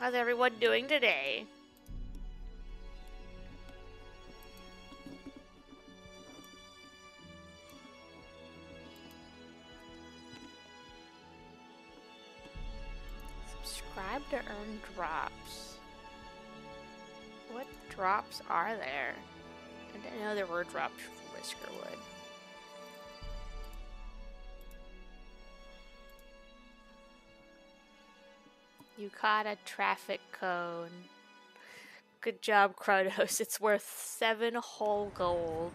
How's everyone doing today? Subscribe to earn drops. What drops are there? I didn't know there were drops for Whiskerwood. You caught a traffic cone. Good job, Kronos. It's worth 7 whole gold.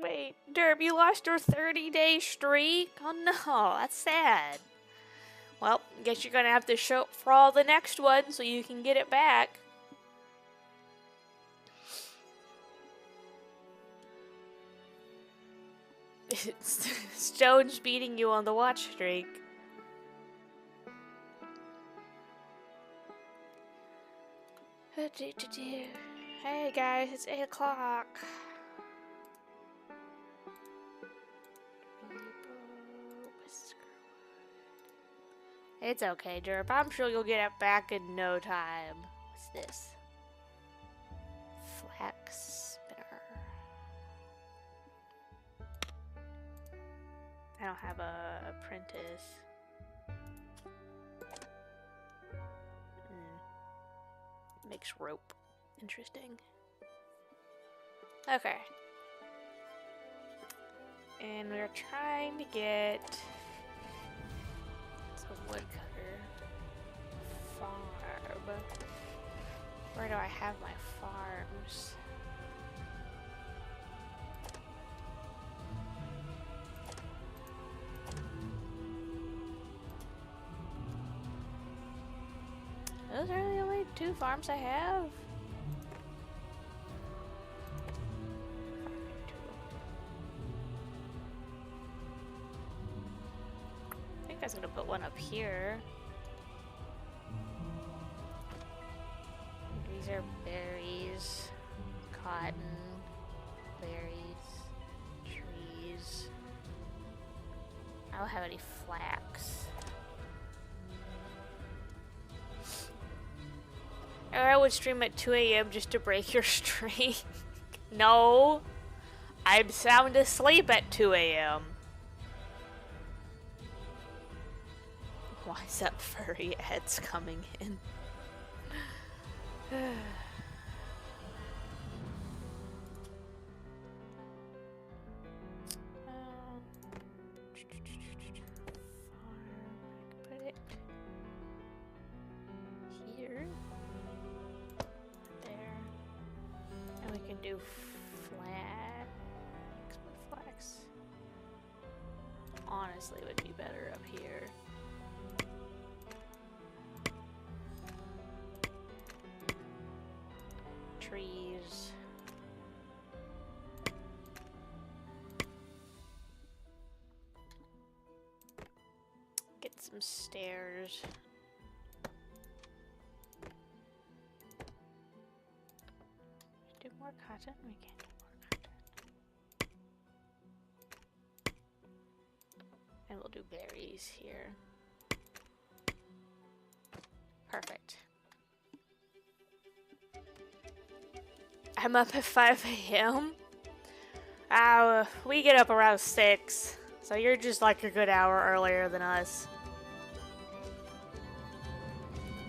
Wait, Derp, you lost your 30-day streak? Oh no, that's sad. Well, guess you're gonna have to show up for all the next one so you can get it back. Stone's beating you on the watch streak. Hey guys, it's 8 o'clock. It's okay, Derp. I'm sure you'll get it back in no time. What's this? Flax spinner. I don't have a apprentice. Makes rope. Interesting. Okay. And we're trying to get a woodcutter farm. Where do I have my farms? Those are the only 2 farms I have. I think I was gonna put one up here. These are berries, cotton, berries, trees. I don't have any flax. Or I would stream at 2 AM just to break your streak. No, I'm sound asleep at 2 AM. Why is that furry ads coming in? Put it here. There. And we can do flax. Honestly, would be better up here. Trees. Get some stairs. Do more cotton? We can't do more cotton. And we'll do berries here. Perfect. I'm up at 5 AM. We get up around 6, so you're just like a good hour earlier than us.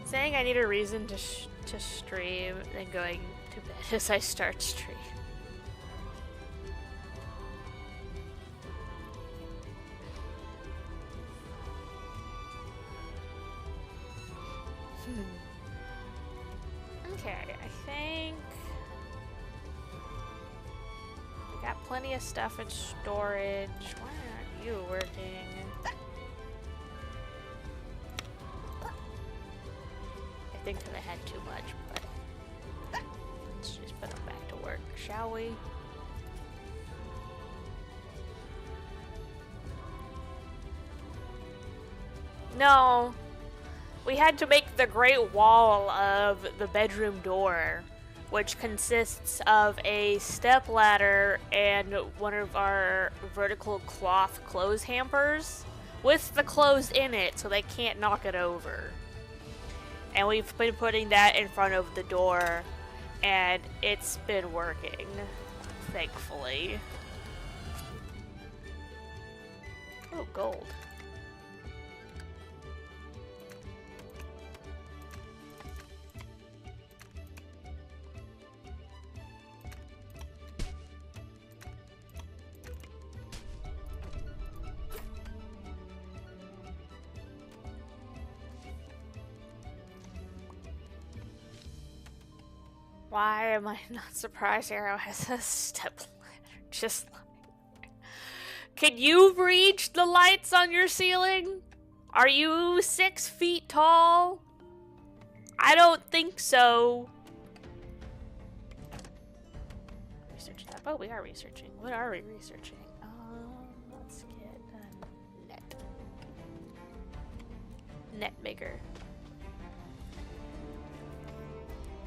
Saying I need a reason to stream and going to bed as I start stream. Okay, I think we got plenty of stuff in storage. Why aren't you working? I think that I had too much, but let's just put them back to work, shall we? No. We had to make the great wall of the bedroom door, which consists of a step ladder and one of our vertical cloth clothes hampers with the clothes in it so they can't knock it over. And we've been putting that in front of the door, and it's been working, thankfully. Oh, gold. Why am I not surprised Arrow has a step ladder? Just like... Can you reach the lights on your ceiling? Are you 6 feet tall? I don't think so. Research that. Oh, we are researching. What are we researching? Let's get a net. Net maker.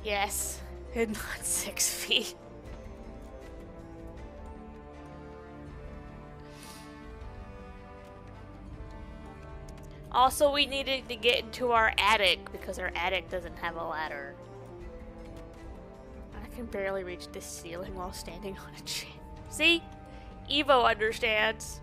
Yes. And not 6 feet. Also, we needed to get into our attic because our attic doesn't have a ladder. I can barely reach the ceiling while standing on a chair. See? Evo understands.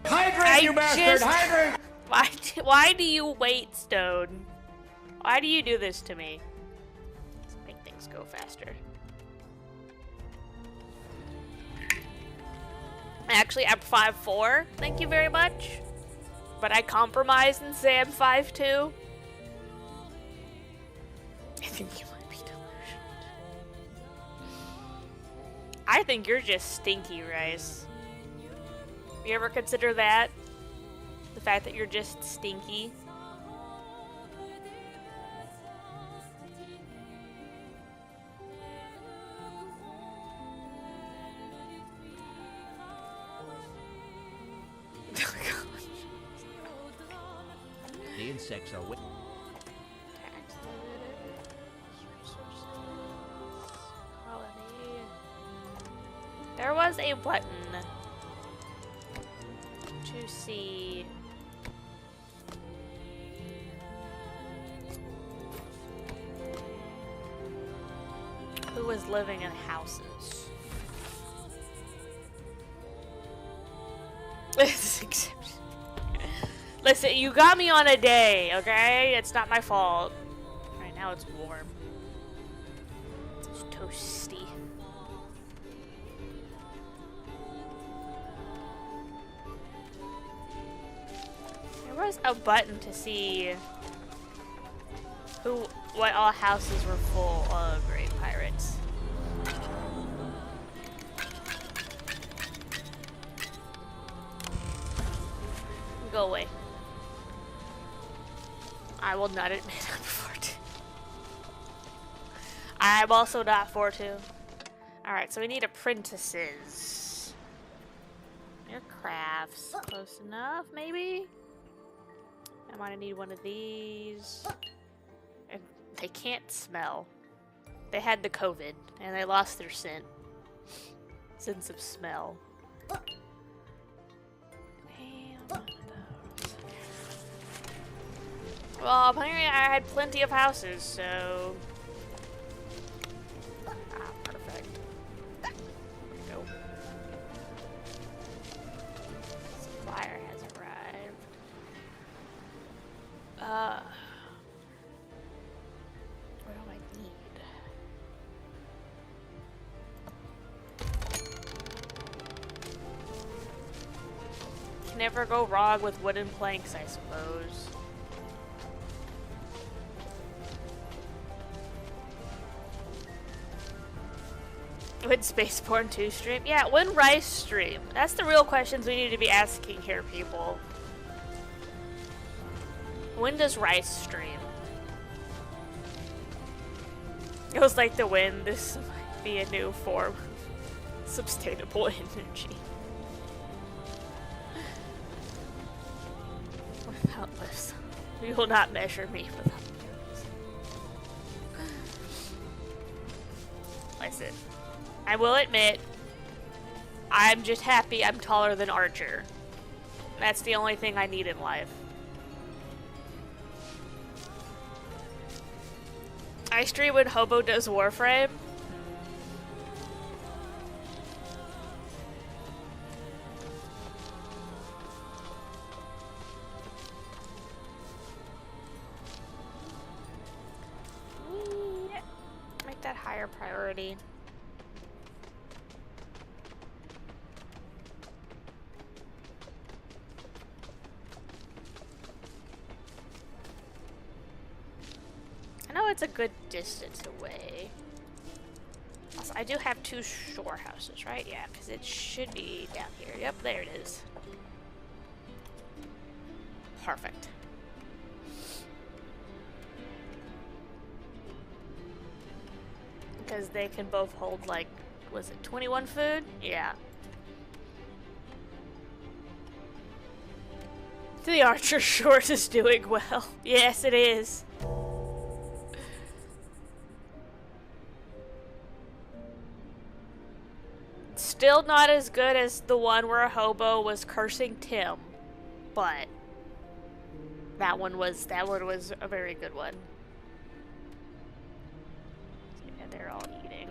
Hydrate, you bastard! Hydrate! Why do you wait, Stone? Why do you do this to me? Let's make things go faster. Actually, I'm 5'4", thank you very much. But I compromised and say I'm 5'2". I think you might be delusional. I think you're just stinky, Rice. You ever consider that? The fact that you're just stinky? The insects are with. There was a button to see who was living in houses. Listen, you got me on a day, okay? It's not my fault. Right now it's warm. It's toasty. There was a button to see what all houses were full of great pirates. Go away. I will not admit I'm 4'2". I'm also not 4'2". Alright, so we need apprentices. Your crafts. Close enough, maybe? I might need one of these. And they can't smell. They had the COVID, and they lost their sense of smell. Well, apparently I had plenty of houses, so... Ah, perfect. There we go. Supplier has arrived. What do I need? Can never go wrong with wooden planks, I suppose. When Spaceborne 2 stream? Yeah, when Rice stream? That's the real questions we need to be asking here, people. When does Rice stream? It was like the wind. This might be a new form of sustainable energy. Without lifts. You will not measure me without lifts. Listen. I will admit, I'm just happy I'm taller than Archer. That's the only thing I need in life. I stream when Hobo does Warframe. Make that higher priority. I know it's a good distance away. Also, I do have 2 shore houses, right? Yeah, because it should be down here. Yep, there it is. Perfect. Because they can both hold, like, was it 21 food? Yeah. The Archer short is doing well. Yes, it is. Still not as good as the one where Hobo was cursing Tim, but that one was a very good one. Yeah, they're all eating.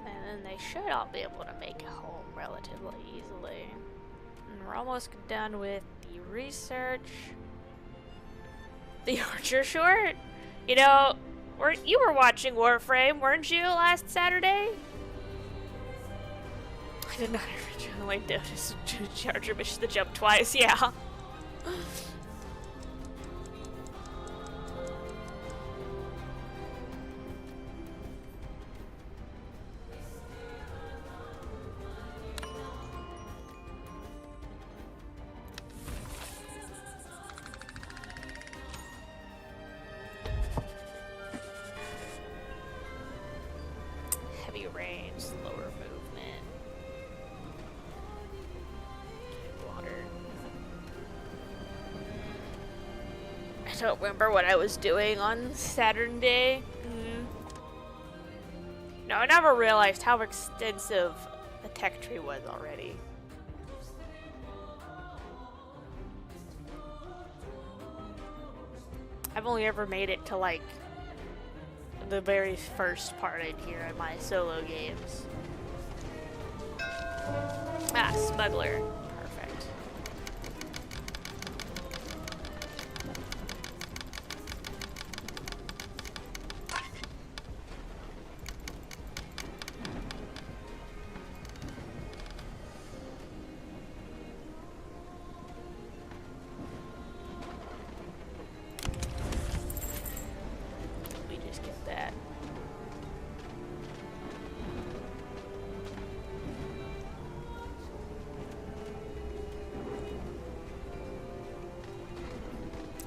And then they should all be able to make it home relatively easily. And we're almost done with the research. The Archer short? You know, you were watching Warframe, weren't you, last Saturday? I did not originally notice Archer missed the jump twice, yeah. Heavy rain, slower movement. Water. I don't remember what I was doing on Saturday. No, I never realized how extensive the tech tree was already. I've only ever made it to, like, the very first part in here in my solo games. Ah, smuggler. Perfect. We just get that.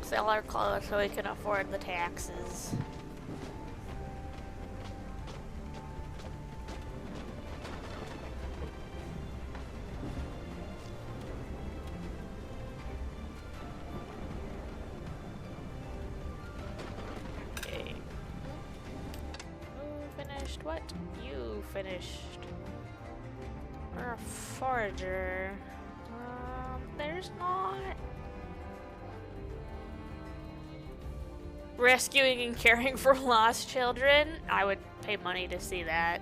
Sell our clothes so we can afford the taxes. Okay. Who finished what? You finished. We're a forager. There's not. Rescuing and caring for lost children? I would pay money to see that.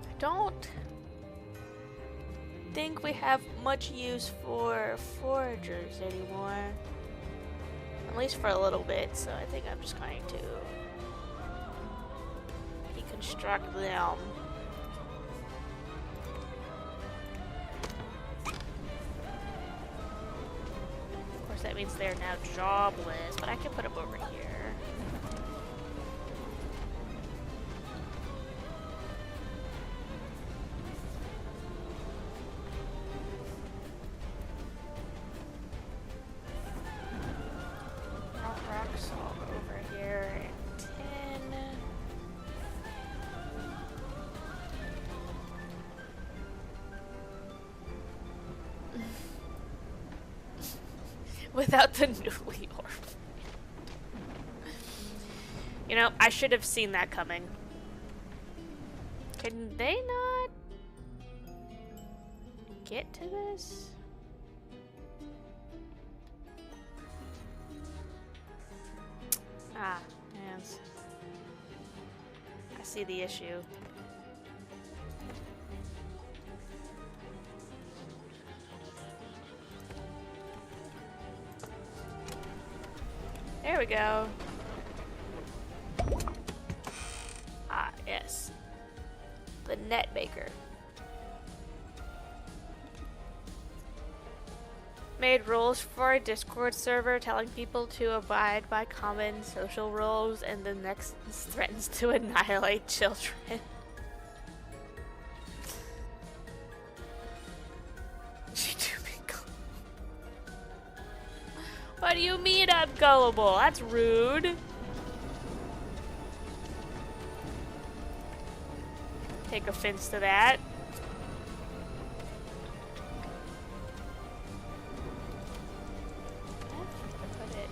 I don't think we have much use for foragers anymore. At least for a little bit, so I think I'm just going to deconstruct them. that means they're now jobless, but I can put them over here. Rock salt over here and tin. Without the newly orphaned. You know, I should have seen that coming. Can they not get to this? Ah, yes. I see the issue. There we go. Ah, yes. The net maker. Made rules for a Discord server telling people to abide by common social rules, and the next threatens to annihilate children. What do you mean I'm gullible? That's rude. Take offense to that. Put it.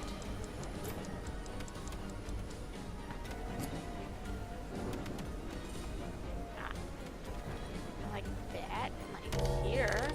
Like that, like here.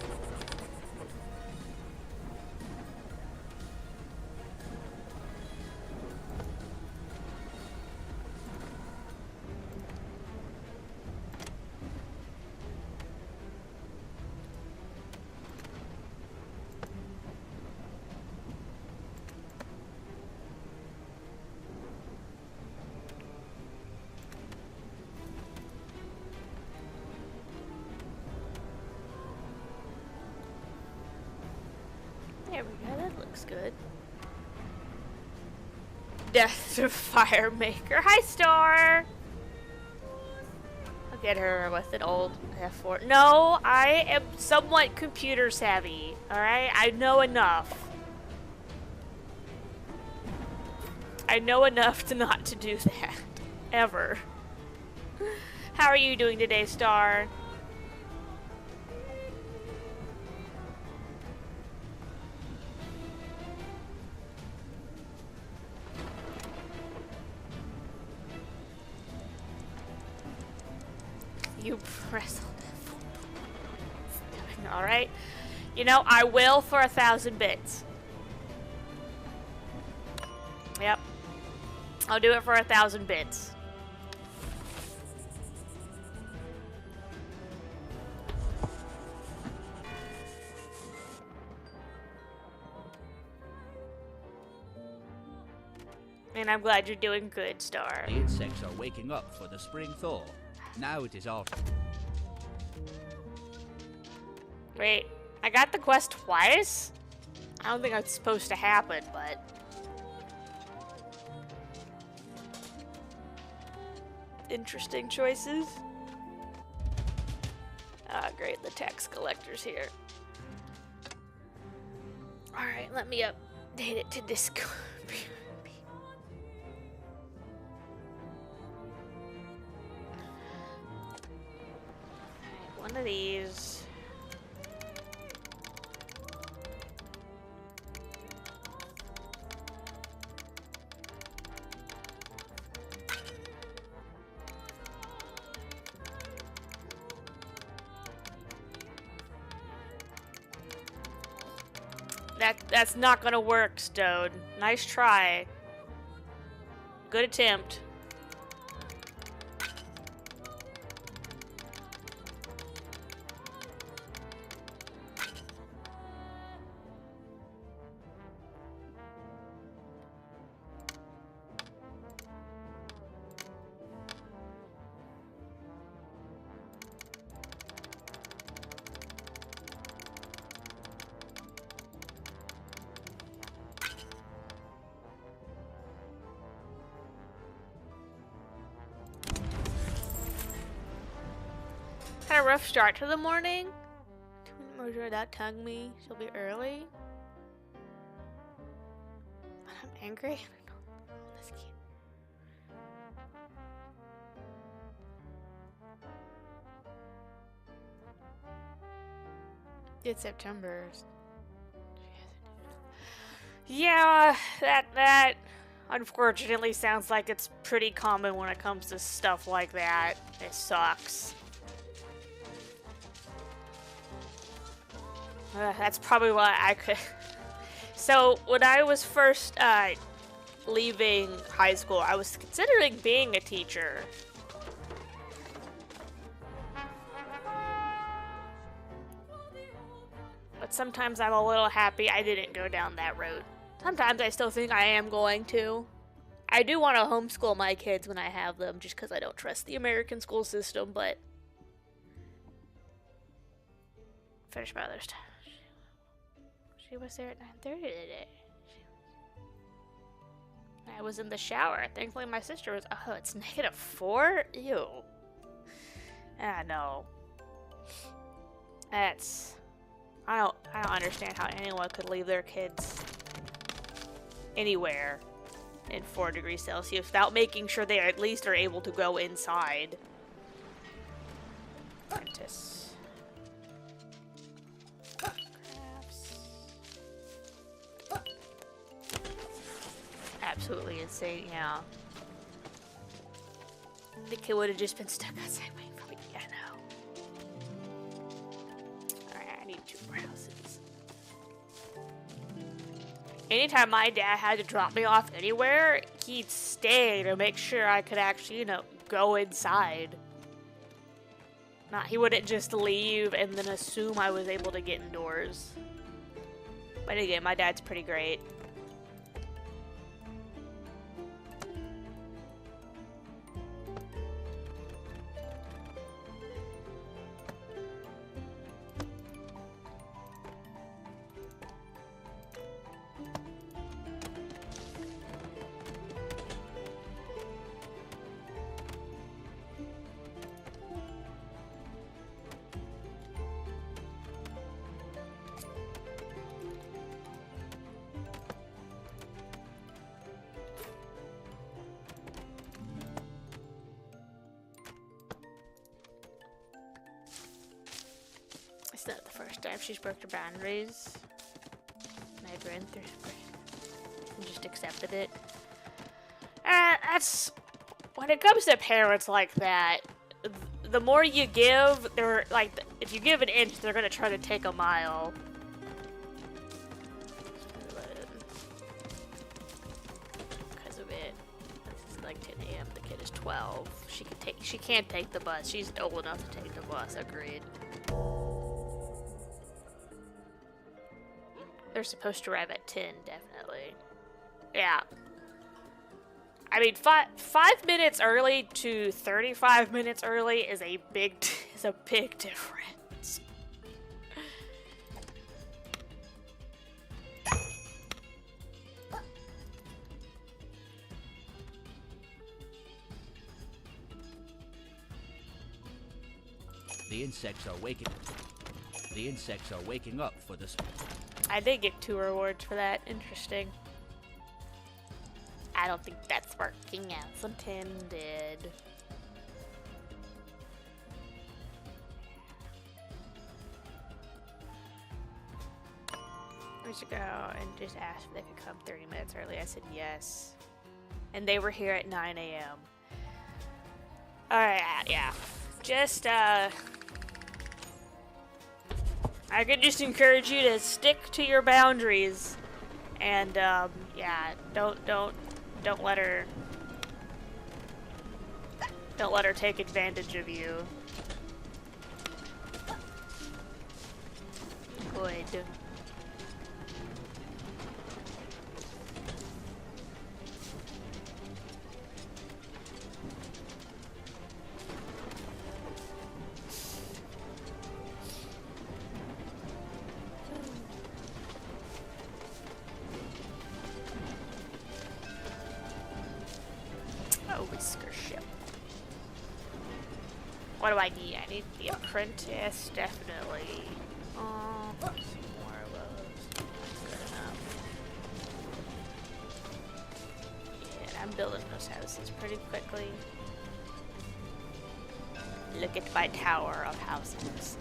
There we go, that looks good. Death to Fire Maker. Hi, Star! I'll get her with an old F4. No, I am somewhat computer savvy, alright? I know enough. I know enough to not to do that. Ever. How are you doing today, Star? You wrestled. Alright. You know, I will for 1,000 bits. Yep. I'll do it for 1,000 bits. And I'm glad you're doing good, Star. The insects are waking up for the spring thaw. Now it is autumn. Wait, I got the quest twice? I don't think that's supposed to happen, but... Interesting choices. Ah, great, the tax collector's here. Alright, let me update it to Discord. One of these. That's not gonna work, Stone. Nice try. Good attempt. a rough start to the morning. Murder that tongue me. She'll be early. I'm angry. I don't know. This kid. It's September. Yeah, that unfortunately sounds like it's pretty common when it comes to stuff like that. It sucks. That's probably why I could. So when I was first leaving high school, I was considering being a teacher. But sometimes I'm a little happy I didn't go down that road. Sometimes I still think I am going to. I do want to homeschool my kids when I have them, just because I don't trust the American school system, but... Finish my other stuff. She was there at 9:30 today. I was in the shower. Thankfully my sister was... Oh, it's -4? Ew. Ah, no. That's... I don't understand how anyone could leave their kids anywhere in 4 degrees Celsius without making sure they at least are able to go inside. Apprentice. Crafts. Absolutely insane, yeah. The kid would have just been stuck outside waiting for me. Yeah, no. Alright, I need 2 more houses. Anytime my dad had to drop me off anywhere, he'd stay to make sure I could actually, go inside. He wouldn't just leave and then assume I was able to get indoors. But again, my dad's pretty great. It's not the first time she's broke her boundaries. I've been through and just accepted it. That's when it comes to parents like that. The more you give, they're like, if you give an inch, they're gonna try to take a mile. Because of it, it's like 10 a.m. The kid is 12. She can't take the bus. She's old enough to take the bus. Agreed. They're supposed to arrive at 10, definitely. Yeah. I mean, 5 minutes early to 35 minutes early is a big difference. The insects are waking. The insects are waking up for this. I did get 2 rewards for that. Interesting. I don't think that's working as intended. We should go and just ask if they could come 30 minutes early. I said yes. And they were here at 9 a.m. Alright, yeah. Just, I could just encourage you to stick to your boundaries. And, yeah, don't let her take advantage of you. Good. What do I need? I need the apprentice, definitely. Some more of those. Good enough. Yeah, I'm building those houses pretty quickly. Look at my tower of houses.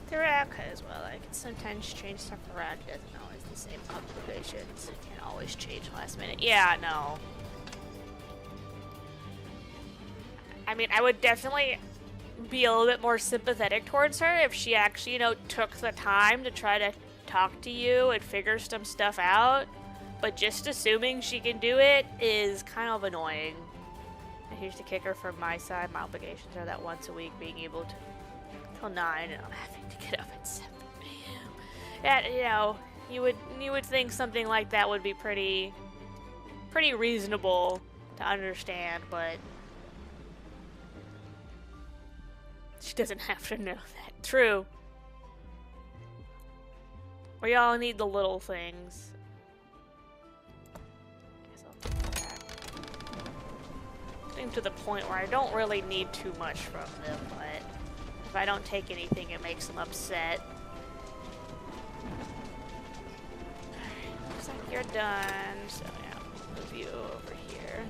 They're okay as well. I can sometimes change stuff around. It doesn't always the same populations. I can't always change last minute. Yeah, no. I mean, I would definitely be a little bit more sympathetic towards her if she actually, you know, took the time to try to talk to you and figure some stuff out. But just assuming she can do it is kind of annoying. And here's the kicker from my side. My obligations are that once a week being able to till 9 and I'm having to get up at 7 a.m. Yeah, you know, you would think something like that would be pretty reasonable to understand, but she doesn't have to know that. True. We all need the little things. Getting to the point where I don't really need too much from them, but if I don't take anything, it makes them upset. Alright, looks like you're done, so yeah, move you over here.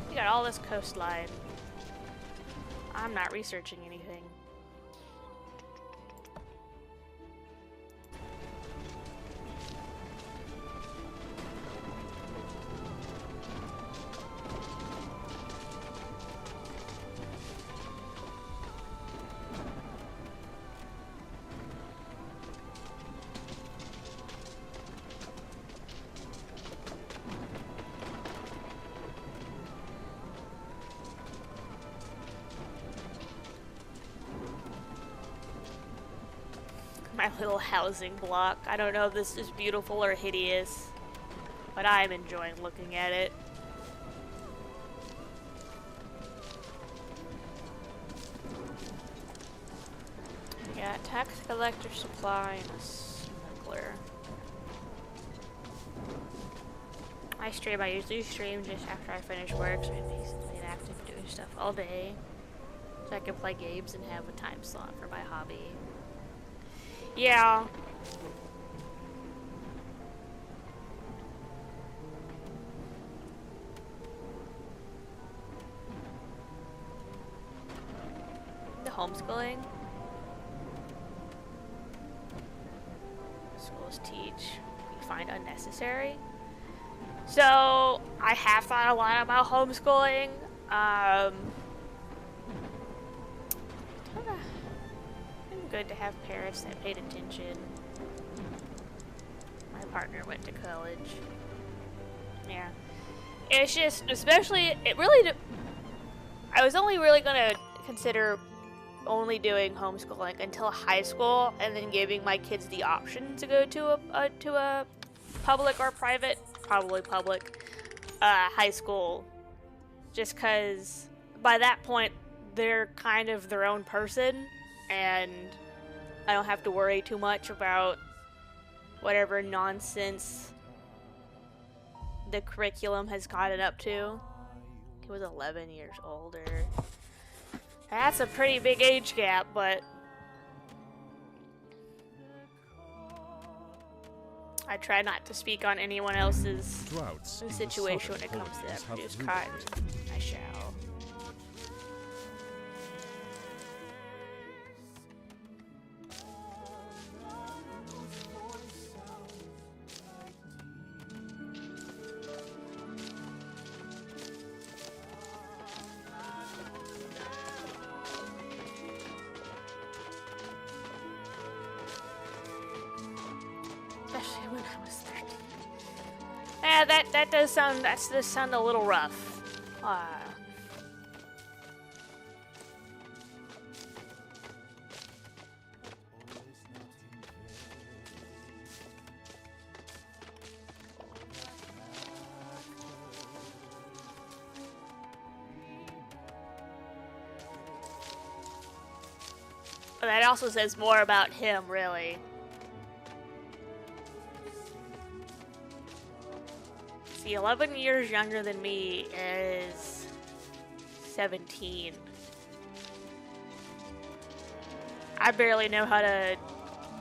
You got all this coastline. I'm not researching anything. My little housing block. I don't know if this is beautiful or hideous, but I'm enjoying looking at it. We got tax collector, supply, and a smuggler. I usually stream just after I finish work, so I'm basically inactive doing stuff all day. So I can play games and have a time slot for my hobby. Yeah. The homeschooling. Schools teach we find unnecessary. So I have thought a lot about homeschooling. Good to have parents that paid attention. My partner went to college. Yeah. It's just, especially, it really, I was only really gonna consider only doing homeschooling until high school, and then giving my kids the option to go to a public or private, probably public, high school. Just cause by that point, they're kind of their own person, and I don't have to worry too much about whatever nonsense the curriculum has gotten up to. He was 11 years older. That's a pretty big age gap, but I try not to speak on anyone else's situation when it comes to that produced cotton. I shall. Especially when I was 13. Yeah, that does sound a little rough. But that also says more about him, really. see, 11 years younger than me is 17. I barely know how to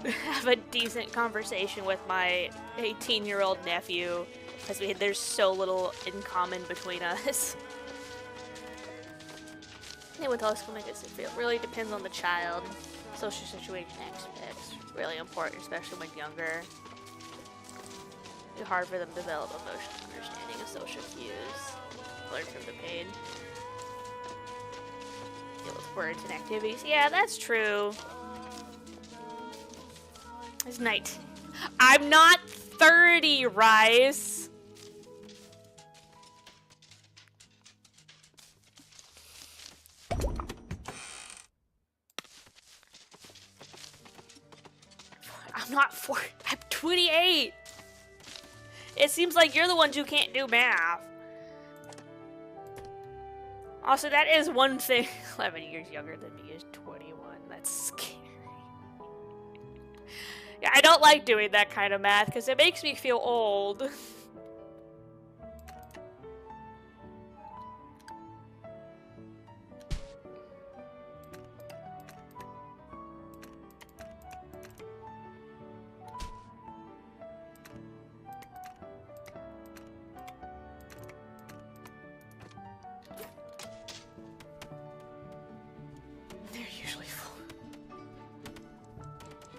have a decent conversation with my 18-year-old nephew because there's so little in common between us. And with all school, I guess it really depends on the child. Social situation aspects really important, especially when younger. It's hard for them to develop emotional understanding of social cues. Learn from the pain. Deal with words and activities. Yeah, that's true. It's night. I'm not 30, Rice. I'm not 40. I'm 28. It seems like you're the ones who can't do math. Also, that is one thing. 11 years younger than me is 21. That's scary. Yeah, I don't like doing that kind of math because it makes me feel old.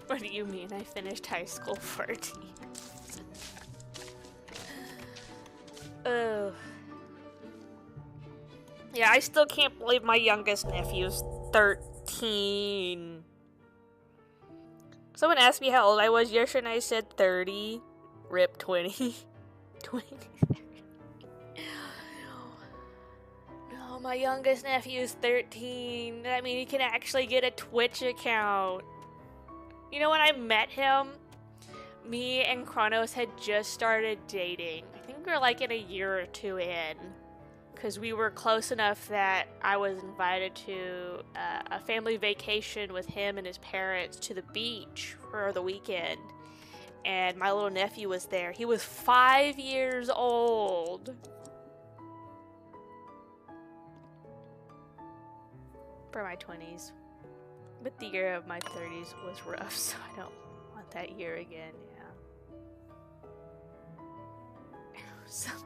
What do you mean? I finished high school 14. Oh. Yeah, I still can't believe my youngest nephew's 13. Someone asked me how old I was yesterday and I said 30. Rip 20. 20. No, my youngest nephew's 13. I mean, he can actually get a Twitch account. You know, when I met him, me and Kronos had just started dating. I think we were like in a year or two in. Because we were close enough that I was invited to a family vacation with him and his parents to the beach for the weekend. And my little nephew was there. He was 5 years old. For my 20s. But the year of my 30s was rough, so I don't want that year again, yeah. Summer.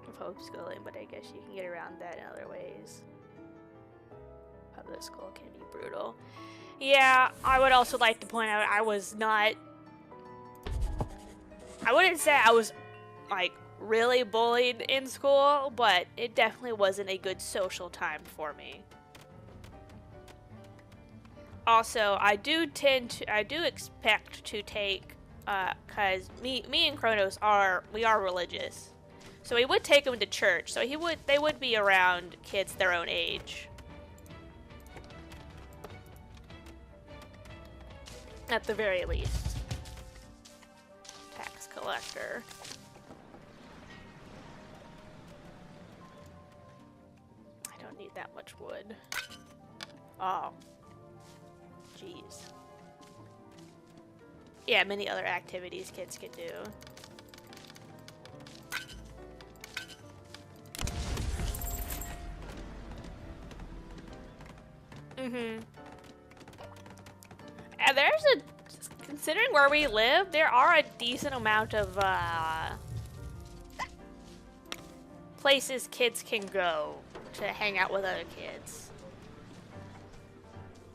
Of homeschooling, but I guess you can get around that in other ways. Public school can be brutal. Yeah, I would also like to point out I was not... I wouldn't say I was, like, really bullied in school, but it definitely wasn't a good social time for me. Also, I do expect to take, cause me and Kronos we are religious, so we would take him to church. So they would be around kids their own age, at the very least. Tax collector. Need that much wood. Oh. Jeez. Yeah, many other activities kids can do. Mm-hmm. And considering where we live, there are a decent amount of, places kids can go to hang out with other kids.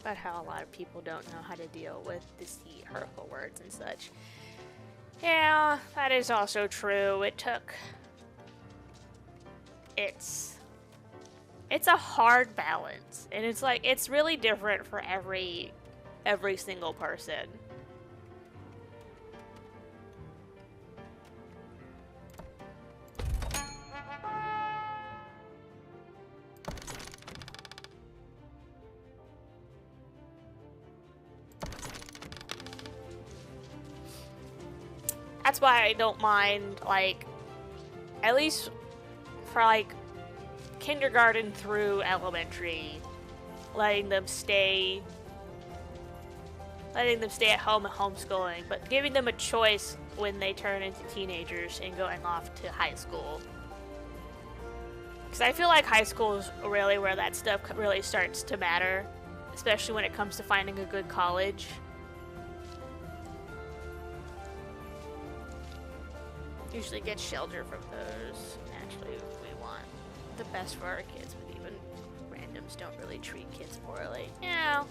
But how a lot of people don't know how to deal with deceit, hurtful words, and such. Yeah, that is also true. It's a hard balance, and it's like it's really different for every single person. That's why I don't mind, like, at least for, like, kindergarten through elementary, letting them stay letting them stay at home and homeschooling, but giving them a choice when they turn into teenagers and going off to high school. Because I feel like high school is really where that stuff really starts to matter, especially when it comes to finding a good college. Usually get shelter from those. Naturally, we want the best for our kids, but even randoms don't really treat kids poorly. Yeah.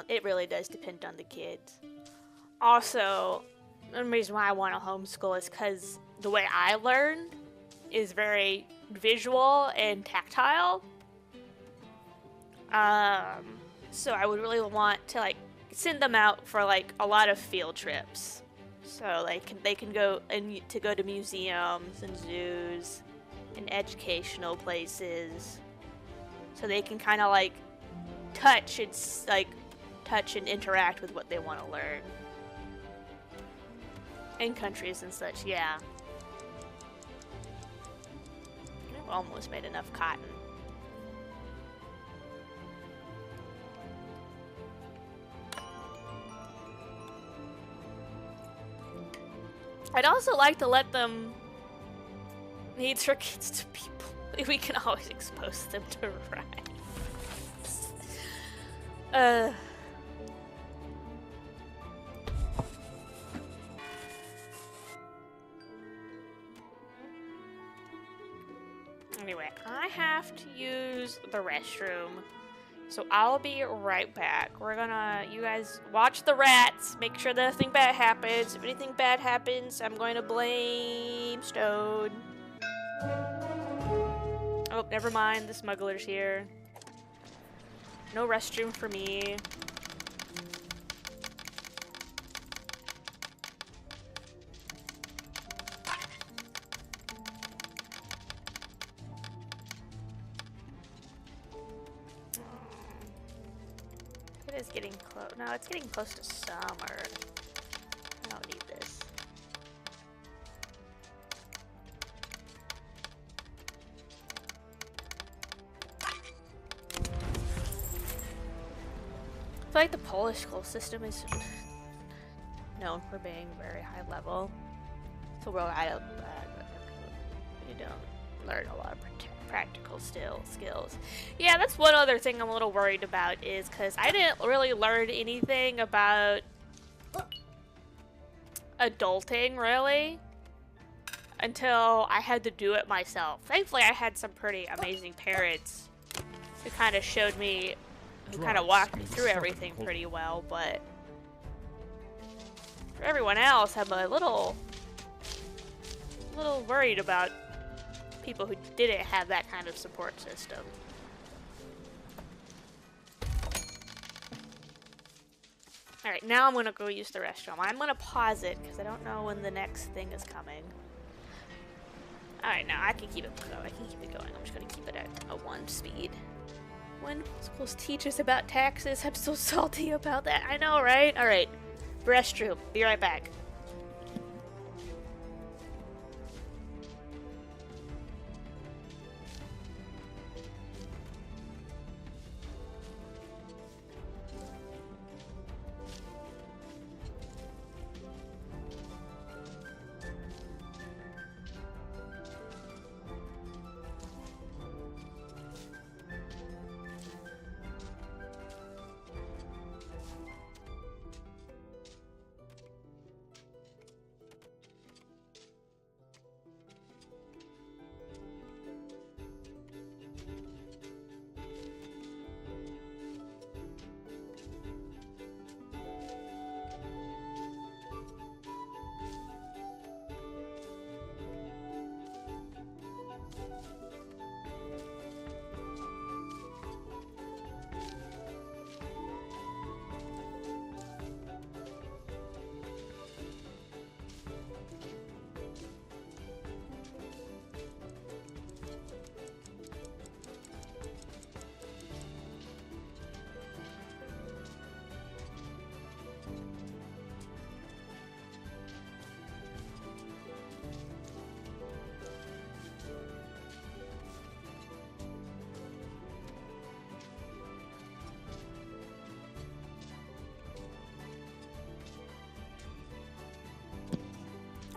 It really does depend on the kids. Also, the reason why I want to homeschool is because the way I learned is very visual and tactile. So I would really want to like send them out for like a lot of field trips. So they can go to museums and zoos and educational places. So they can kind of like touch and interact with what they want to learn. In countries and such, yeah. I've almost made enough cotton. I'd also like to let them needs for kids to people. We can always expose them to rice. Anyway, I have to use the restroom, so I'll be right back. You guys watch the rats, make sure that nothing bad happens. If anything bad happens, I'm going to blame Stone. Oh, never mind, the smuggler's here. No restroom for me. It is getting close. No, it's getting close to summer. I don't need this. I feel like the Polish school system is known for being very high level. So you don't learn a lot of practical skills. Yeah, that's one other thing I'm a little worried about is because I didn't really learn anything about adulting really until I had to do it myself. Thankfully, I had some pretty amazing parents who kind of showed me, who kind of walked me through everything pretty well, but for everyone else, I'm a little worried about people who didn't have that kind of support system. Alright, now I'm gonna go use the restroom. I'm gonna pause it because I don't know when the next thing is coming. Alright, now I can keep it going. I'm just gonna keep it at a 1 speed. When schools teach us about taxes, I'm so salty about that. I know, right? Alright, restroom. Be right back.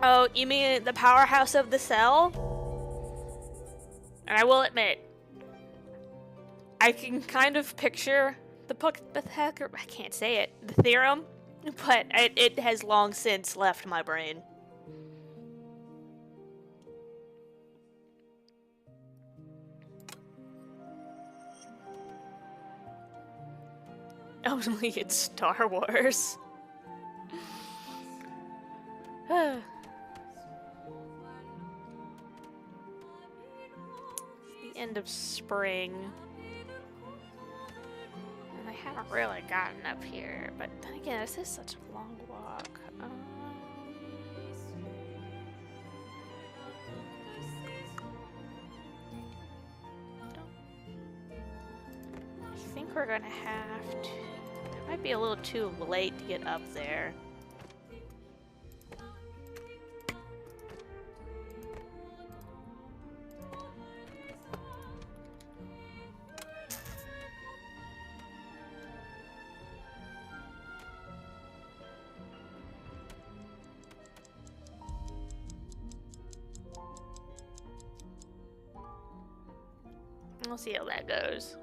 Oh, you mean the powerhouse of the cell? And I will admit, I can kind of picture I can't say it, the theorem, but it has long since left my brain. Only it's Star Wars. The end of spring. And I haven't really gotten up here, but then again, this is such a long walk. I think we're gonna have to... It might be a little too late to get up there. We'll see how that goes.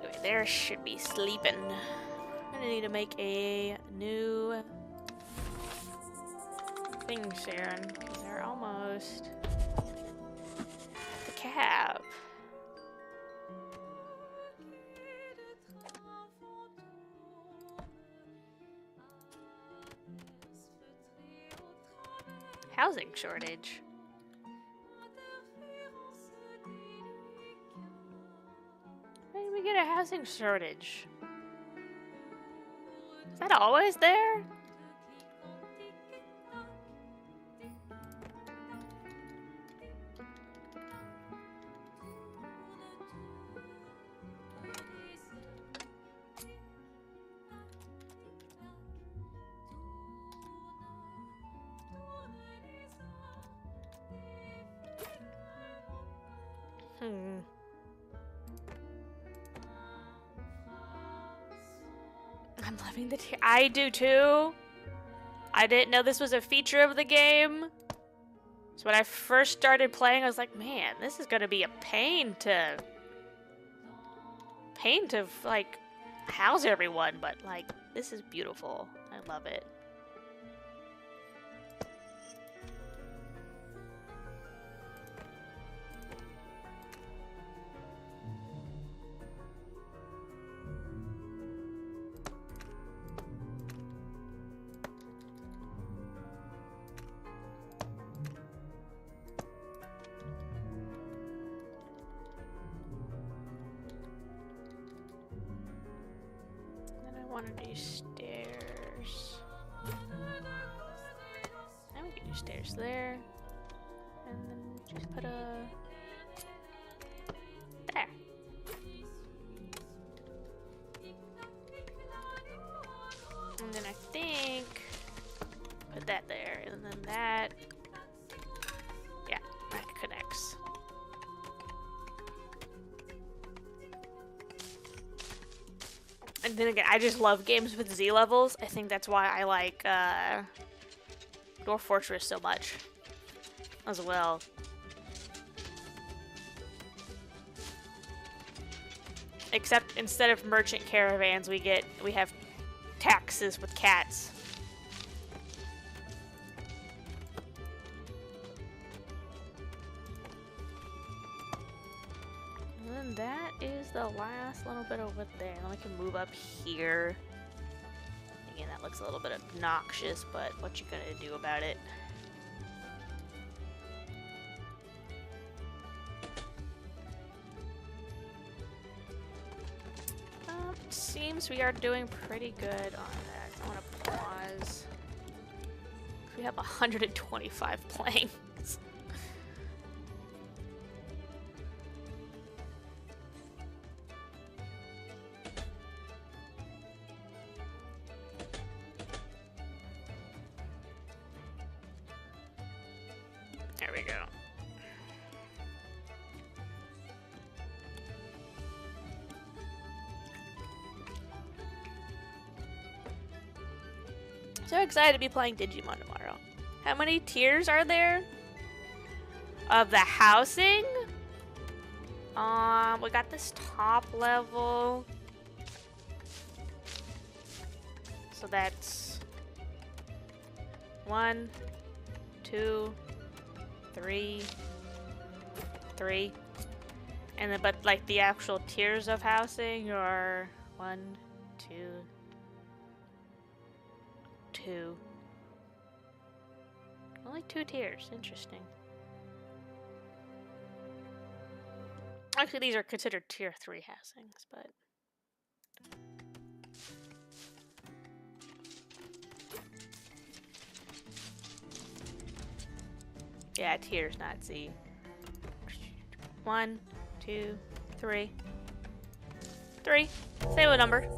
Anyway, there should be sleeping. I'm gonna need to make a new thing, Sharon, because they're almost at the cab. Housing shortage. Why did we get a housing shortage? Is that always there? I'm loving the tear. I do too. I didn't know this was a feature of the game. So when I first started playing, I was like, man, this is gonna be a pain to like house everyone, but like this is beautiful. I love it. Want to do stairs. And we can do stairs there. And then just put a... there. And then I think... put that there. And then that... yeah, that connects. And then again, I just love games with Z levels. I think that's why I like Dwarf Fortress so much as well. Except instead of merchant caravans, we have taxes with cats. And that is the last little bit over there. Then we can move up here. Again, that looks a little bit obnoxious, but what you gonna do about it? Seems we are doing pretty good on that. I want to pause. We have 125 playing. There we go. So excited to be playing Digimon tomorrow. How many tiers are there of the housing? We got this top level. So that's 1, 2, 3, 3. And then, but like the actual tiers of housing are 1, 2, 2. Only 2 tiers. Interesting. Actually, these are considered tier 3 housings, but yeah, tiers, not Z. 1, 2, 3. 3. Same number.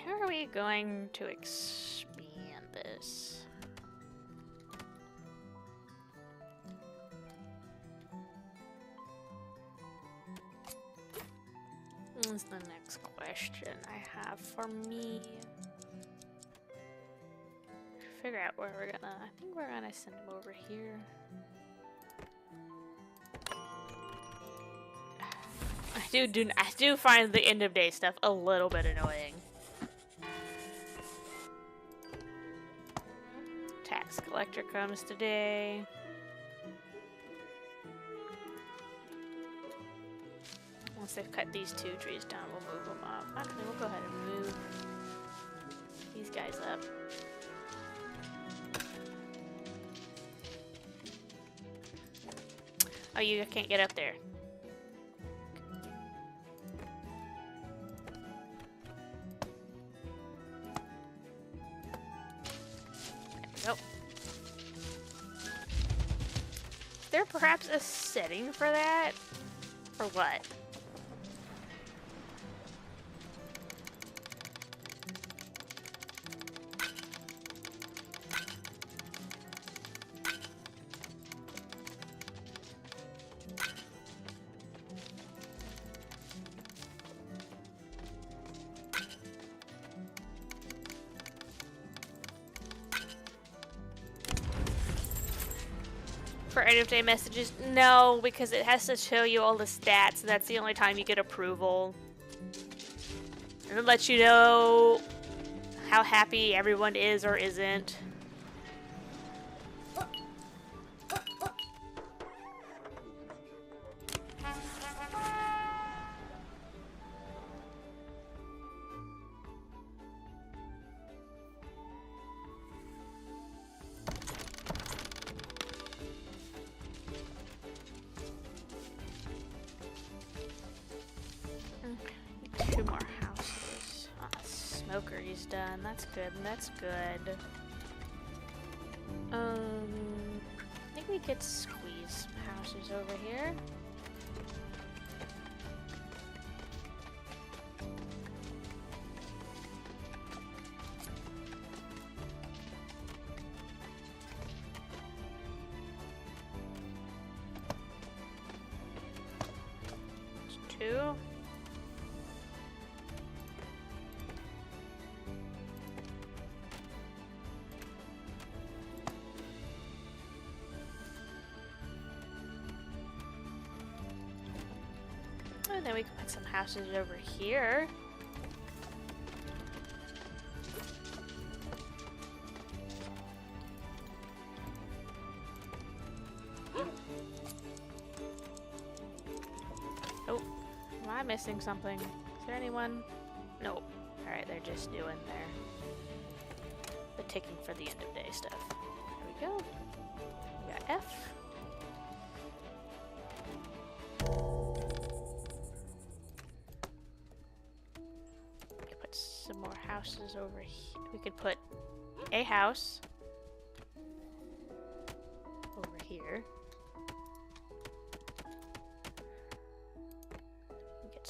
How are we going to expand this? What's the next question I have for me? Figure out where we're gonna. I think we're gonna send him over here. I do find the end of day stuff a little bit annoying. Tax collector comes today. Once they've cut these 2 trees down, we'll move them up. Actually, we'll go ahead and move these guys up. Oh, you can't get up there. Nope. Is there perhaps a setting for that? Or what? For end of day messages, no, because it has to show you all the stats, and that's the only time you get approval. And it lets you know how happy everyone is or isn't. Smokery's done. That's good. That's good. I think we could squeeze some houses over here. There's 2. And then we can put some houses over here. Oh, am I missing something? Is there anyone? Nope. Alright, they're just doing the ticking for the end of day stuff. There we go. We got F. Some more houses over here. We could put a house over here.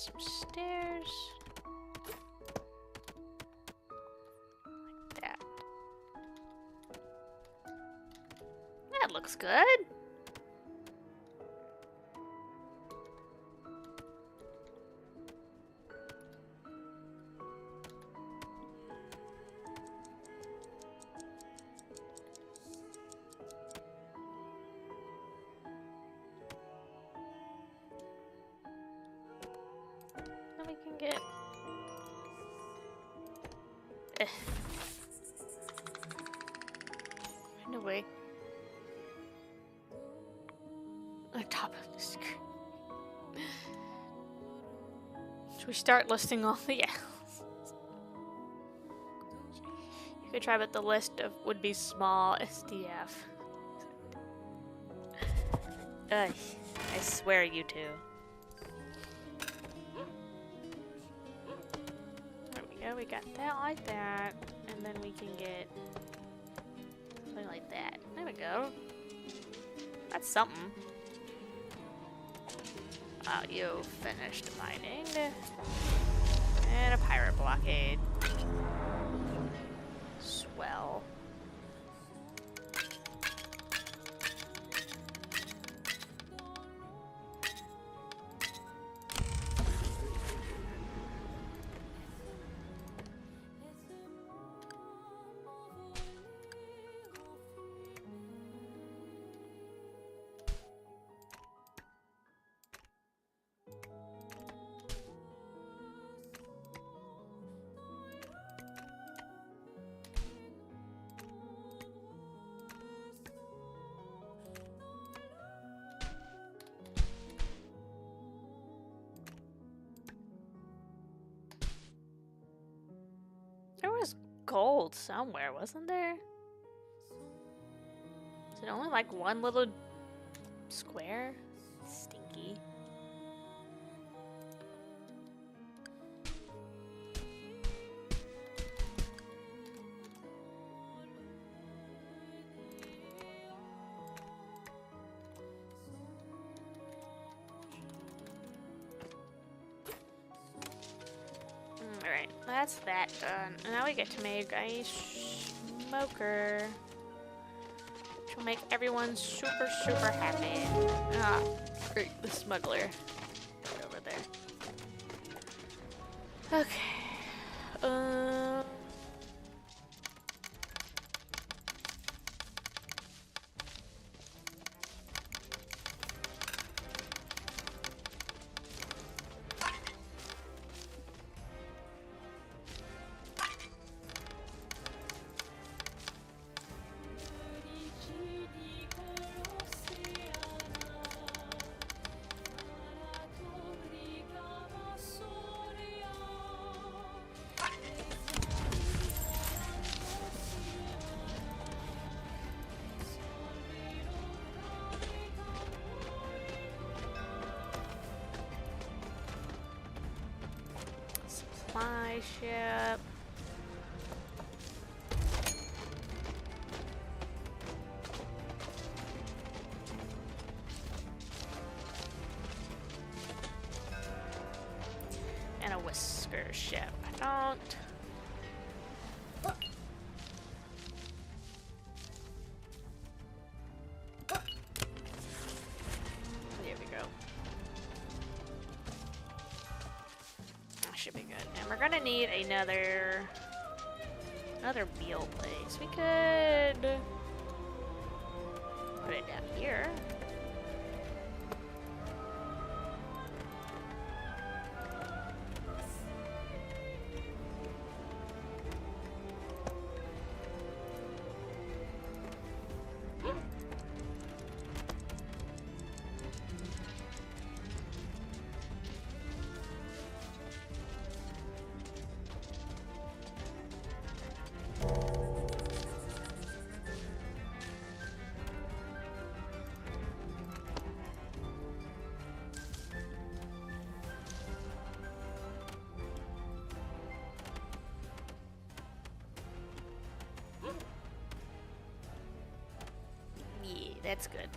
some stairs. Like that. That looks good. Then we can get... No way. On top of the screen. Should we start listing all the owls? You could try, but the list of would be small SDF. Ugh, I swear you two. There we go, we got that like that. And then we can get something like that. There we go. That's something. Oh, you finished mining. And a pirate blockade. Swell. There was gold somewhere, wasn't there? Is it only like one little square? Stinky. Alright, that's that done. And now we get to make a smoker. Which will make everyone super, super happy. Ah, great, the smuggler. Right over there. Okay. Supply ship. And a whisker ship. I don't. There we go. That should be good. And we're gonna need another meal place. We could put it down here. Yeah, that's good.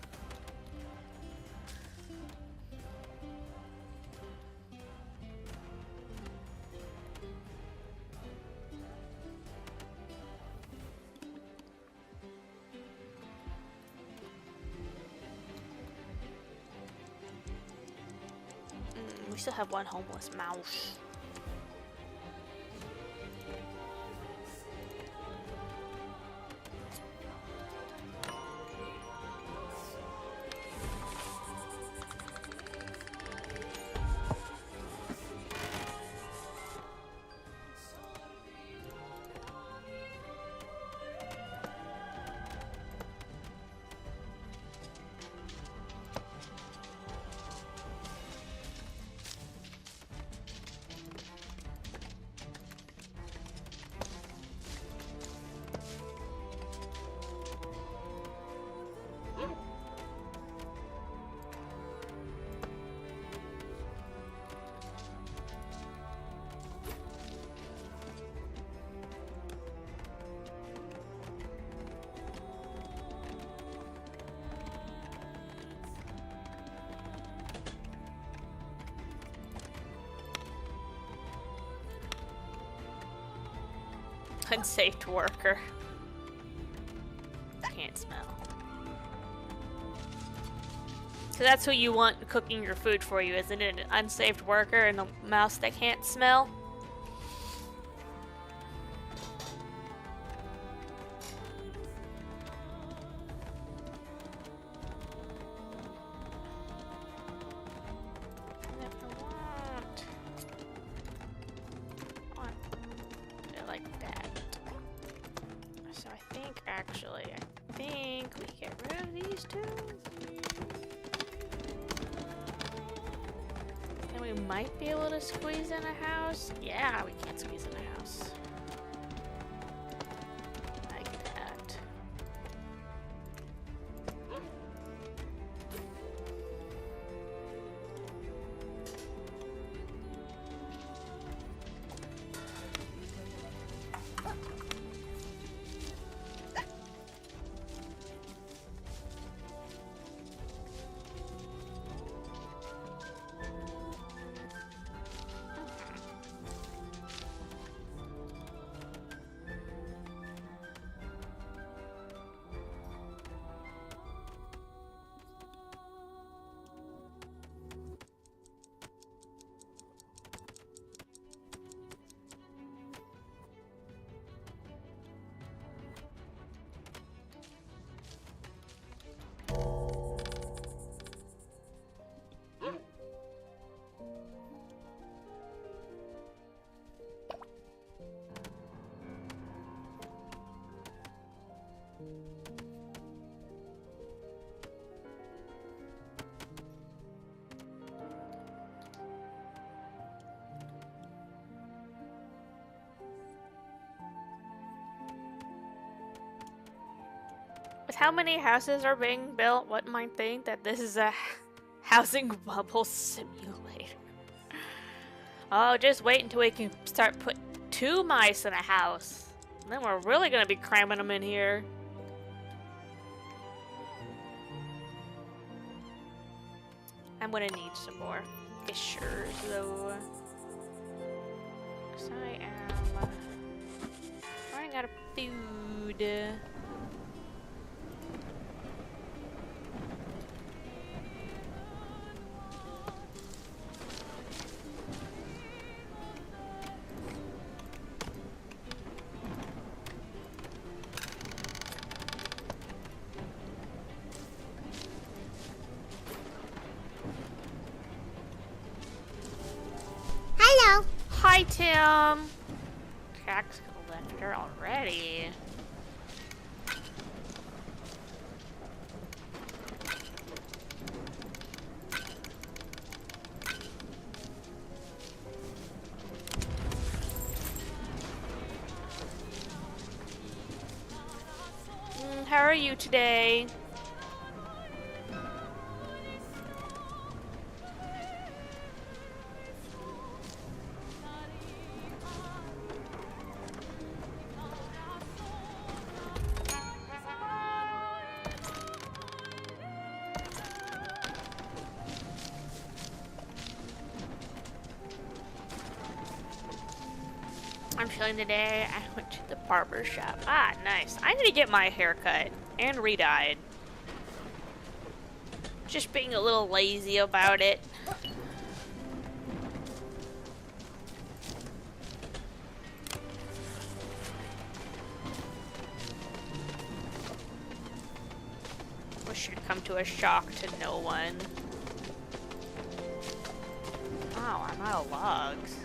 we still have one homeless mouse. Unsafe worker. Can't smell. So that's who you want cooking your food for you, isn't it? An unsafe worker and a mouse that can't smell? Might be able to squeeze in a house. Yeah, we can't squeeze in a house. Like that. With how many houses are being built, one might think that this is a housing bubble simulator. Oh, just wait until we can start putting 2 mice in a house. Then we're really gonna be cramming them in here. I'm gonna need some more fishers though. Cause I am running out of food. Hi, Tim! Tax collector already. How are you today? I'm chilling today. I went to the barber shop. Ah, nice. I need to get my hair cut and re-dyed. Just being a little lazy about it. should come to a shock to no one. Oh, I'm out of logs.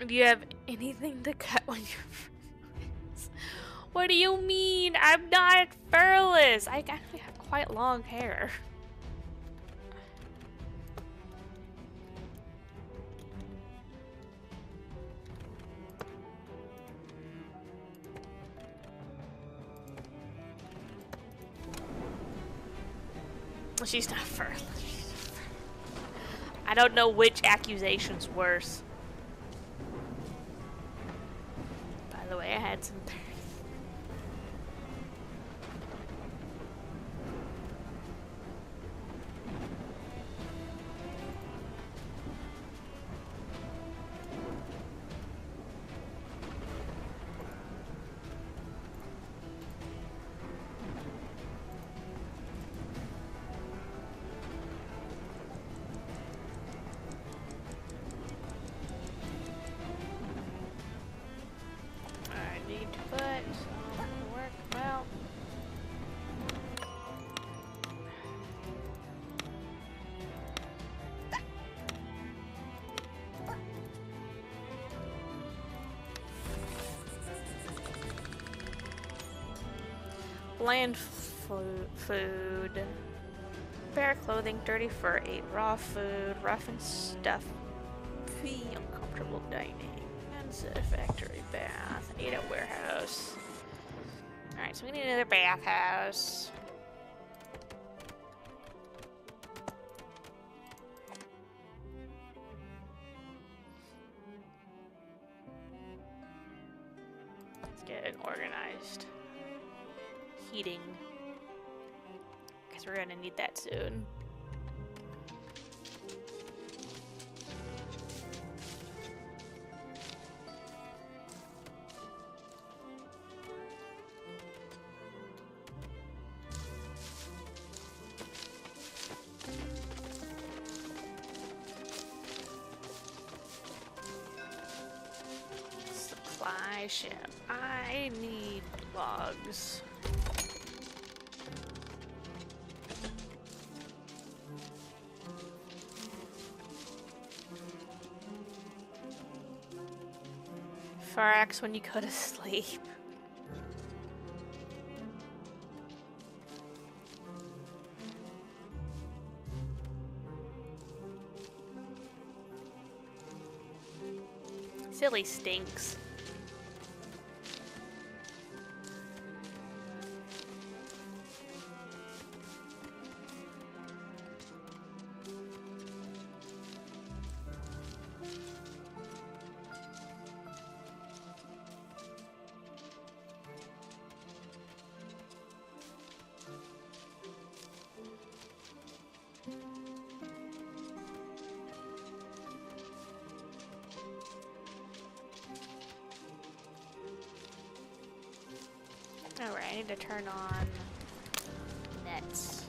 Do you have anything to cut when you're... What do you mean? I'm not furless. I actually have quite long hair. She's not furless. I don't know which accusation's worse. By the way, I had some... Bland food. Bare clothing, dirty fur, ate raw food, rough and stuffy, uncomfortable dining, unsatisfactory bath, need a warehouse. Alright, so we need another bathhouse. Let's get an organized heating, because we're gonna need that soon. Supply ship. I need logs. Farax when you go to sleep. Silly stinks. Alright, I need to turn on nets.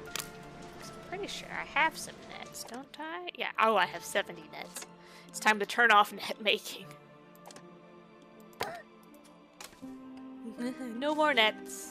I'm pretty sure I have some nets, don't I? Yeah, oh, I have 70 nets. It's time to turn off net making. No more nets.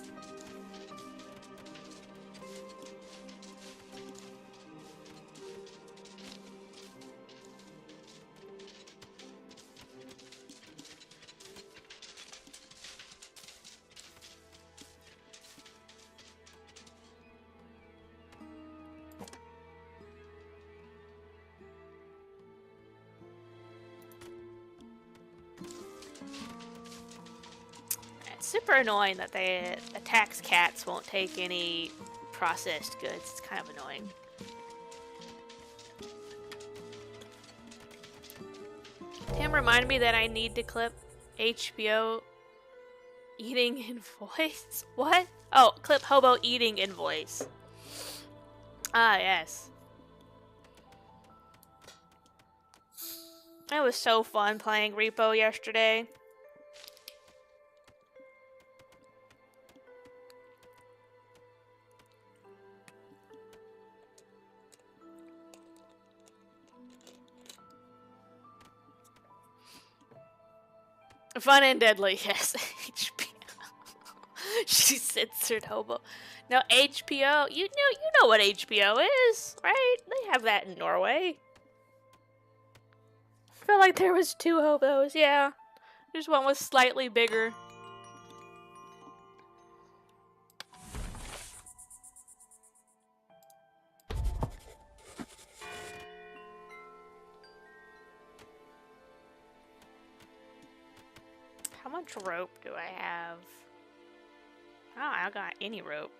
super annoying that the tax cats won't take any processed goods. It's kind of annoying. Tim reminded me that I need to clip HBO eating invoice. What? Oh, clip hobo eating invoice. Ah, yes. It was so fun playing Repo yesterday. Fun and deadly, yes. HBO. She censored hobo. No, HPO. You know what HPO is, right? They have that in Norway. I feel like there was 2 hobos, yeah. Just one was slightly bigger. How much rope do I have? Oh, I don't got any rope.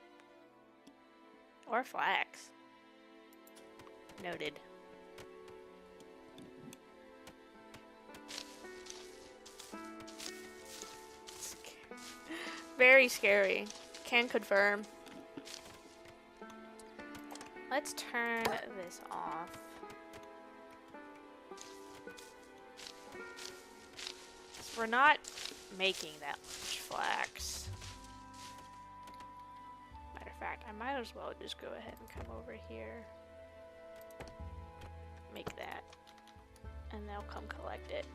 Or flax. Noted. Very scary. Can confirm. Let's turn this off. We're not making that much flax. Matter of fact, I might as well just go ahead and come over here. Make that. And they'll come collect it.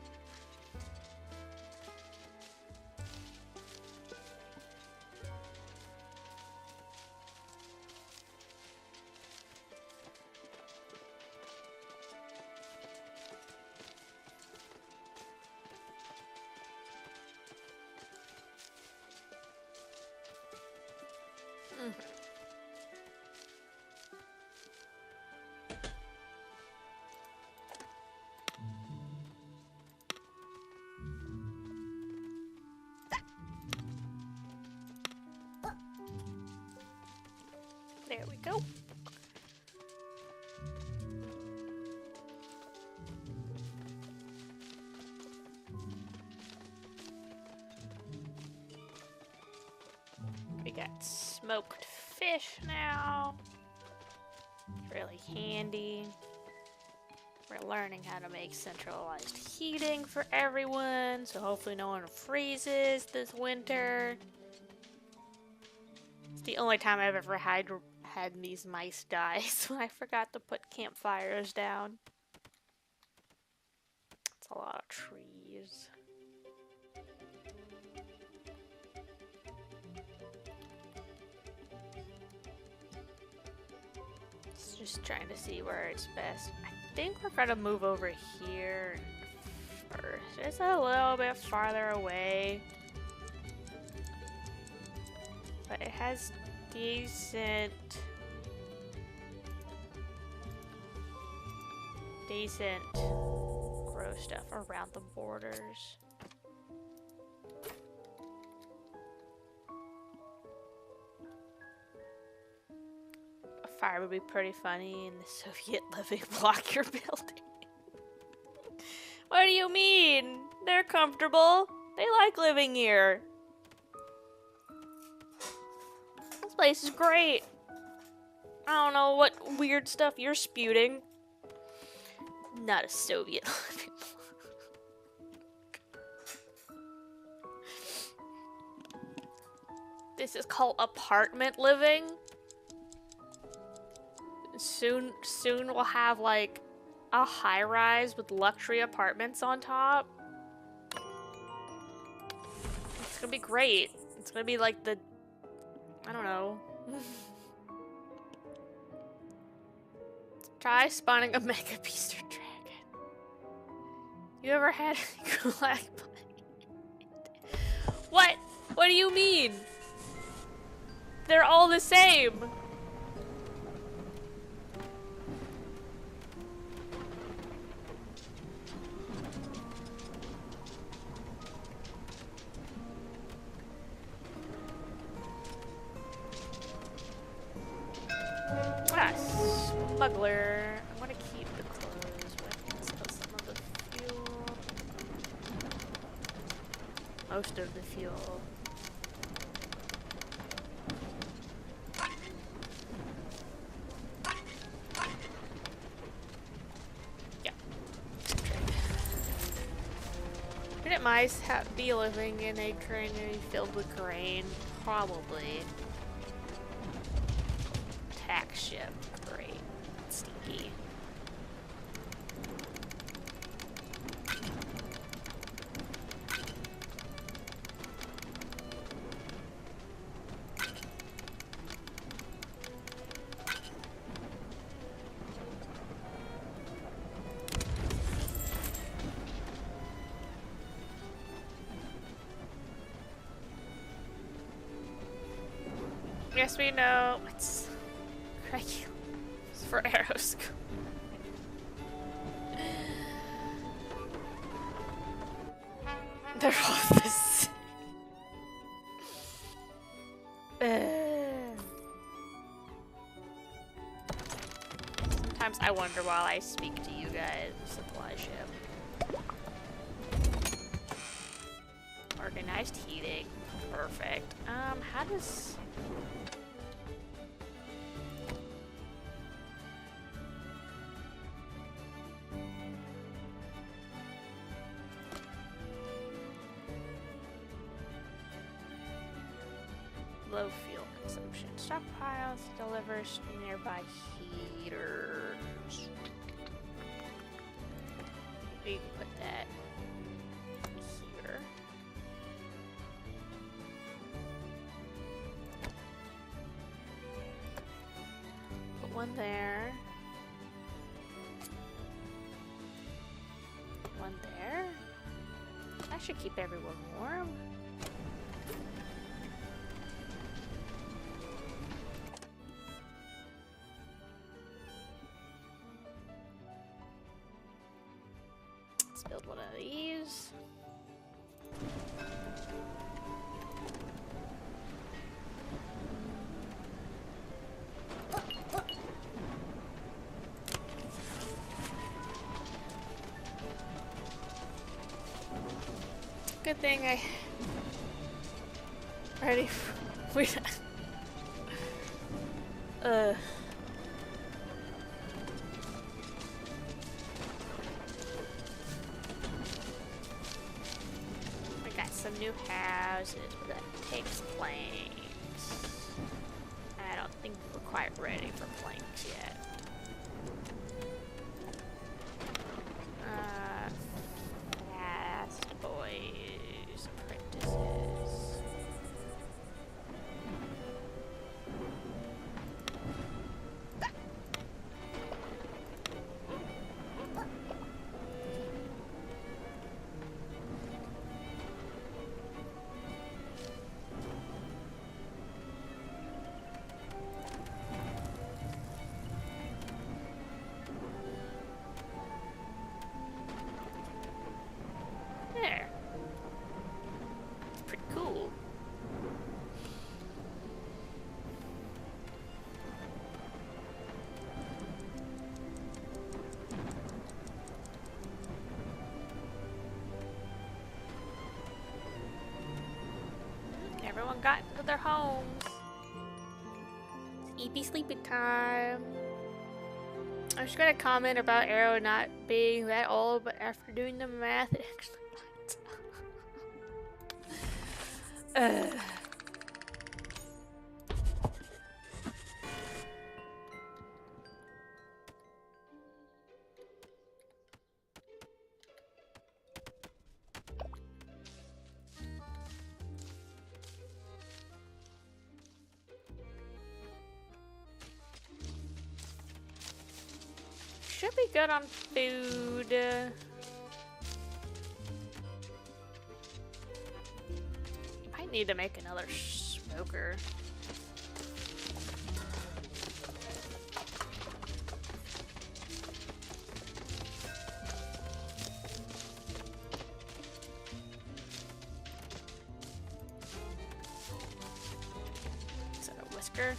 There we go. We got smoked fish now. It's really handy. We're learning how to make centralized heating for everyone, so hopefully no one freezes this winter. It's the only time I've ever had these mice die, so I forgot to put campfires down. It's a lot of trees. Just trying to see where it's best. I think we're gonna move over here first. It's a little bit farther away, but it has decent grow stuff around the borders. A fire would be pretty funny in the Soviet living block you're building. What do you mean? They're comfortable. They like living here. This place is great. I don't know what weird stuff you're spewing. Not a Soviet living block. This is called apartment living. Soon we'll have like a high-rise with luxury apartments on top. It's gonna be great. It's gonna be like the, I don't know. Try spawning a mega beast or dragon. You ever had a black blade? What? What do you mean? They're all the same. smuggler. I'm gonna keep the clothes, but I can sell some of the fuel. Most of the fuel. Yeah. Wouldn't mice be living in a granary filled with grain? Probably. Tax ship. Great. Stinky. Yes, we know. It's crikey. It's for arrows. They're all this. Sometimes I wonder while I speak to you guys. Supply ship. Organized heating. Perfect. How does... Low fuel consumption. Stockpiles delivers nearby heaters. We can put that here. Put one there. One there. That should keep everyone warm. Let's build one of these. Good thing I ready. We. We got some new houses, but that takes planks. I don't think we're quite ready for planks yet. Fast boys, apprentices. There. It's pretty cool. Everyone got into their homes. It's eepy sleepy time. I was gonna comment about Arrow not being that old, but after doing the math, it actually lines up. Should be good on food. Might need to make another smoker. Is that a whisker?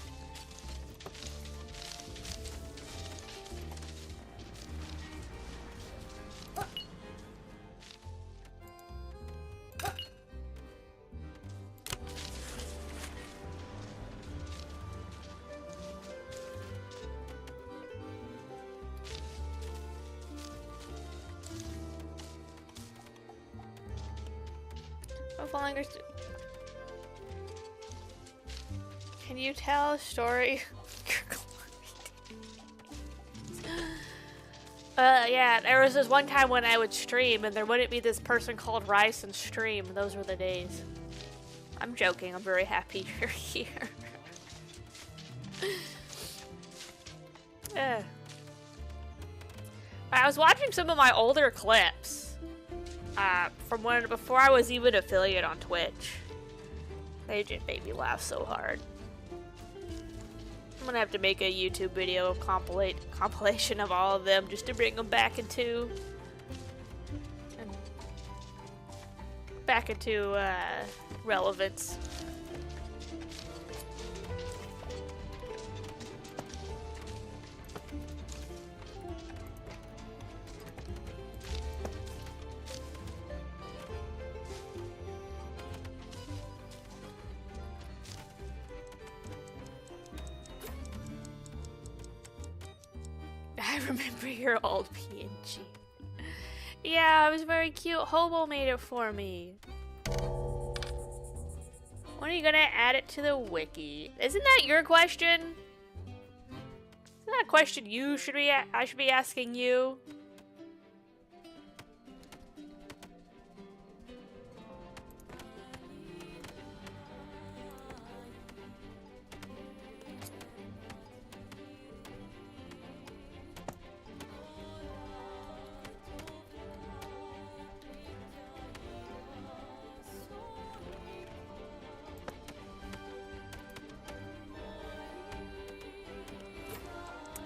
I'm following her. Can you tell a story? Yeah, there was this one time when I would stream and there wouldn't be this person called Rice and stream. Those were the days. I'm joking. I'm very happy you're here. I was watching some of my older clips from when before I was even affiliate on Twitch. They just made me laugh so hard. I'm gonna have to make a YouTube video of compilation of all of them just to bring them back into relevance. I remember your old PNG. Yeah, it was very cute. Hobo made it for me. When are you gonna add it to the wiki? Isn't that your question? Isn't that a question I should be asking you?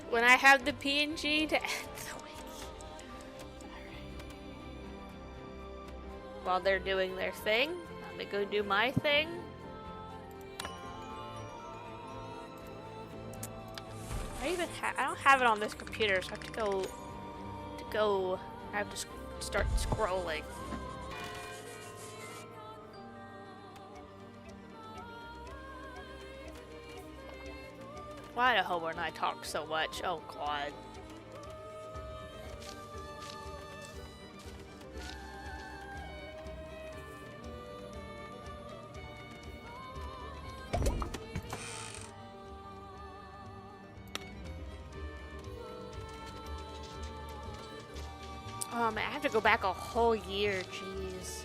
When I have the PNG to add the wiki. Alright. While they're doing their thing, I'm gonna go do my thing. I don't have it on this computer, so I have to I have to start scrolling. Why do Homer and I talk so much? Oh god. Oh man, I have to go back a whole year, jeez.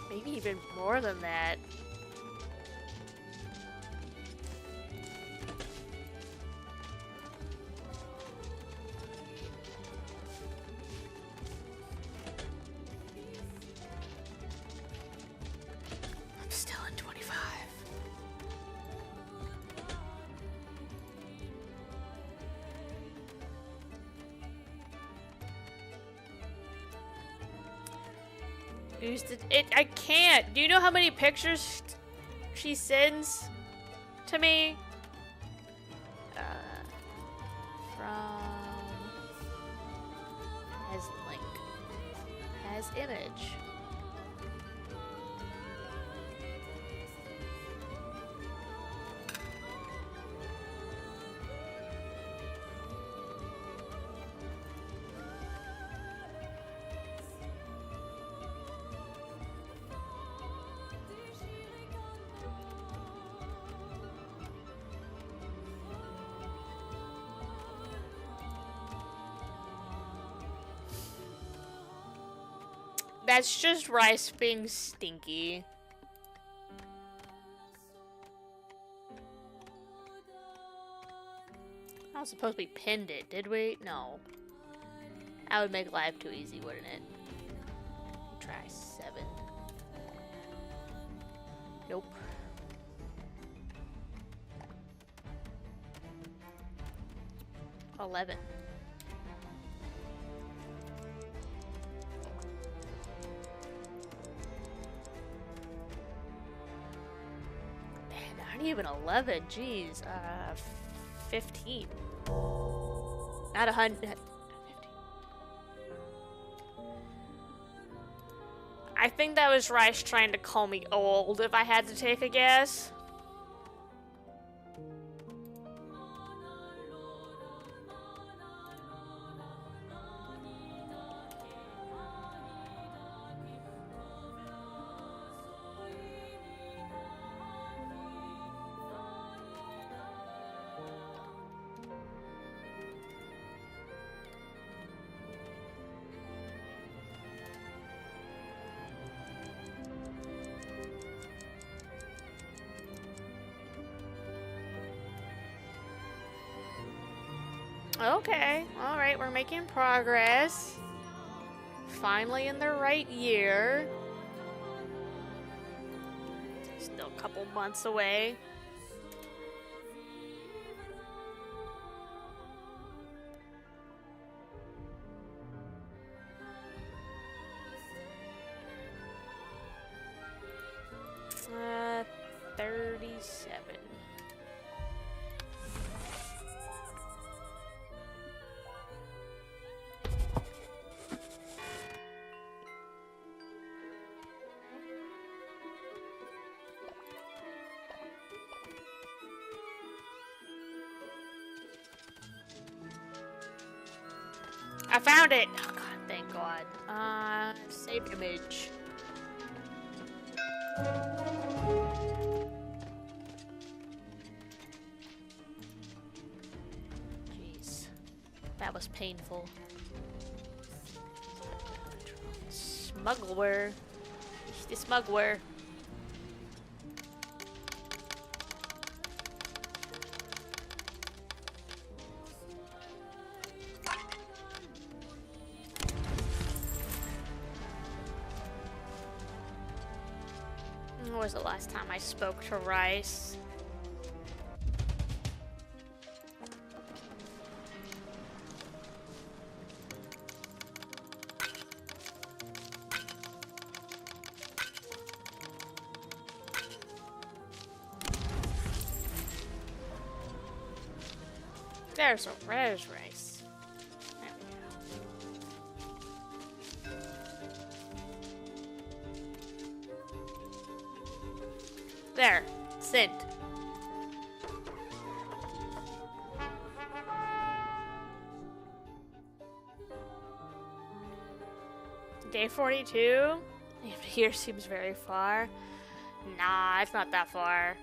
Maybe even more than that. I'm still in 25. I can't. Do you know how many pictures she sends to me? From as link as image. That's just Rice being stinky. I was supposed to be pinned it, did we? No. That would make life too easy, wouldn't it? Try 7. Nope. $11. Not even 11, jeez. 15. Not 100. 15. I think that was Rice trying to call me old, if I had to take a guess. Okay, alright, we're making progress. Finally in the right year. Still a couple months away. Uh, 37. I found it! Oh god, thank god. Save image. Jeez. That was painful. Smuggler. The smuggler. When was the last time I spoke to Rice? There's Rice. There we go. There. Sent. Day 42? Here seems very far. Nah, it's not that far.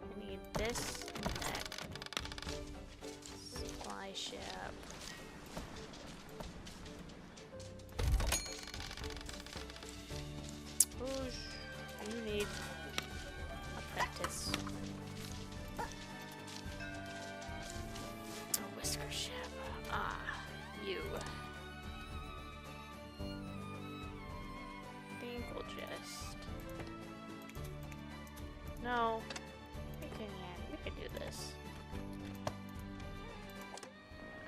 I need this and that. Supply ship. Ooh, you need apprentice. A whisker ship. Ah, you. Think we'll just. No, we can do this.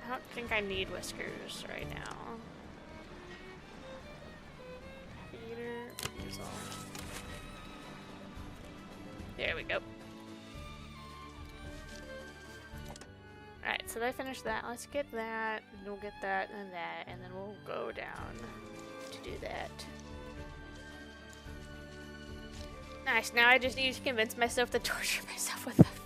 I don't think I need whiskers right now. Feeder result. There we go. Alright, so I finished that. Let's get that, and we'll get that, and then we'll go down to do that. Nice, now I just need to convince myself to torture myself with a phantom.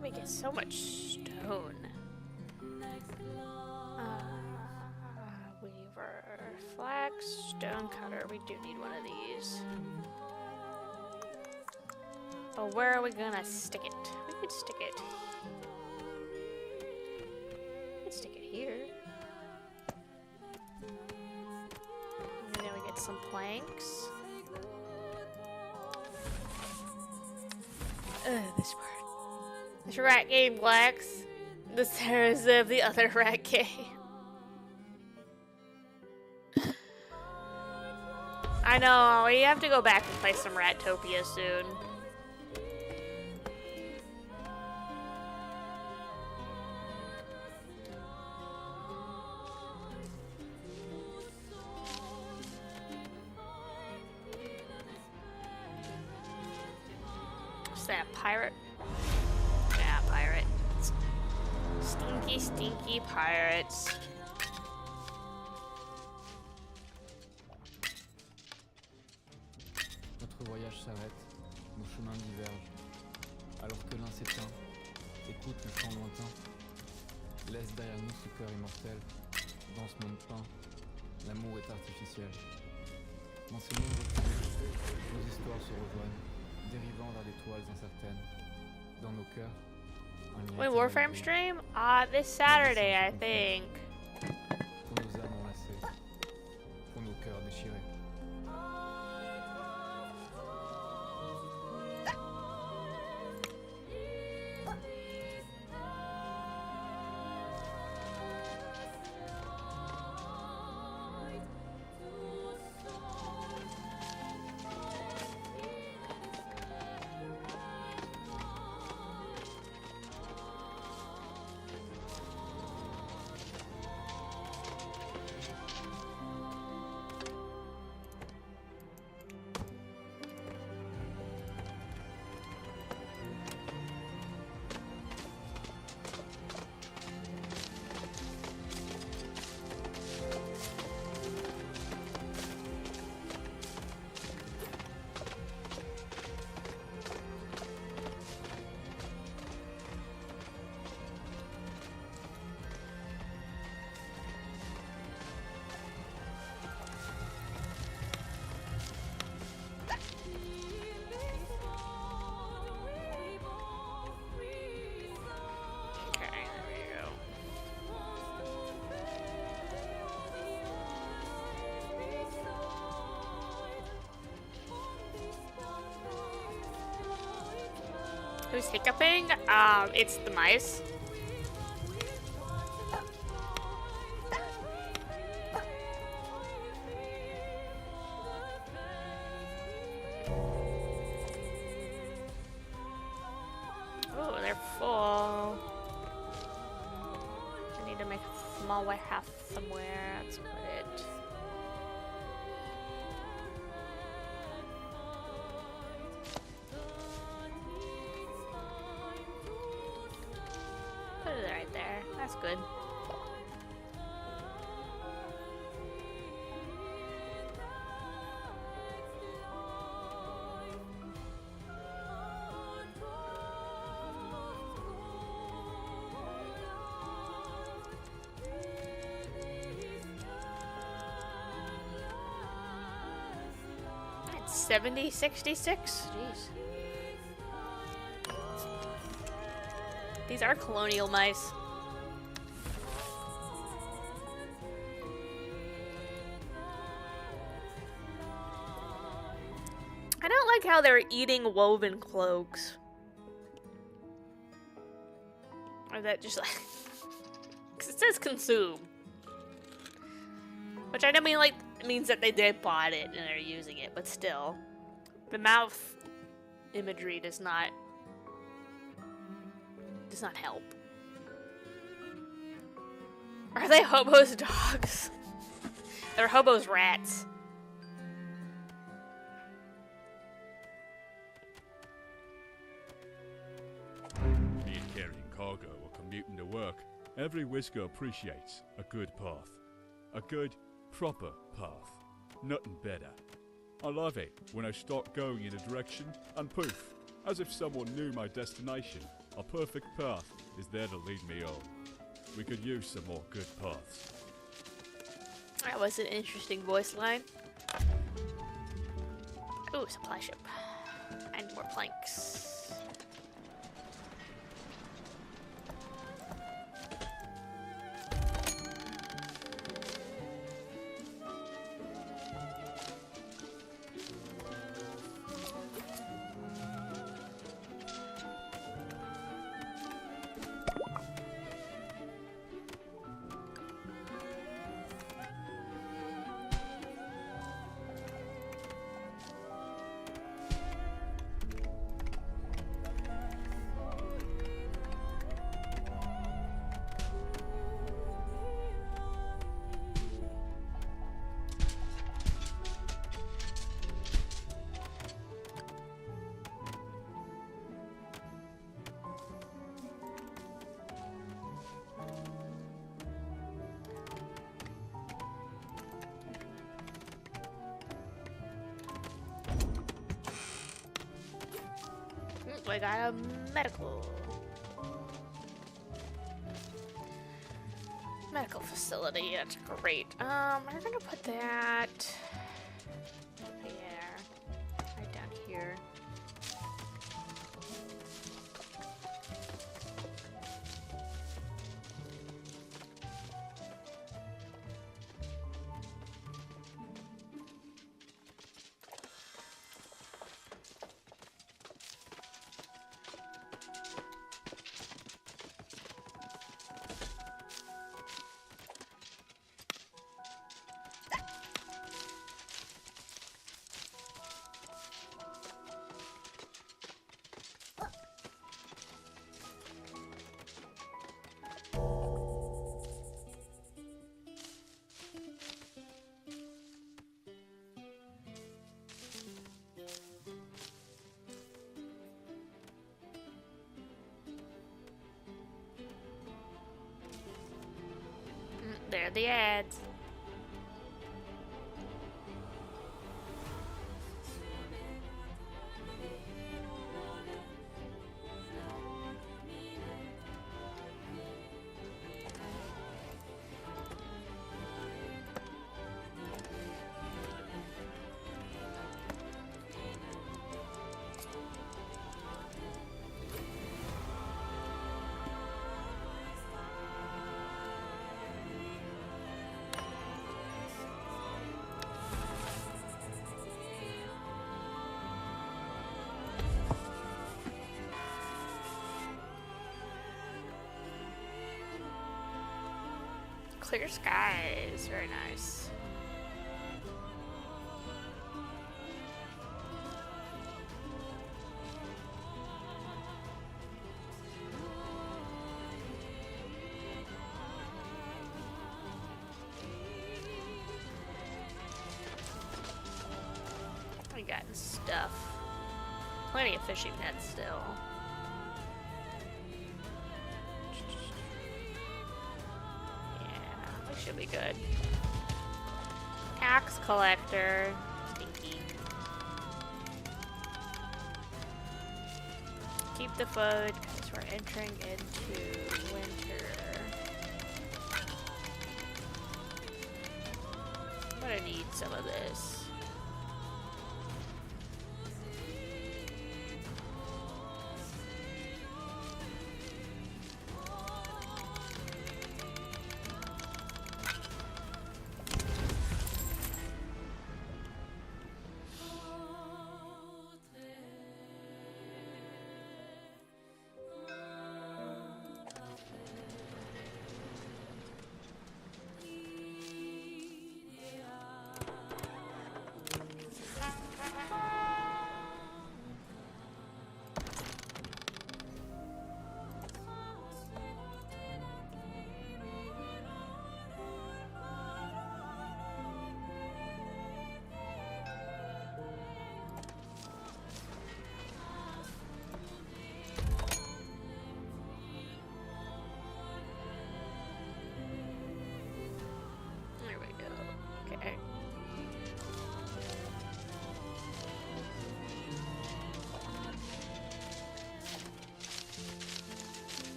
We get so much stone. Weaver, flax, stone cutter. We do need one of these. But where are we gonna stick it? We could stick it. We could stick it here. And then we get some planks. This part. This rat game lacks the stars of the other rat game. I know, we have to go back and play some Rattopia soon. What's that, pirate? Yeah, pirate. Stinky, stinky pirates. charrette, nos chemins divergent. Alors que l'un s'éteint, écoute le chant lointain. Laisse derrière nous ce cœur immortel. Dans ce monde peint, l'amour est artificiel. Dans ces mondes reculés, nos histoires se rejoignent, dérivant vers des toiles incertaines. Dans nos cœurs, un lien Wait, éternel Warframe brille. stream? This Saturday, I think. Pour nos âmes enlacées, pour nos cœurs déchirés. Who's hiccuping? It's the mice. Oh, they're full. I need to make a small warehouse somewhere. Let's put it. Put it right there. That's good. It's 70, 66? Jeez. These are colonial mice. I don't like how they're eating woven cloaks. Or that just like... 'cause it says consume. Which I don't mean like, it means that they bought it and they're using it, but still. The mouth imagery does not help. Are they hobos' dogs? They're hobos' rats. Be it carrying cargo or commuting to work, every whisker appreciates a good path. A good, proper path. Nothing better. I love it when I start going in a direction and poof, as if someone knew my destination, a perfect path is there to lead me on. We could use some more good paths. That was an interesting voice line. Ooh, supply ship. And more planks. We got a medical facility. That's great. We're gonna put that right down here. There are the ads. Clear skies, very nice. We got stuff. Plenty of fishing nets still. Should be good. Tax collector. Stinky. Keep the food because we're entering into winter. I'm gonna need some of this.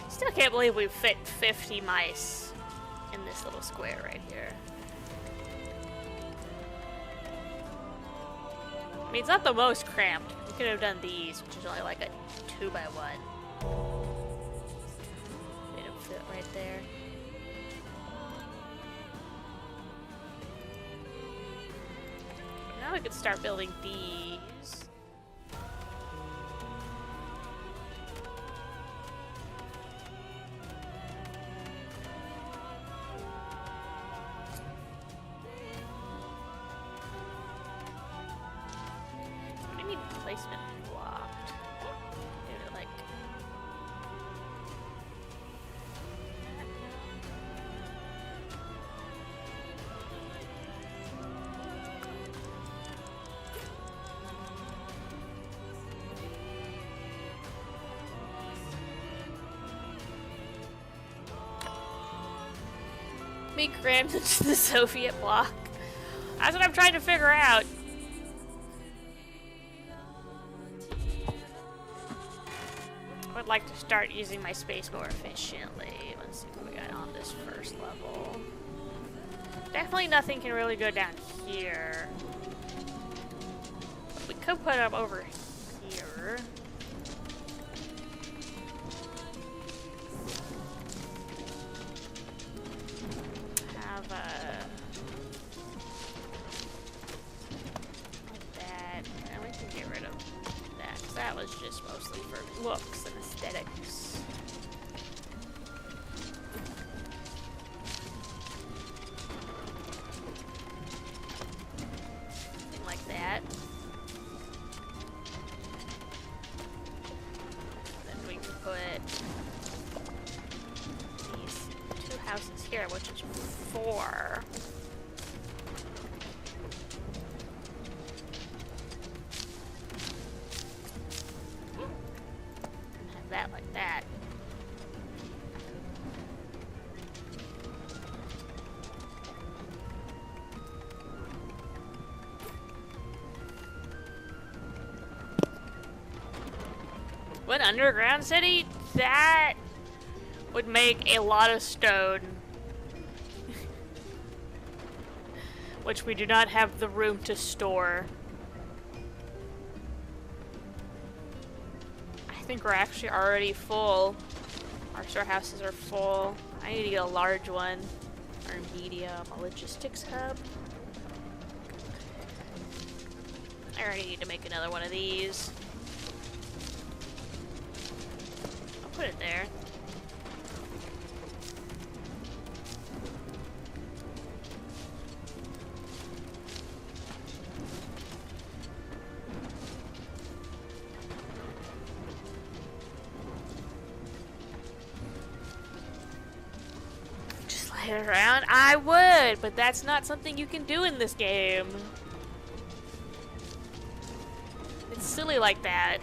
Still can't believe we fit 50 mice in this little square right here. I mean, it's not the most cramped. We could have done these, which is only like a 2x1. They don't fit right there. Now we could start building these. Placement blocked. Due to like be crammed into the Soviet bloc? That's what I'm trying to figure out. I would like to start using my space more efficiently. Let's see what we got on this first level. Definitely nothing can really go down here. But we could put them over here. Have like that. And we can get rid of that, 'cause that was just mostly for looks and aesthetics. Something like that. Then we can put these two houses here, which is 4. Have that like that. What underground city? That would make a lot of stone. Which we do not have the room to store. I think we're actually already full. Our storehouses are full. I need to get a large one. Or medium, a logistics hub. I already need to make another one of these. I'll put it there. It around? I would, but that's not something you can do in this game. It's silly like that.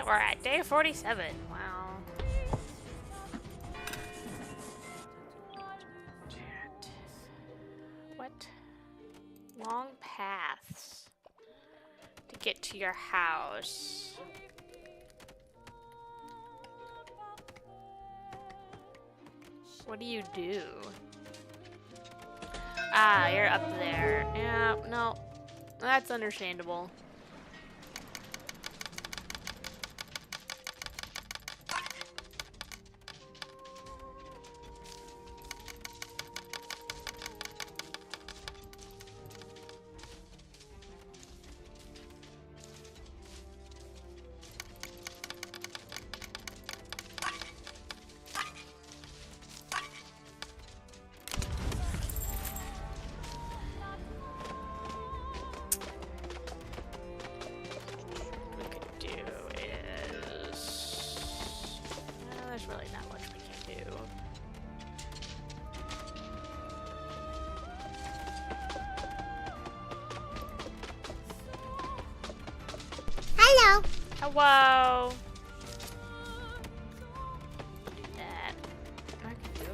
We're at day 47. Wow. What? Long paths to get to your house. What do you do? Ah, you're up there. Yeah, no. That's understandable. Hello. That I can do.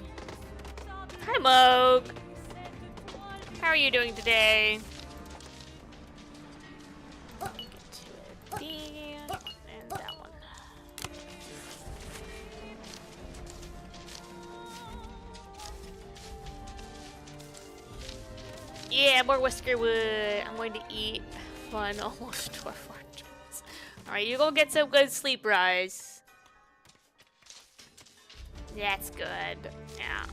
Hi, Moog. How are you doing today? Get to it. And that one. Yeah, more Whiskerwood. I'm going to eat fun almost 12 fortunes. Alright, you go get some good sleep, Rise. That's good. Yeah.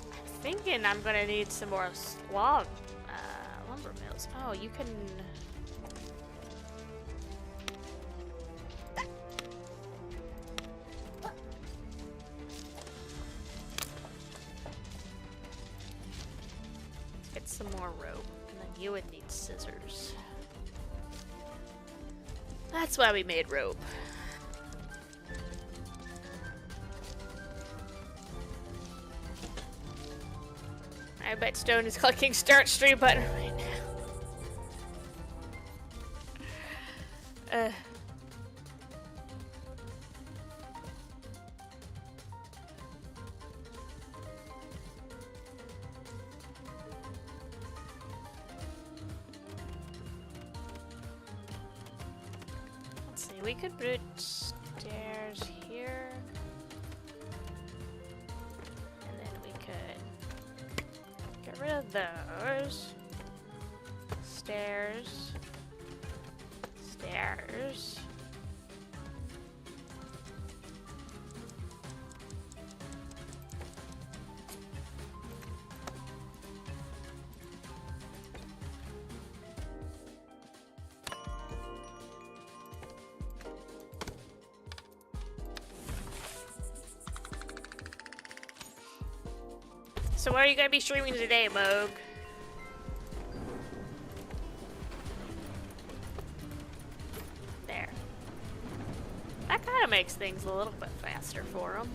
I'm thinking I'm gonna need some more lumber mills. Oh, you can... Get some more rope, and then you would need scissors. That's why we made rope. I bet Stone is clicking start stream button right now. Let's see, we could put stairs here. And then we could get rid of those. Stairs. Stairs. So what are you gonna be streaming today, Moog? There. That kind of makes things a little bit faster for him.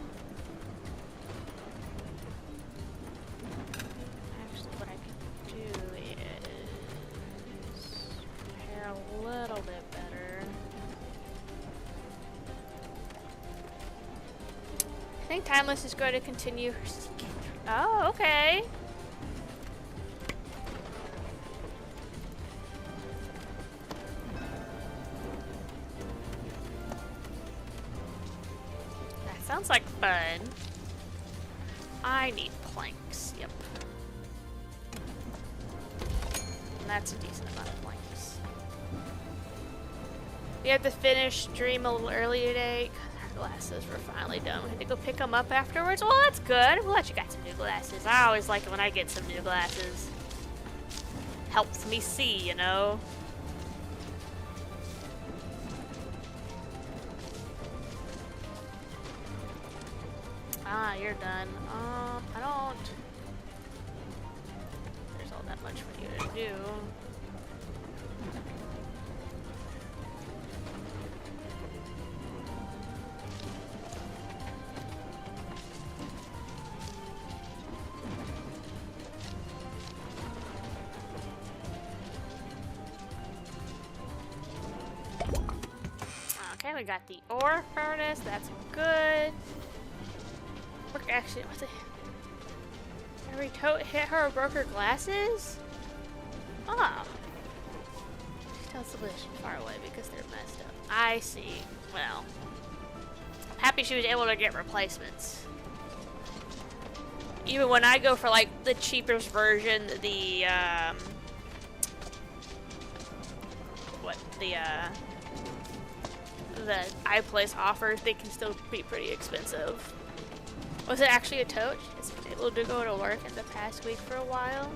Actually, what I can do is prepare a little bit better. I think Timeless is going to continue her seeking. Oh, okay. That sounds like fun. I need planks, yep. And that's a decent amount of planks. We had to finish stream a little early today. Glasses were finally done. We had to go pick them up afterwards. Well, that's good. I'm glad you got some new glasses. I always like it when I get some new glasses. Helps me see, you know? Ah, you're done. I don't... There's all that much for you to do. Okay, we got the ore furnace. That's good. Look, actually, what's it? Every tote hit her or broke her glasses? Ah. She tells the position far away because they're messed up. I see. Well, I'm happy she was able to get replacements. Even when I go for like the cheapest version, the iPlace offers, they can still be pretty expensive. Was it actually a tote? She's been able to go to work in the past week for a while.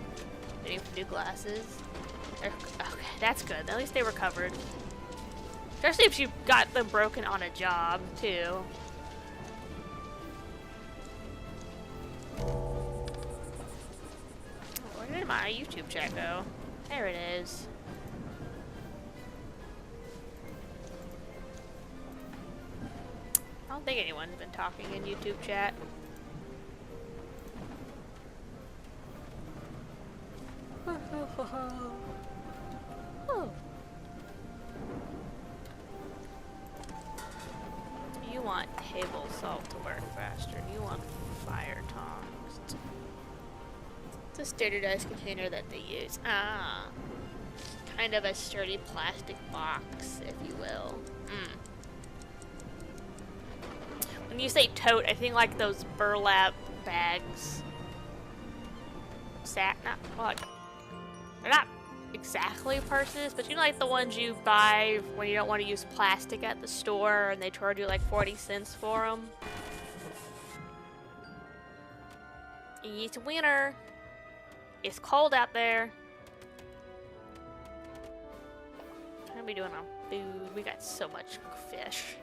Getting new glasses. Okay, that's good. At least they recovered. Especially if you got them broken on a job, too. Where did my YouTube chat go? There it is. I don't think anyone's been talking in YouTube chat. Oh. You want table salt to work faster. You want fire tongs. It's a standardized container that they use. Ah. Kind of a sturdy plastic box, if you will. When you say tote, I think like those burlap bags. Not what? They're not exactly purses, but you know, like the ones you buy when you don't want to use plastic at the store, and they charge you like 40 cents for them. It's winter. It's cold out there. What are we doing on food? We got so much fish.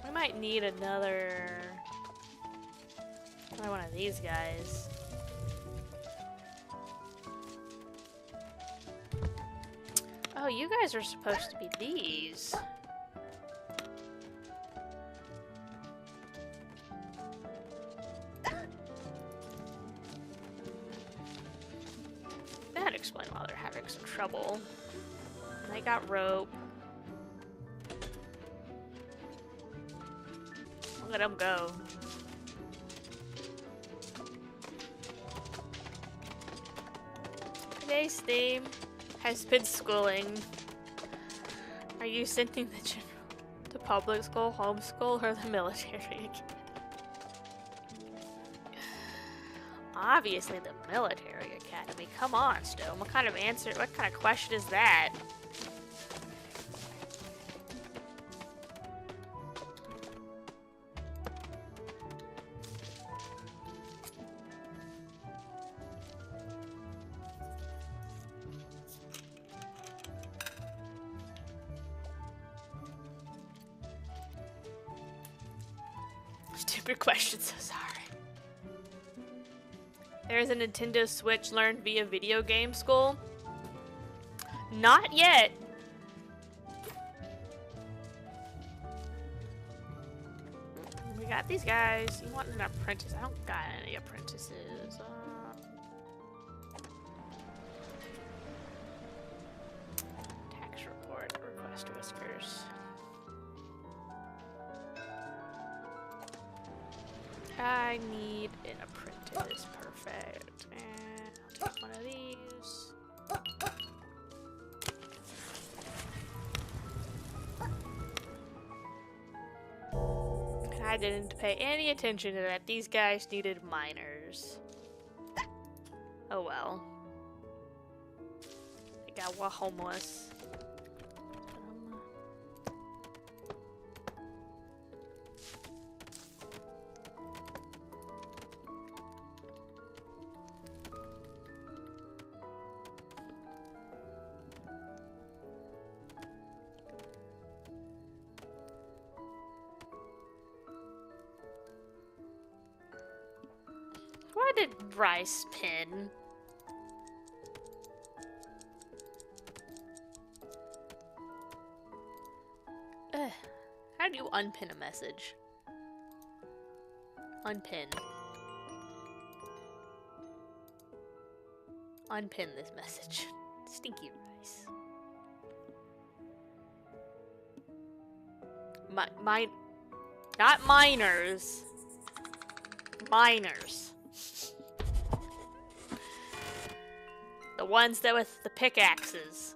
We might need another one of these guys. Oh, you guys are supposed to be these. That'd explain why they're having some trouble. They got rope. Let them go. Today's theme has been schooling. Are you sending the general to public school, homeschool, or the military again? Obviously the military academy. Come on, Stone. What kind of question is that? Stupid question, so sorry. There's a Nintendo Switch learned via video game school? Not yet. We got these guys. You want an apprentice? I don't got any apprentices. Tax report. Request Whiskers. I need an apprentice. Perfect. And I'll take one of these. I didn't pay any attention to that. These guys needed miners. Oh well. They got homeless. Why did Rice pin? How do you unpin a message? Unpin. Unpin this message. Stinky Rice. Not miners. Miners. The ones that with the pickaxes.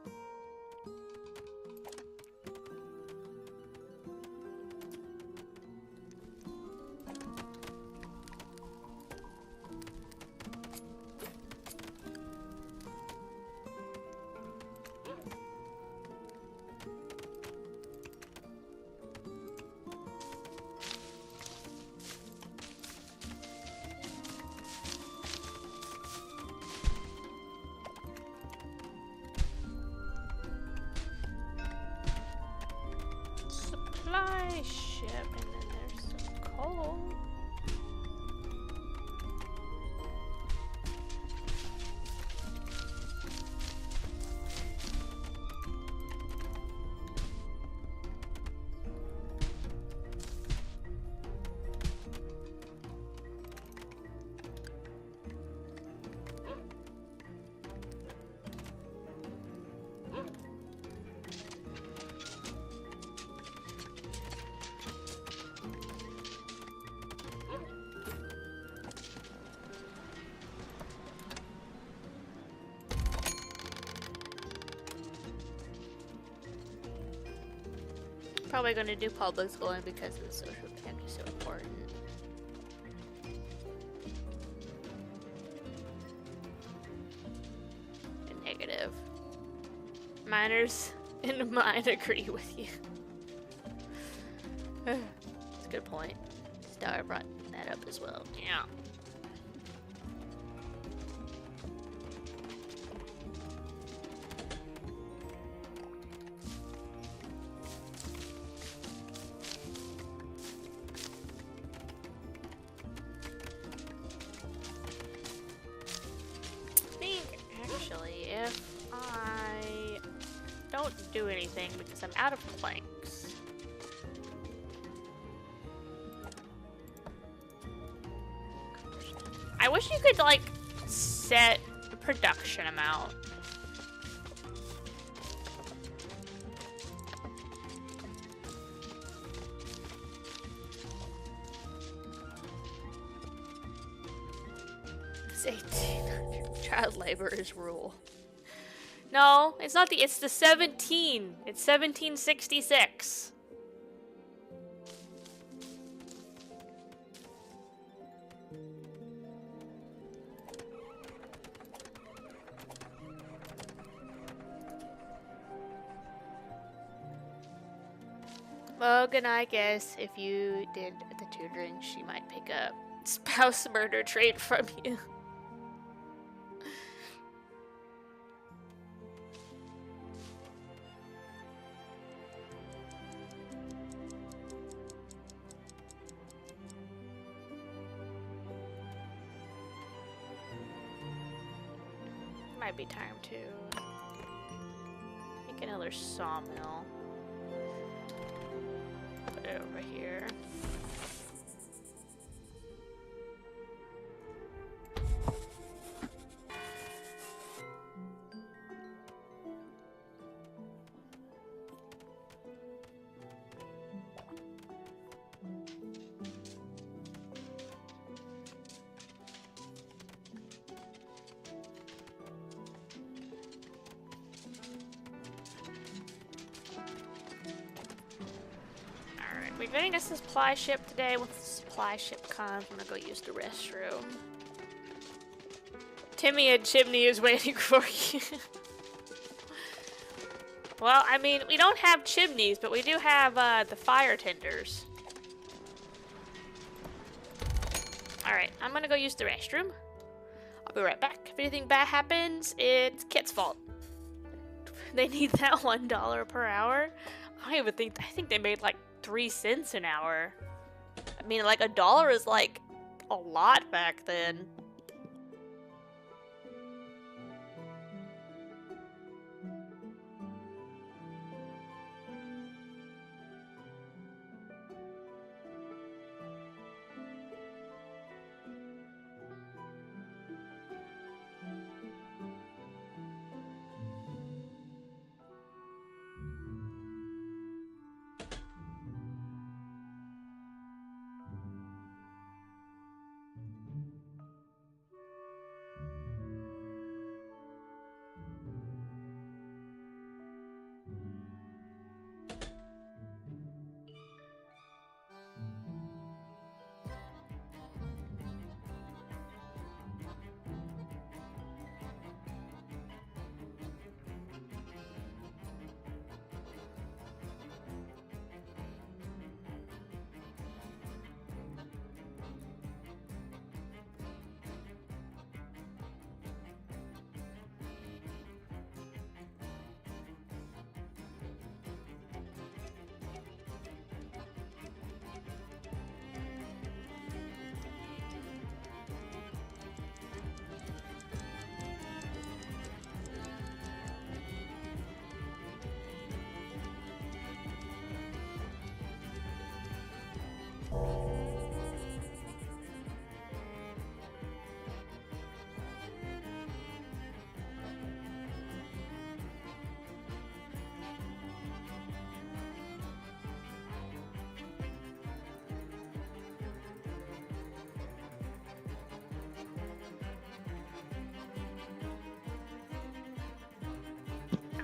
Probably going to do public schooling because the social impact is so important. Negative. Miners in mine agree with you. That's a good point. Star brought that up as well. Yeah. Do anything because I'm out of planks. I wish you could like set a production amount. It's 1800. Child labor is rule. No, it's not the, it's the 17. It's 1766. Logan, I guess if you did the tutoring, she might pick up spouse murder trait from you. Might be time to make another sawmill. Put it over here. We're getting a supply ship today. Once the supply ship comes, I'm gonna go use the restroom. Timmy and Chimney is waiting for you. Well, I mean, we don't have chimneys, but we do have the fire tenders. Alright, I'm gonna go use the restroom. I'll be right back. If anything bad happens, it's Kit's fault. They need that $1 per hour. I think they made like 3 cents an hour. I mean, like $1 is like a lot back then.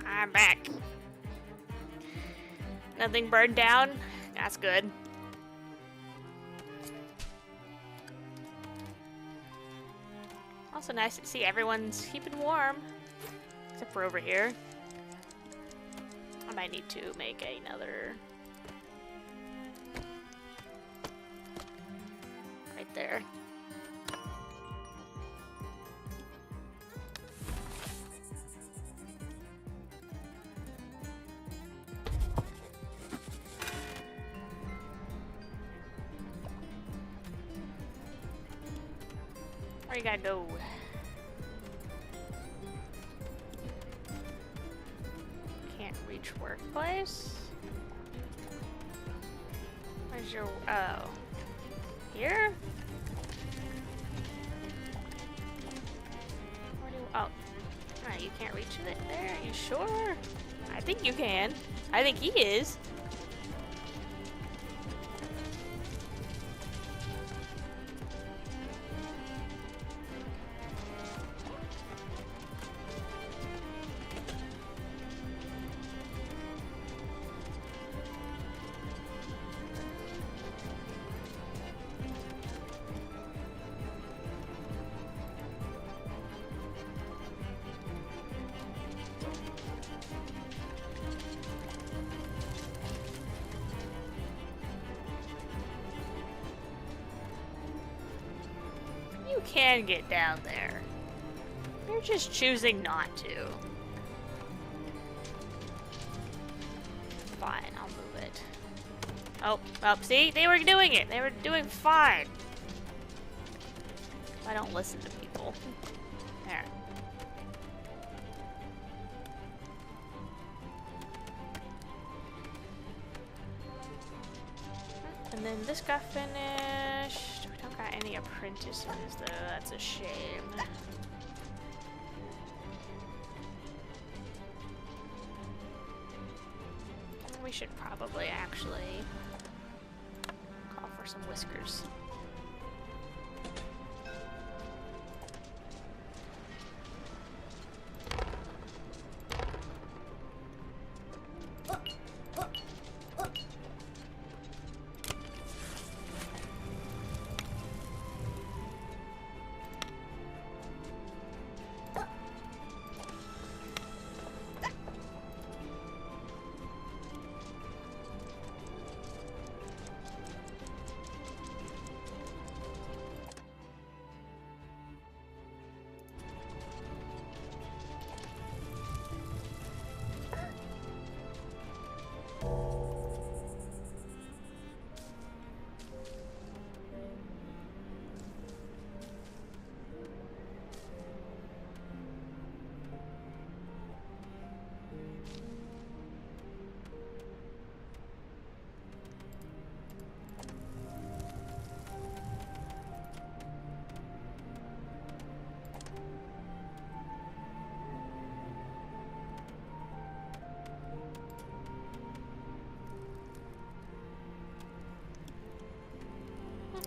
I'm back. Nothing burned down? That's good. Also nice to see everyone's keeping warm. Except for over here. I might need to make another... right there. Where you gotta go? Can't reach workplace? Where's your... oh. Here? Where do... oh. Alright, you can't reach it there? Are you sure? I think you can. I think he is. You can get down there. You're just choosing not to. Fine, I'll move it. Oh, see? They were doing it. They were doing fine. I don't listen to people. There. And then this got finished. We don't got any apprentices though, that's a shame. We should probably actually call for some whiskers.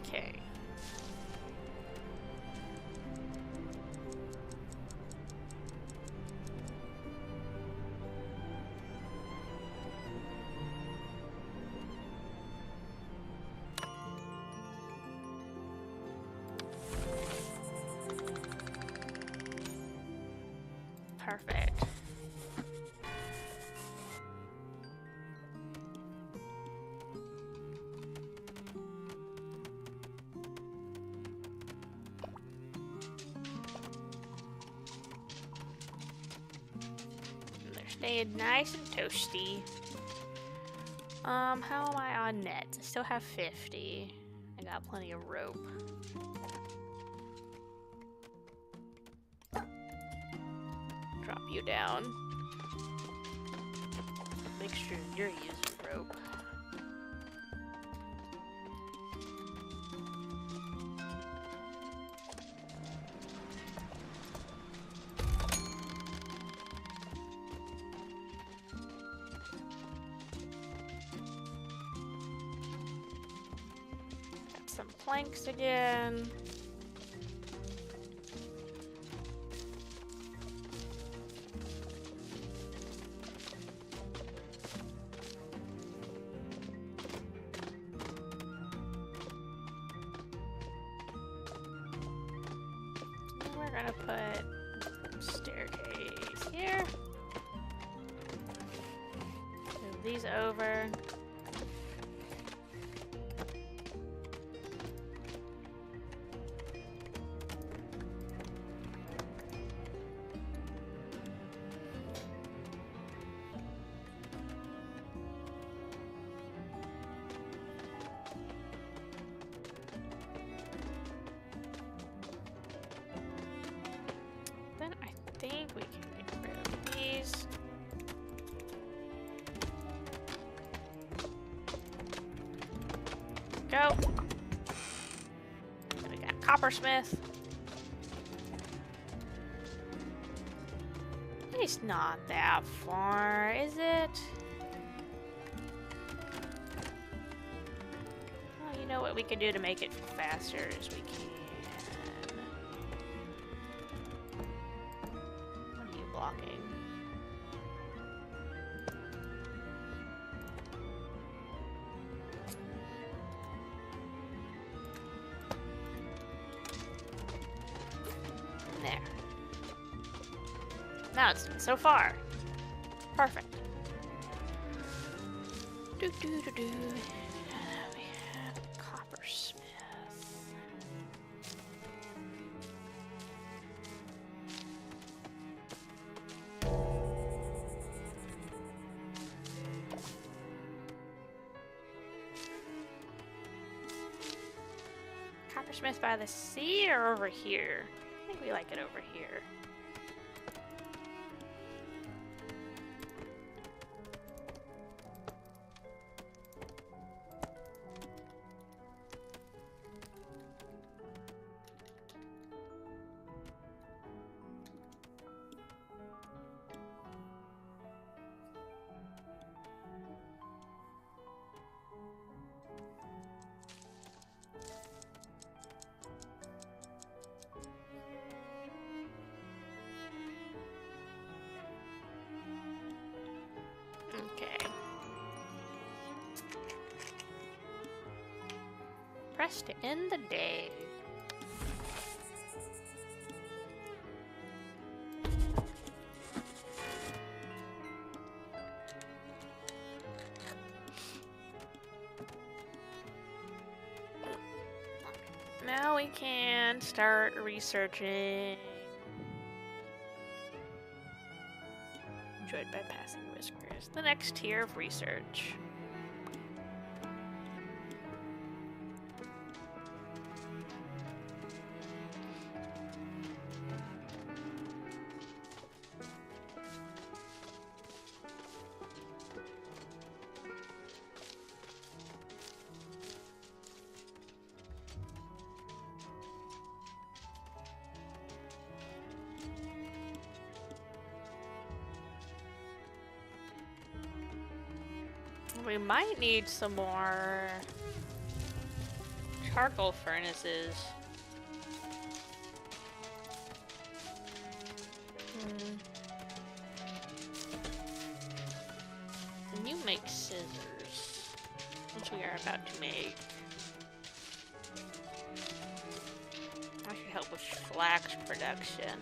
Okay. Perfect. They're staying nice and toasty. How am I on net? I still have 50. I got plenty of rope. Drop you down. Make sure you're using rope. Got some planks again. gonna put staircase here. Move these over. Then I think we can get rid of these. Go. We got coppersmith. It's not that far, is it? Well, you know what we can do to make it faster is we can. What are you blocking? There. Now it's so far. Perfect. Do do do do. We have coppersmith. Coppersmith by the sea or over here? I think we like it over here. Okay. Press to end the day. Now we can start researching. Enjoyed bypassing whiskers. The next tier of research. We might need some more charcoal furnaces. Can you make scissors? Which we are about to make. I should help with flax production.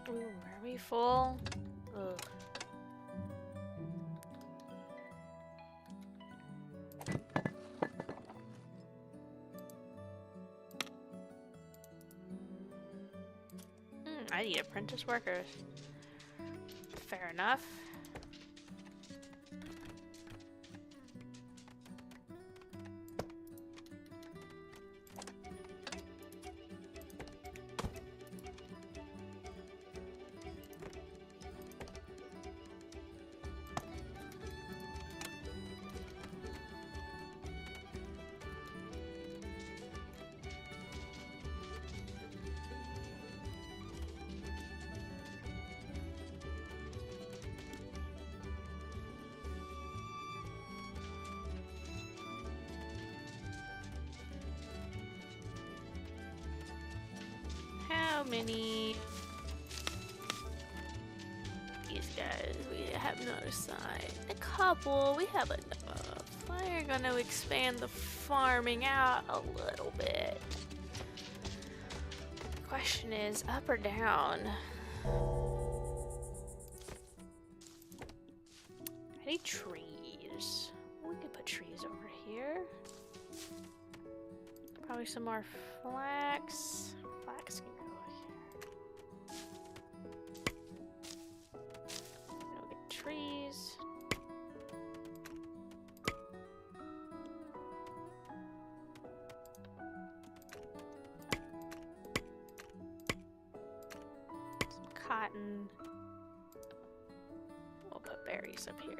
Ooh, are we full? Ugh. I need apprentice workers. Fair enough. how many these guys we have not assigned? A couple. We have enough. We're gonna expand the farming out a little bit. The question is, up or down? I need trees. We could put trees over here. Probably some more flax. Flax can go here. We'll get trees. Some cotton. We'll put berries up here.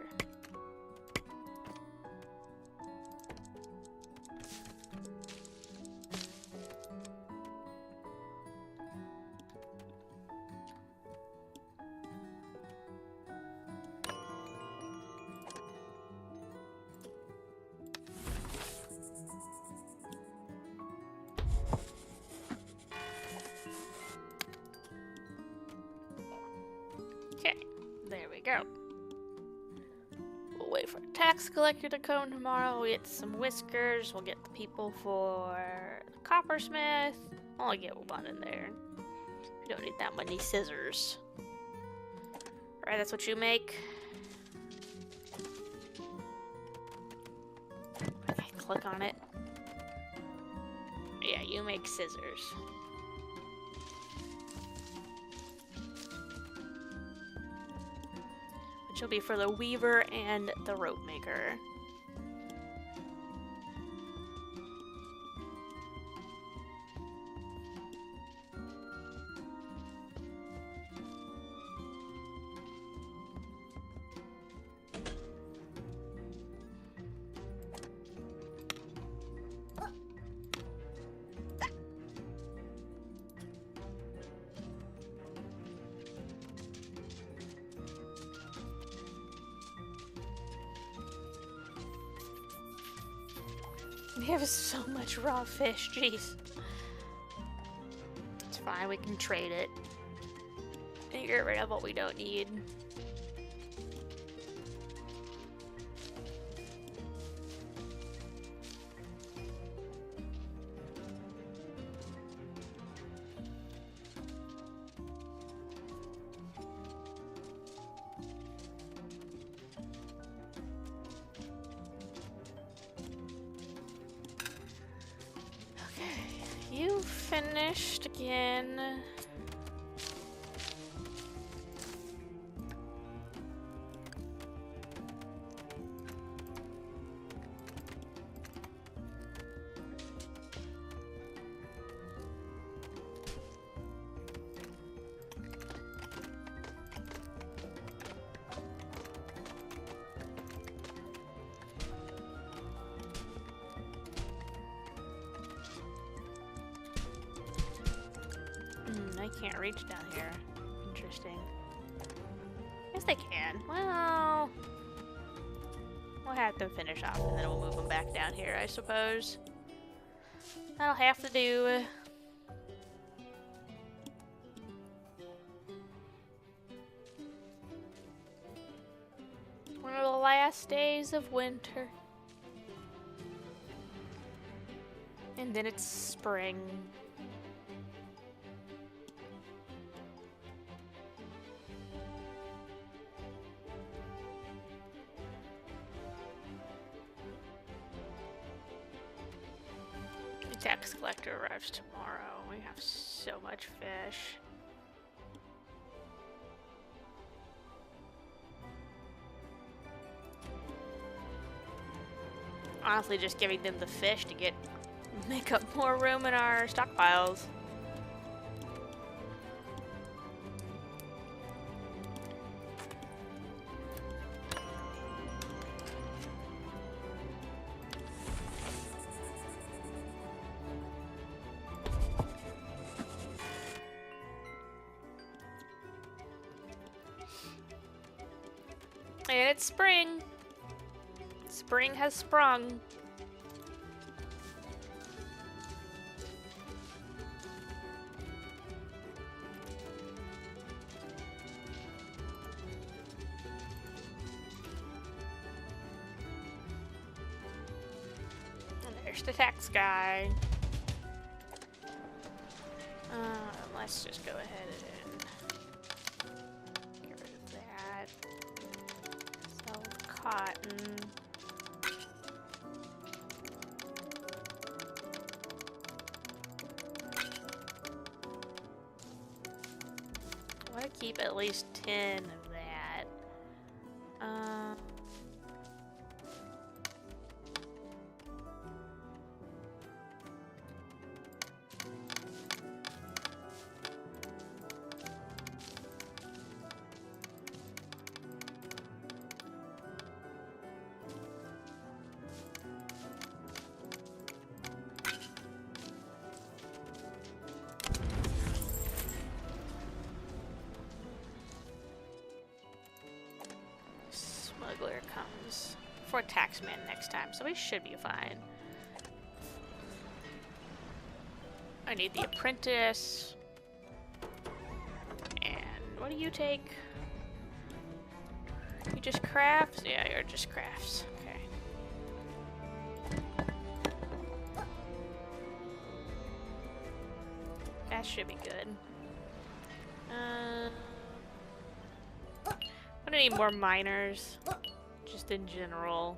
There we go. We'll wait for a tax collector to come tomorrow. We'll get some whiskers. We'll get the people for the coppersmith. I'll get one in there. We don't need that many scissors. Alright, that's what you make. Okay, click on it. Yeah, you make scissors. Which will be for the weaver and the rope maker. We have so much raw fish, jeez. It's fine, we can trade it. And get rid of what we don't need. You finished again. They can't reach down here. Interesting. Yes, they can. Well, we'll have them finish off and then we'll move them back down here, I suppose. That'll have to do. One of the last days of winter. And then it's spring. Tax collector arrives tomorrow. We have so much fish. Honestly, just giving them the fish to make up more room in our stockpiles. And it's spring. Spring has sprung. There's the tax guy. Let's just go ahead and get rid of that. Sell cotton. I want to keep at least 10 of that. Smuggler comes for taxman next time, so we should be fine. I need the apprentice. And what do you take? You just crafts? Yeah, you're just crafts. Okay. That should be good. I'm gonna need more miners, just in general.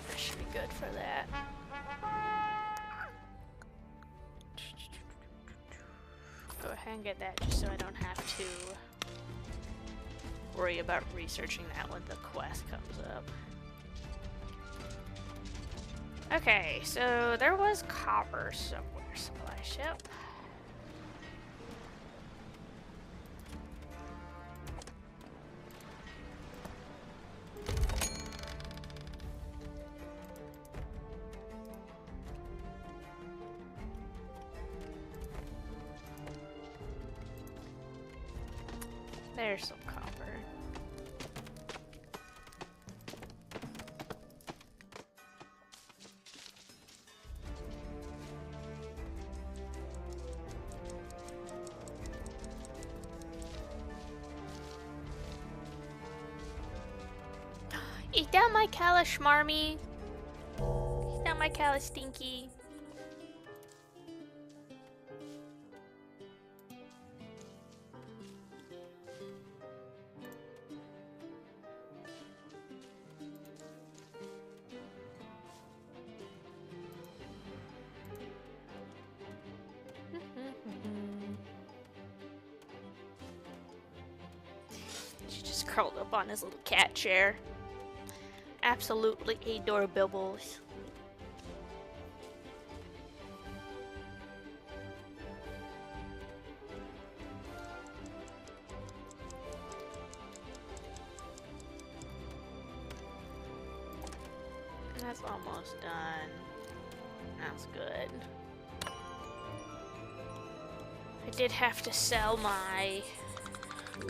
That should be good for that. Go ahead and get that just so I don't have to worry about researching that when the quest comes up. Okay, so there was copper somewhere. Supply ship. There's some copper. Eat down my callus, Schmarmy. Eat down my callus, Stinky. She just curled up on his little cat chair. Absolutely adorable. That's almost done. That's good. I did have to sell my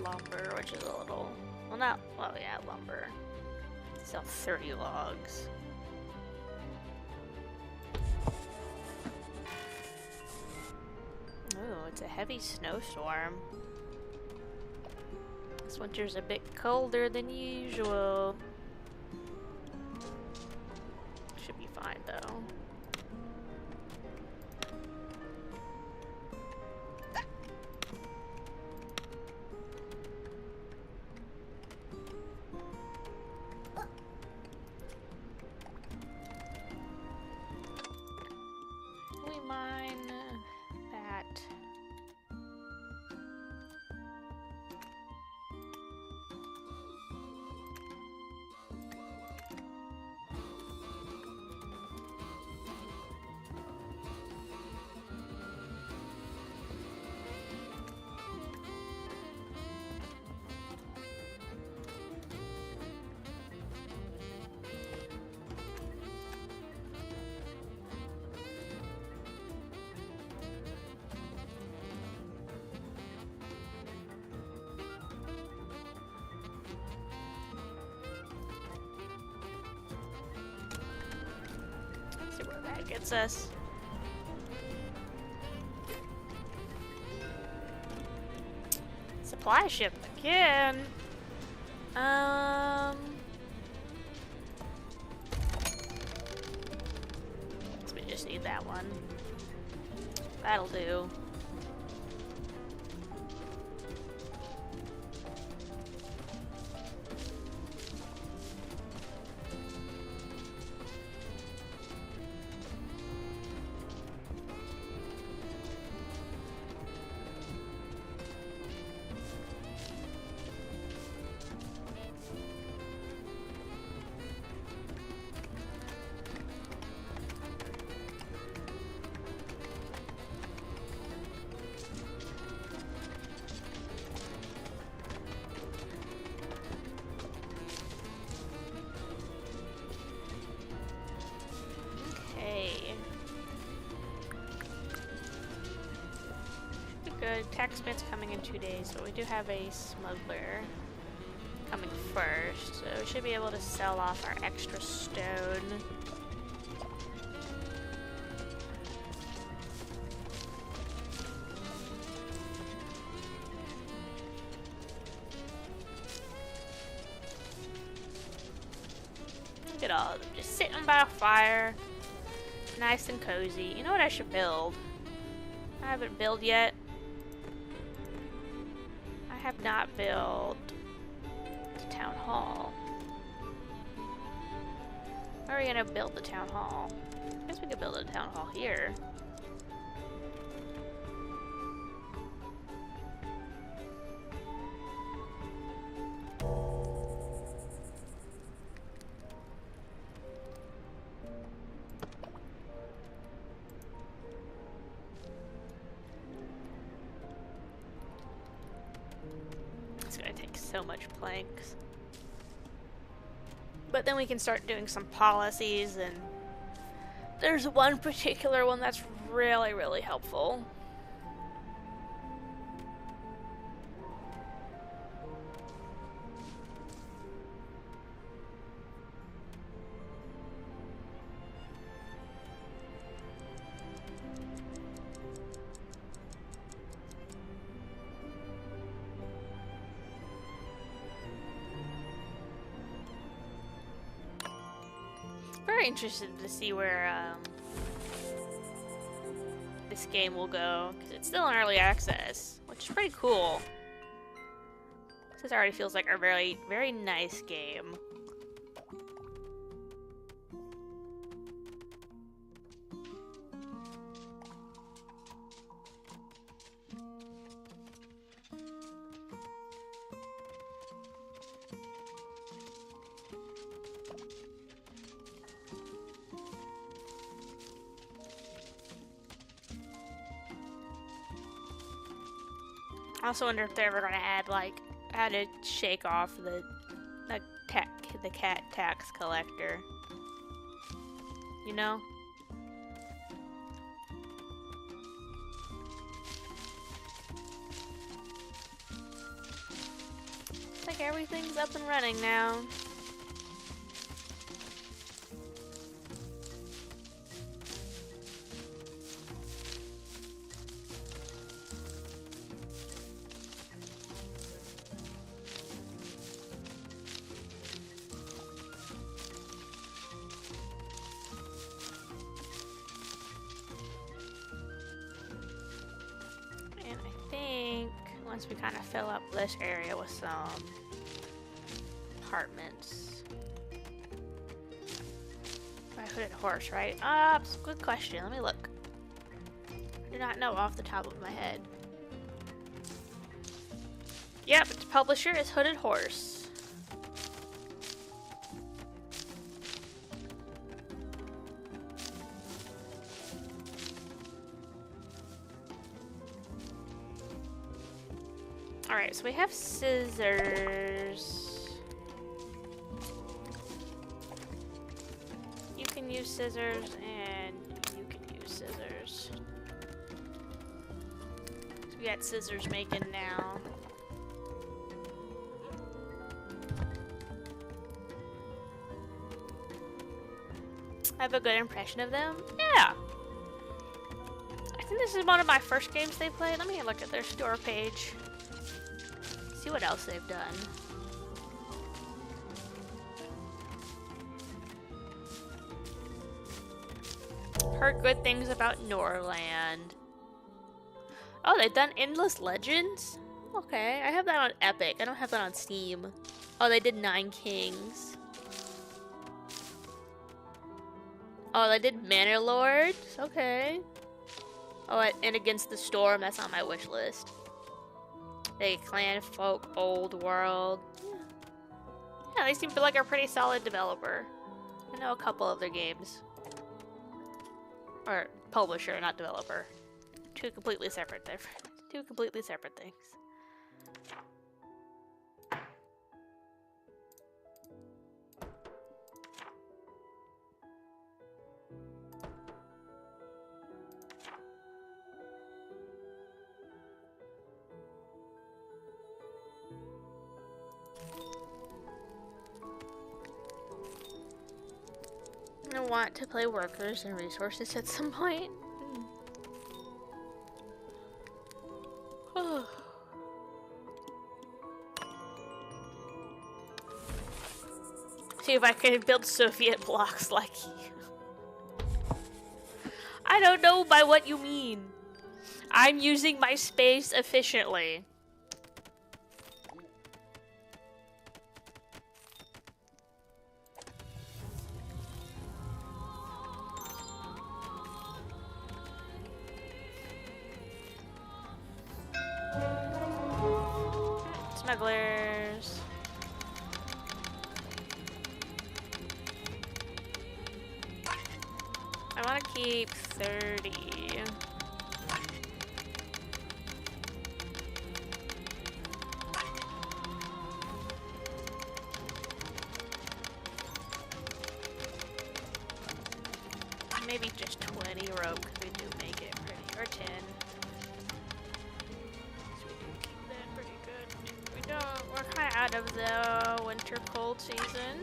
lumber, which is a little... Well, not... Well, yeah, lumber. Sell 30 logs. Ooh, it's a heavy snowstorm. This winter's a bit colder than usual. Should be fine though. See where that gets us. Supply ship again. just need that one. That'll do. Good. Taxman's coming in 2 days, but we do have a smuggler coming first, so we should be able to sell off our extra stone. Look at all of them just sitting by a fire, nice and cozy. You know what I should build? I haven't built yet. I have not built the town hall. Where are we gonna build the town hall? I guess we could build a town hall here. It's gonna take so much planks. But then we can start doing some policies, and there's one particular one that's really, really helpful. Very interested to see where this game will go, because it's still in early access, which is pretty cool. This already feels like a very, very nice game. I also wonder if they're ever gonna add, like, how to shake off the cat tax collector. You know? It's like everything's up and running now. Once we kind of fill up this area with some apartments. By Hooded Horse, right? Good question. Let me look. I do not know off the top of my head. Yep, its publisher is Hooded Horse. Alright, so we have scissors. You can use scissors, and you can use scissors. So we got scissors making now. I have a good impression of them? Yeah! I think this is one of my first games they played. Let me look at their store page. See what else they've done. Heard good things about Norland. Oh, they've done Endless Legends? Okay, I have that on Epic. I don't have that on Steam. Oh, they did Nine Kings. Oh, they did Manor Lords? Okay. Oh, and Against the Storm, that's on my wish list. They Clan Folk Old World. Yeah, they seem like a pretty solid developer. I know a couple of their games. Or publisher, not developer. Two completely separate things. I want to play Workers and Resources at some point. See if I can build Soviet blocks like you. I don't know by what you mean. I'm using my space efficiently. Smugglers. I want to keep 30. Maybe just 20 rope because we do make it pretty, or 10. We're kind of out of the winter cold season.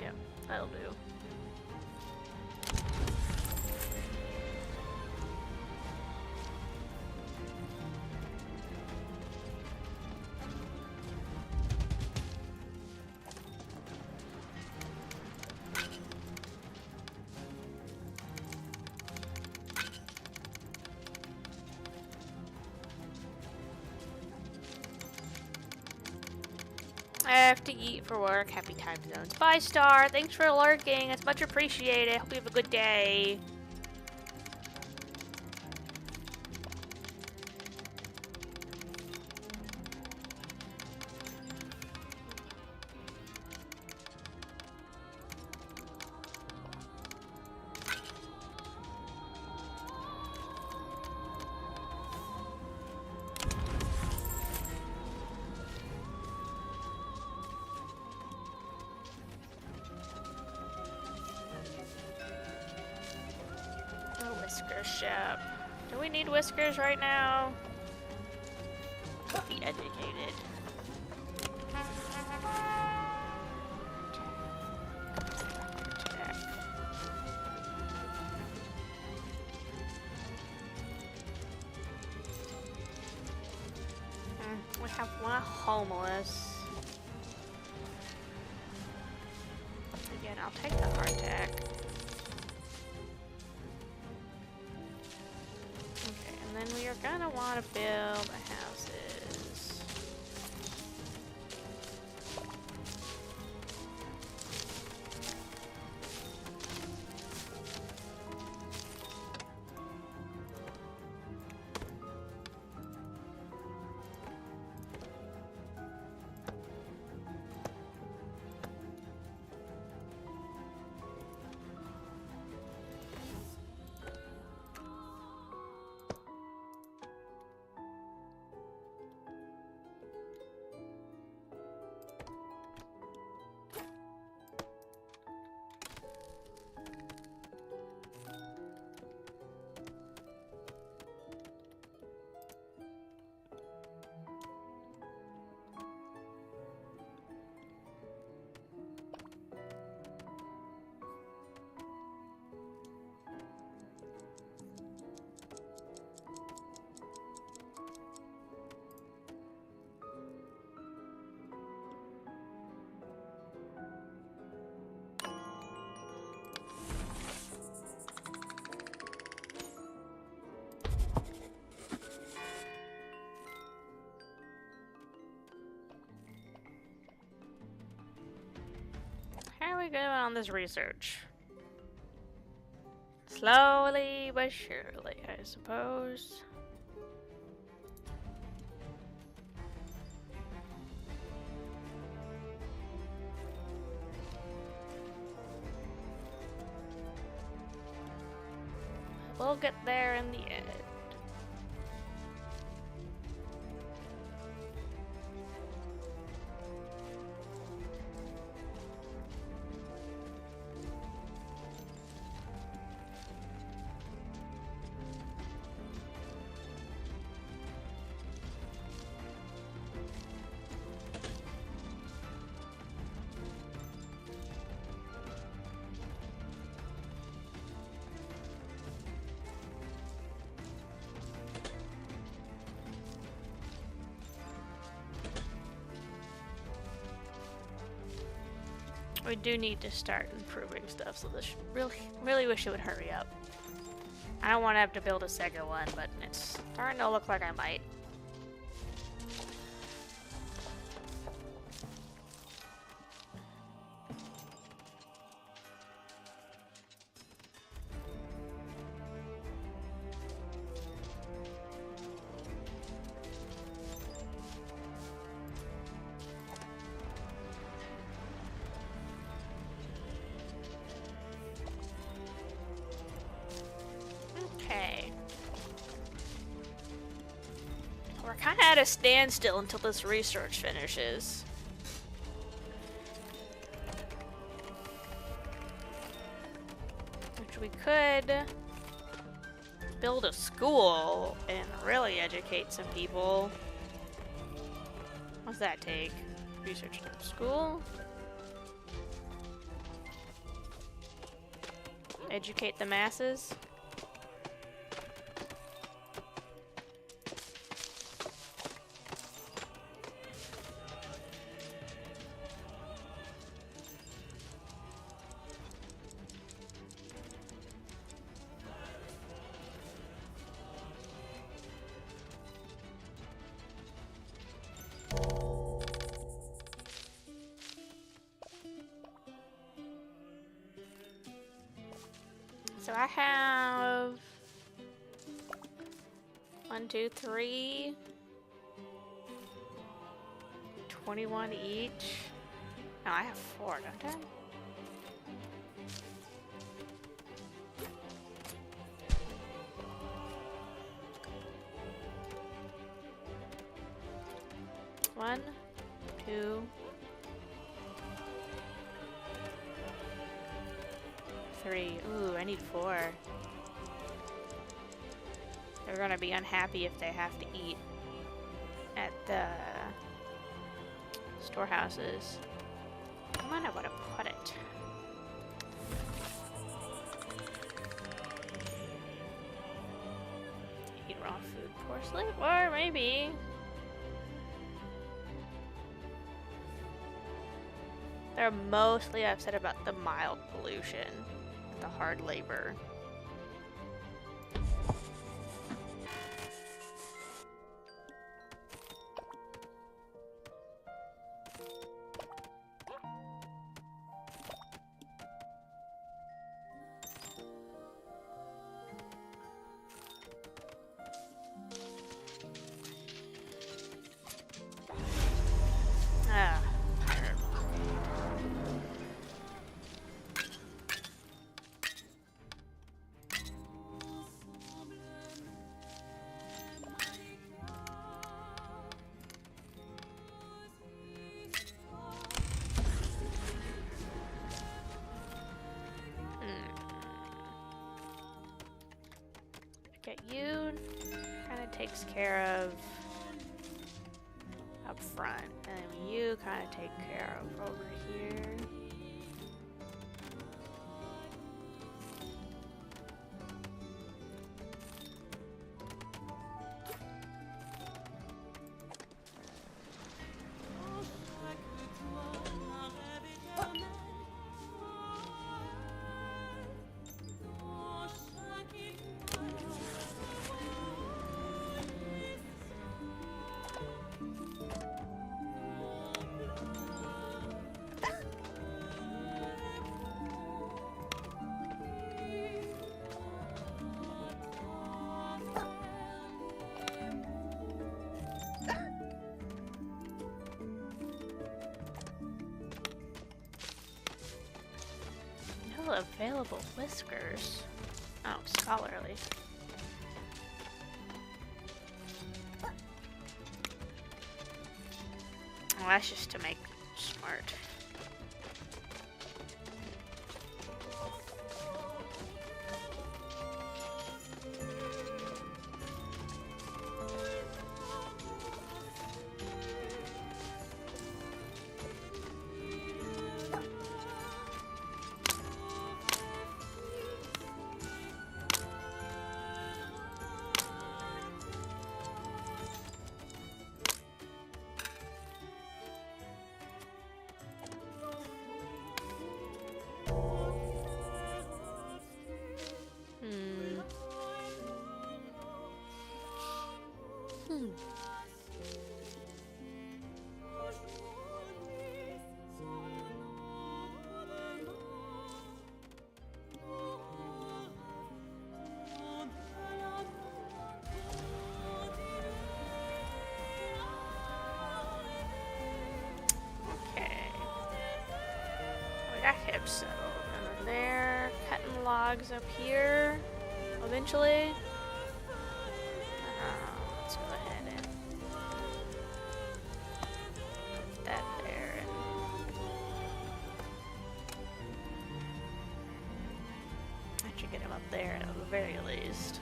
Yeah, that'll do. I have to eat for work. Happy time zones. Bye, Star. Thanks for lurking. It's much appreciated. Hope you have a good day. Shop. Do we need whiskers right now? Be educated. We have one homeless. Again, I'll take the hardtack. And then we are gonna want to build houses. on this research. Slowly but surely, I suppose. We'll get there in the end. We do need to start improving stuff, so this really wish it would hurry up. I don't want to have to build a second one, but it's starting to look like I might. Okay. We're kind of at a standstill until this research finishes. Which we could build a school and really educate some people. What's that take? Research school? Educate the masses? So I have 1, 2, 3, 21 each. No, I have 4, don't I? One, 2, 3. Ooh, I need 4. They're gonna be unhappy if they have to eat at the storehouses. I might know where to put it. Eat raw food, poor sleep, or maybe. They're mostly upset about the mild pollution, the hard labor. Ah. Get you kind of takes care of up front, and you kind of take care of over here. available whiskers. Oh, scholarly. Oh, that's just to make smart. Settled. And then there, cutting logs up here. Eventually. Let's go ahead and put that there. I should get him up there at the very least.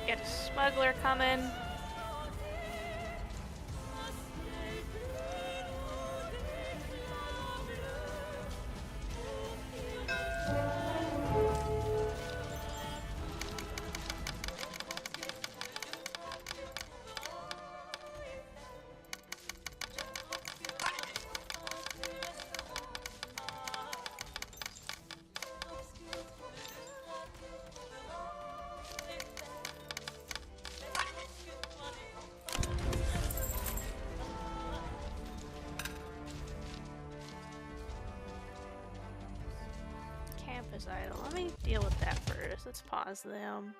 Get a smuggler coming. Is idle. Let me deal with that first. Let's pause them.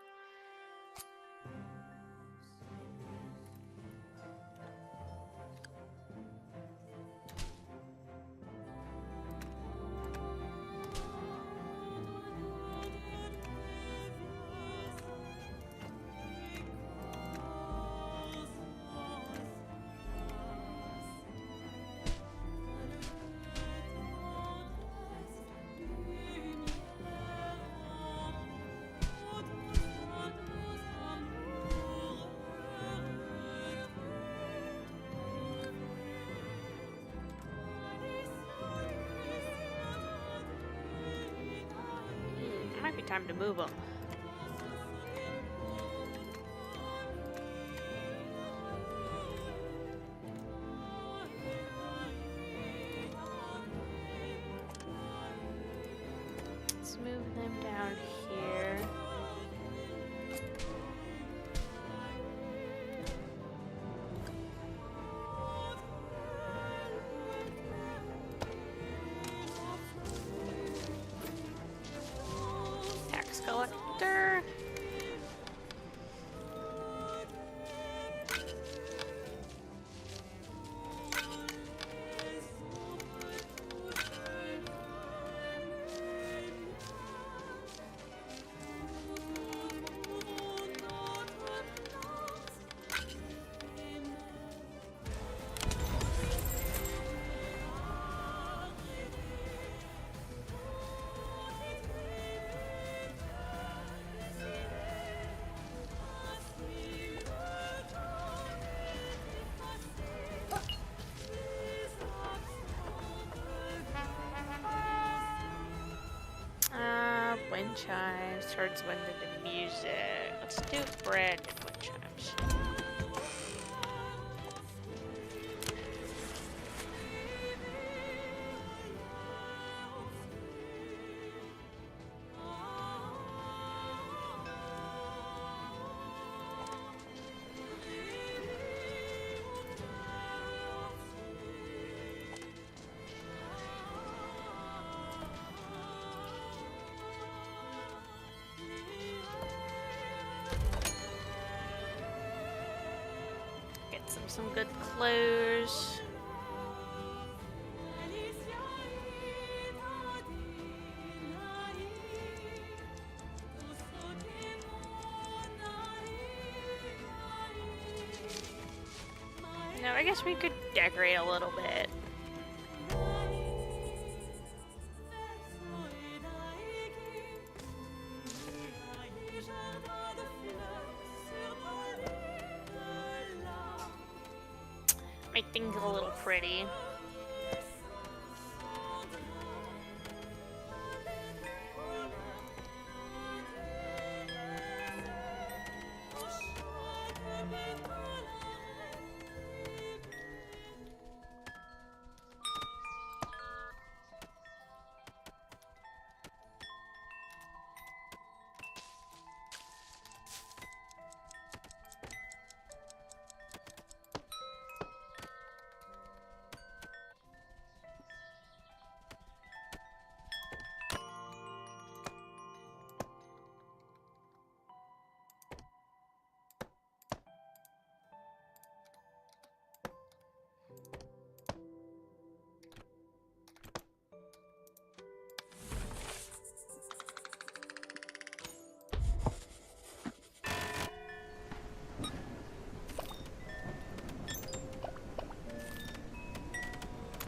Might be time to move them. Let's move them down here. Collector. Wind chimes turns wind into music. Let's do bread and wind chimes. some good clothes. No, I guess we could decorate a little bit. Make things a little pretty.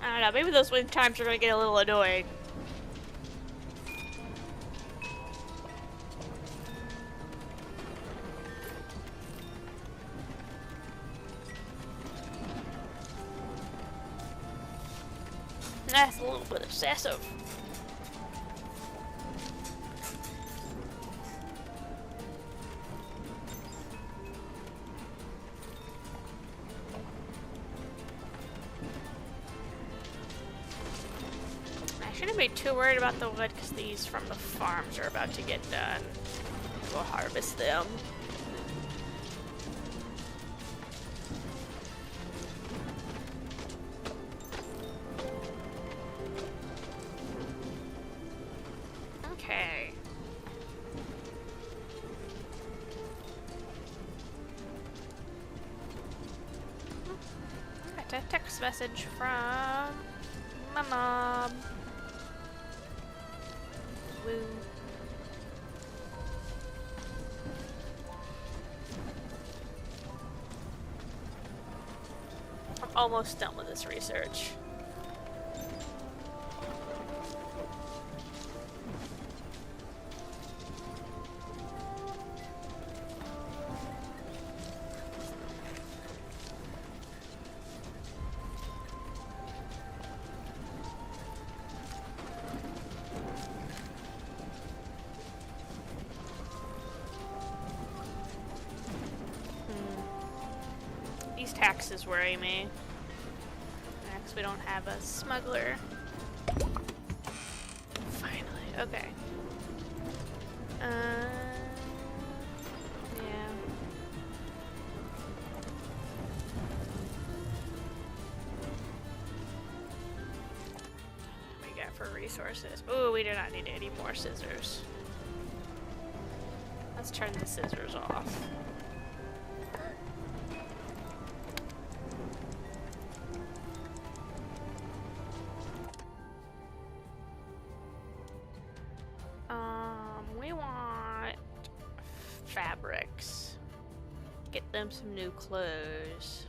I don't know, maybe those wind times are gonna get a little annoying. That's a little bit excessive. I shouldn't be too worried about the wood because these from the farms are about to get done. We'll harvest them. Okay. I got a text message from my mom. Woo. I'm almost done with this research. These taxes worry me. Because we don't have a smuggler. Finally, okay. Yeah. What we got for resources? Ooh, we do not need any more scissors. Let's turn the scissors off. We want fabrics. Get them some new clothes.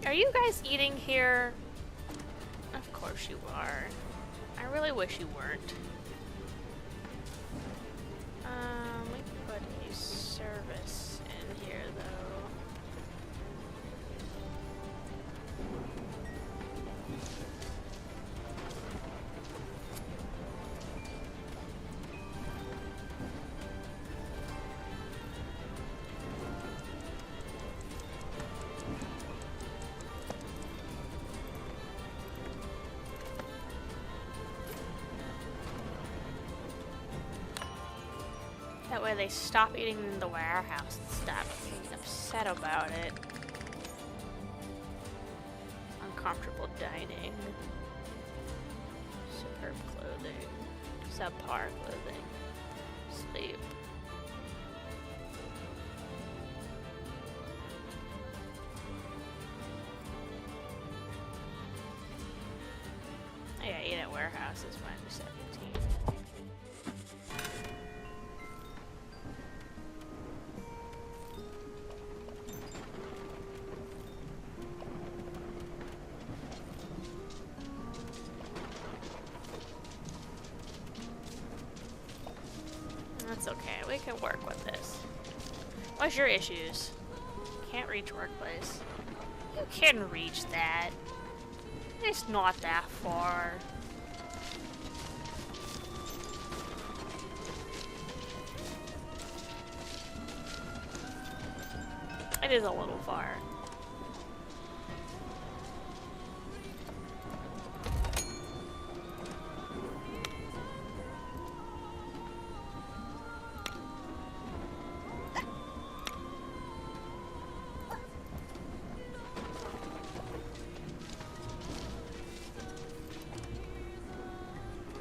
Are you guys eating here? Of course you are. I really wish you weren't. We can put a service in here though. That way they stop eating in the warehouse and stop being upset about it. Uncomfortable dining. Superb clothing. Subpar clothing. Sleep. Yeah, eat at warehouse is fine for 17. That's okay, we can work with this. What's your issues? Can't reach workplace. You can reach that. It's not that far. It is a little far.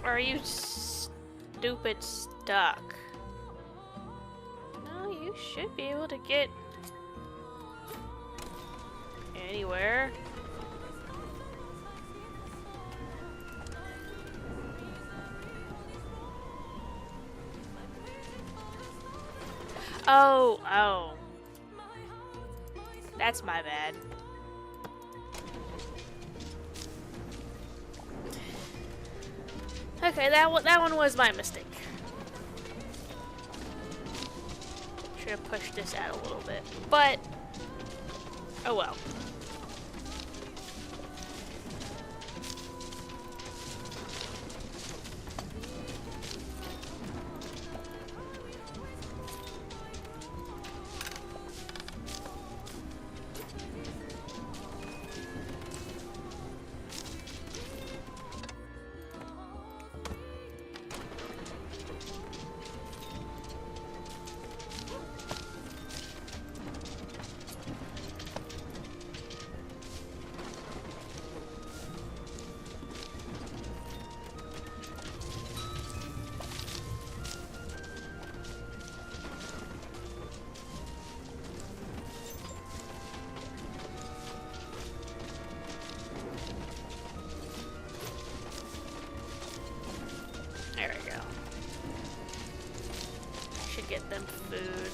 Are you stupid stuck? No, you should be able to get anywhere. Oh. That's my bad. Okay, that one was my mistake. Should have pushed this out a little bit, but oh well. There we go. I should get them food.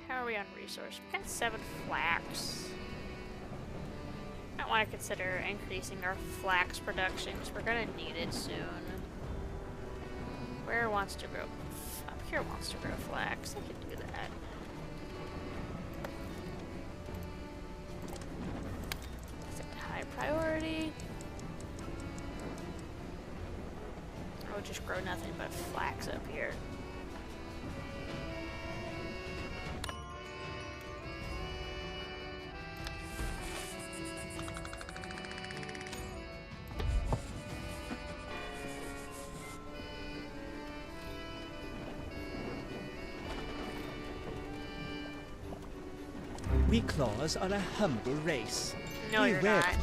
How are we on resource? We got 7 flax. I want to consider increasing our flax production because we're gonna need it soon. Where wants to grow? Up here wants to grow flax. I can do that. Set high priority. I'll just grow nothing but flax up here. We claws are a humble race. No, We you're wear- not.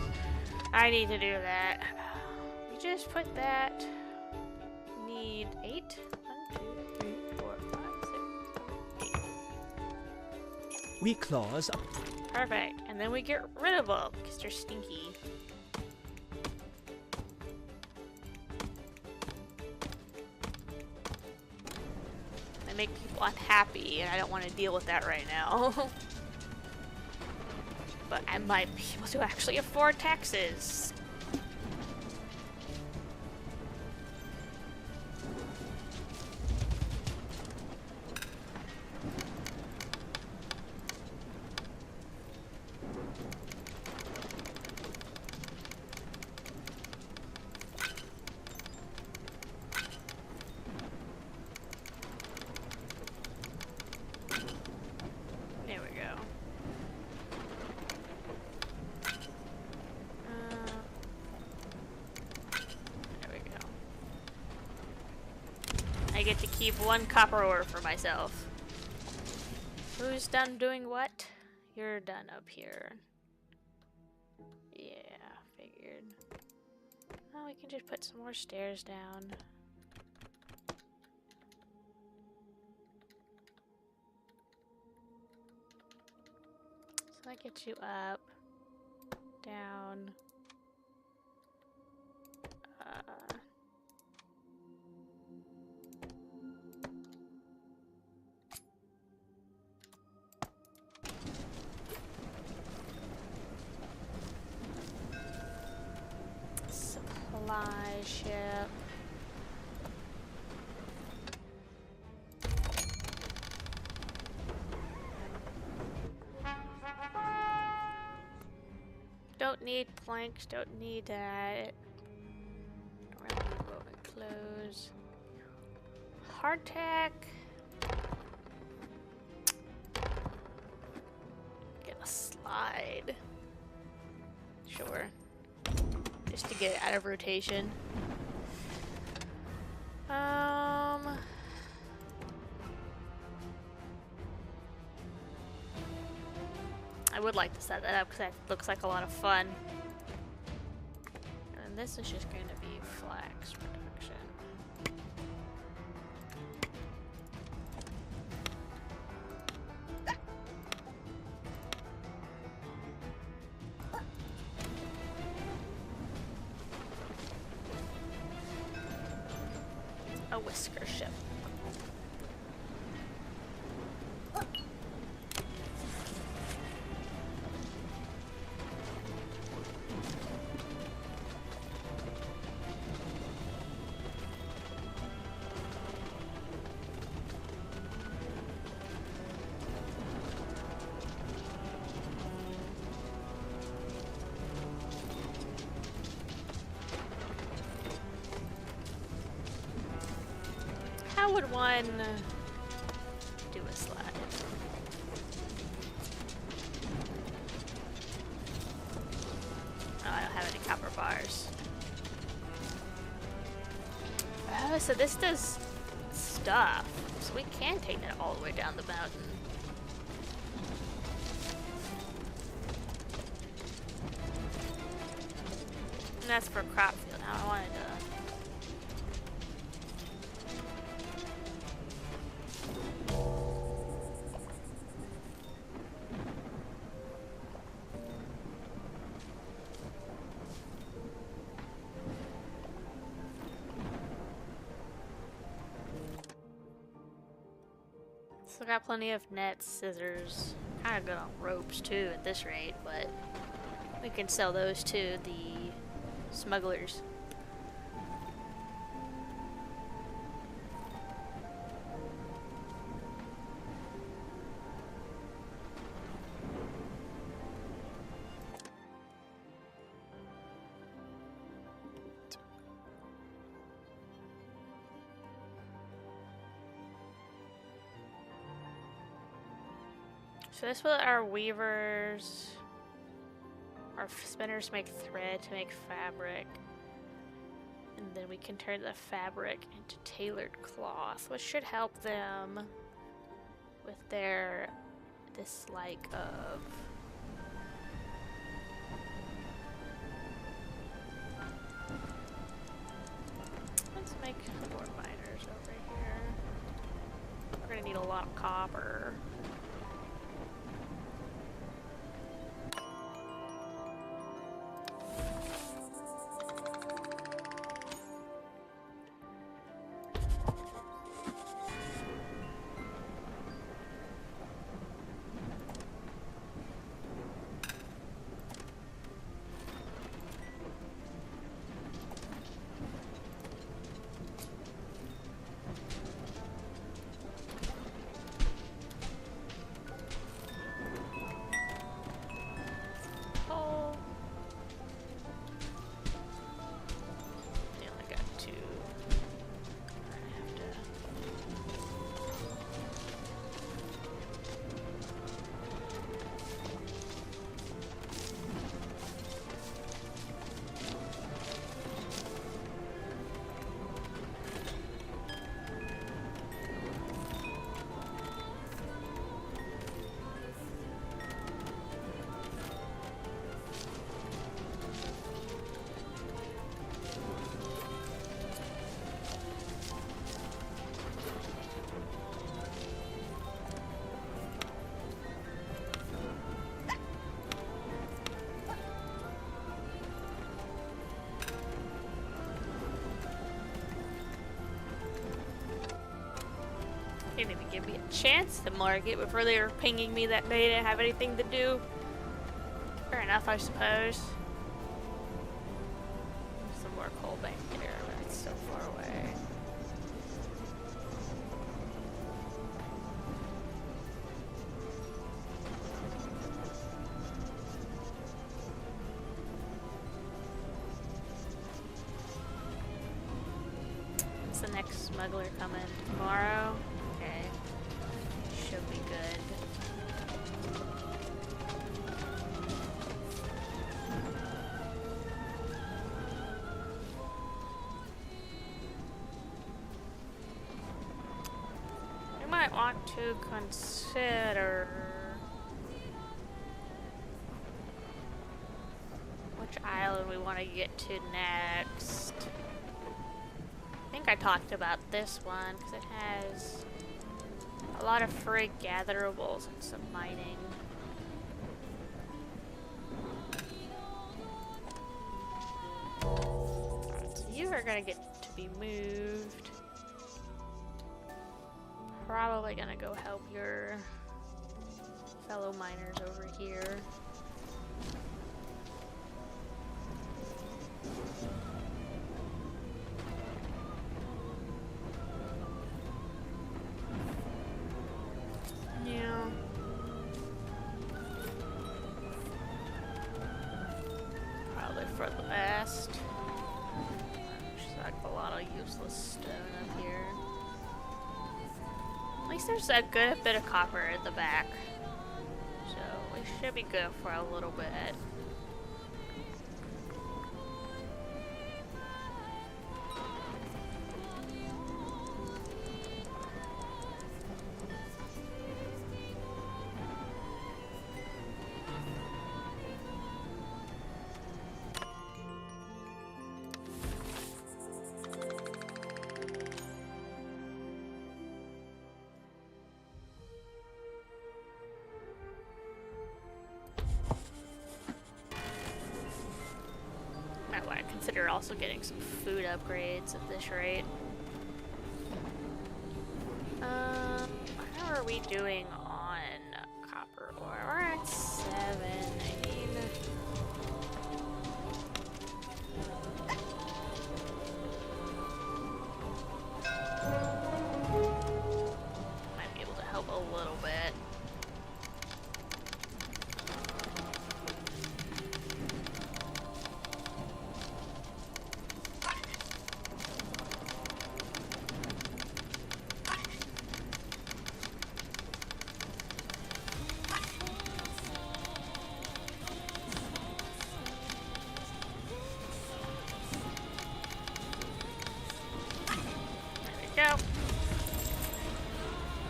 I need to do that. We just put that. Need 8? 1, 2, 3, 4, 5, 6, 7, 8. We claws. Perfect. And then we get rid of them because they're stinky. They make people unhappy, and I don't want to deal with that right now. But I might be able to actually afford taxes. I get to keep 1 copper ore for myself. Who's done doing what? You're done up here. Yeah, figured. Oh, we can just put some more stairs down. So that gets you up, down. Supply ship. Don't need planks, don't need that. Don't really need woven clothes. Hardtack. Get a slide. Sure. Just to get it out of rotation. I would like to set that up because that looks like a lot of fun. And this is just going to be flax production. A whisker ship. How would one do a slide? Oh, I don't have any copper bars. Oh, so this does stuff. So we can take that all the way down the mountain. And that's for crop field. Now I wanted to... Still got plenty of nets, scissors. Kind of good on ropes too at this rate, but we can sell those to the smugglers. So this will let our weavers, our spinners make thread to make fabric. And then we can turn the fabric into tailored cloth, which should help them with their dislike of... Let's make more miners over here. We're gonna need a lot of copper. They didn't even give me a chance to mark it before they were pinging me that they didn't have anything to do. Fair enough, I suppose. Some more coal back there, but it's so far away. When's the next smuggler coming? Tomorrow? Okay. Should be good. We might want to consider which island we want to get to next. I think I talked about this one because it has a lot of free gatherables and some mining. Alright, so you are gonna get to be moved. Probably gonna go help your fellow miners over here. Yeah. Probably for the best. There's like a lot of useless stone up here. At least there's a good bit of copper at the back. So we should be good for a little bit. I consider also getting some food upgrades at this rate. How are we doing on copper ore? We're at 7. I mean, might be able to help a little bit. Go.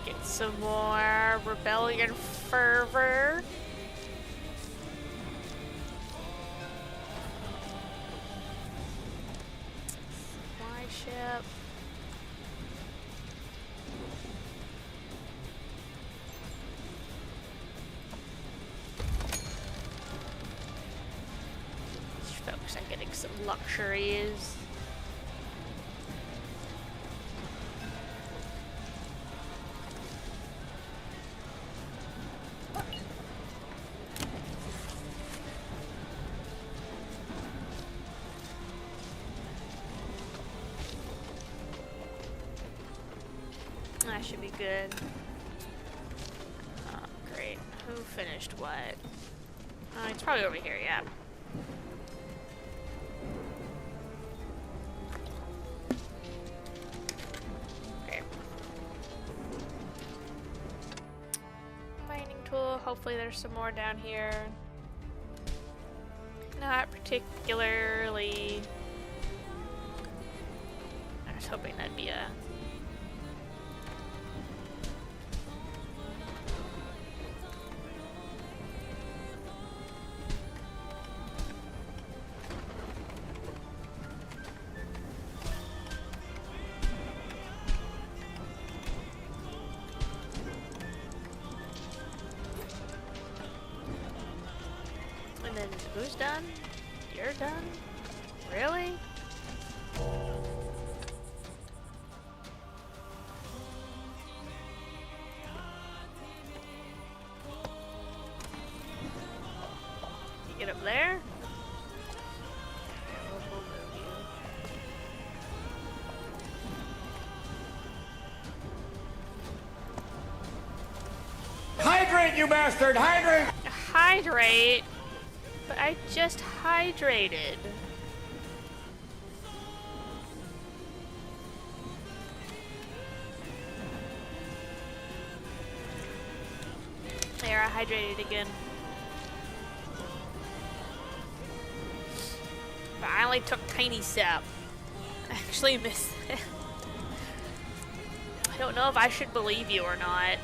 Get some more rebellion fervor. Supply ship. Just focus on getting some luxuries. That should be good. Oh, great. Who finished what? Oh, it's probably over here, yeah. Okay. Mining tool. Hopefully there's some more down here. Not particularly. I was hoping that'd be a... And then who's done? You're done? Really? Hydrate, you bastard! Hydrate! Hydrate? But I just hydrated. There, I hydrated again. But I only took tiny sip. I actually missed it. I don't know if I should believe you or not.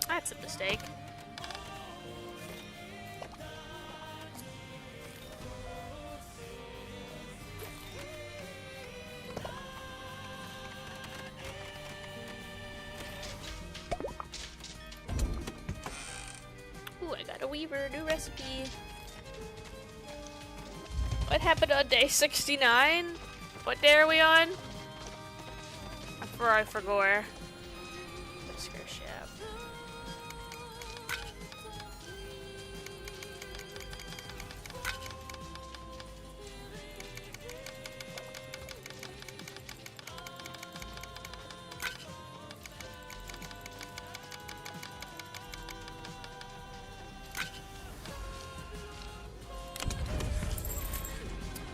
That's a mistake. Ooh, I got a weaver, new recipe. What happened on day 69? What day are we on? I forgot. Whisker ship.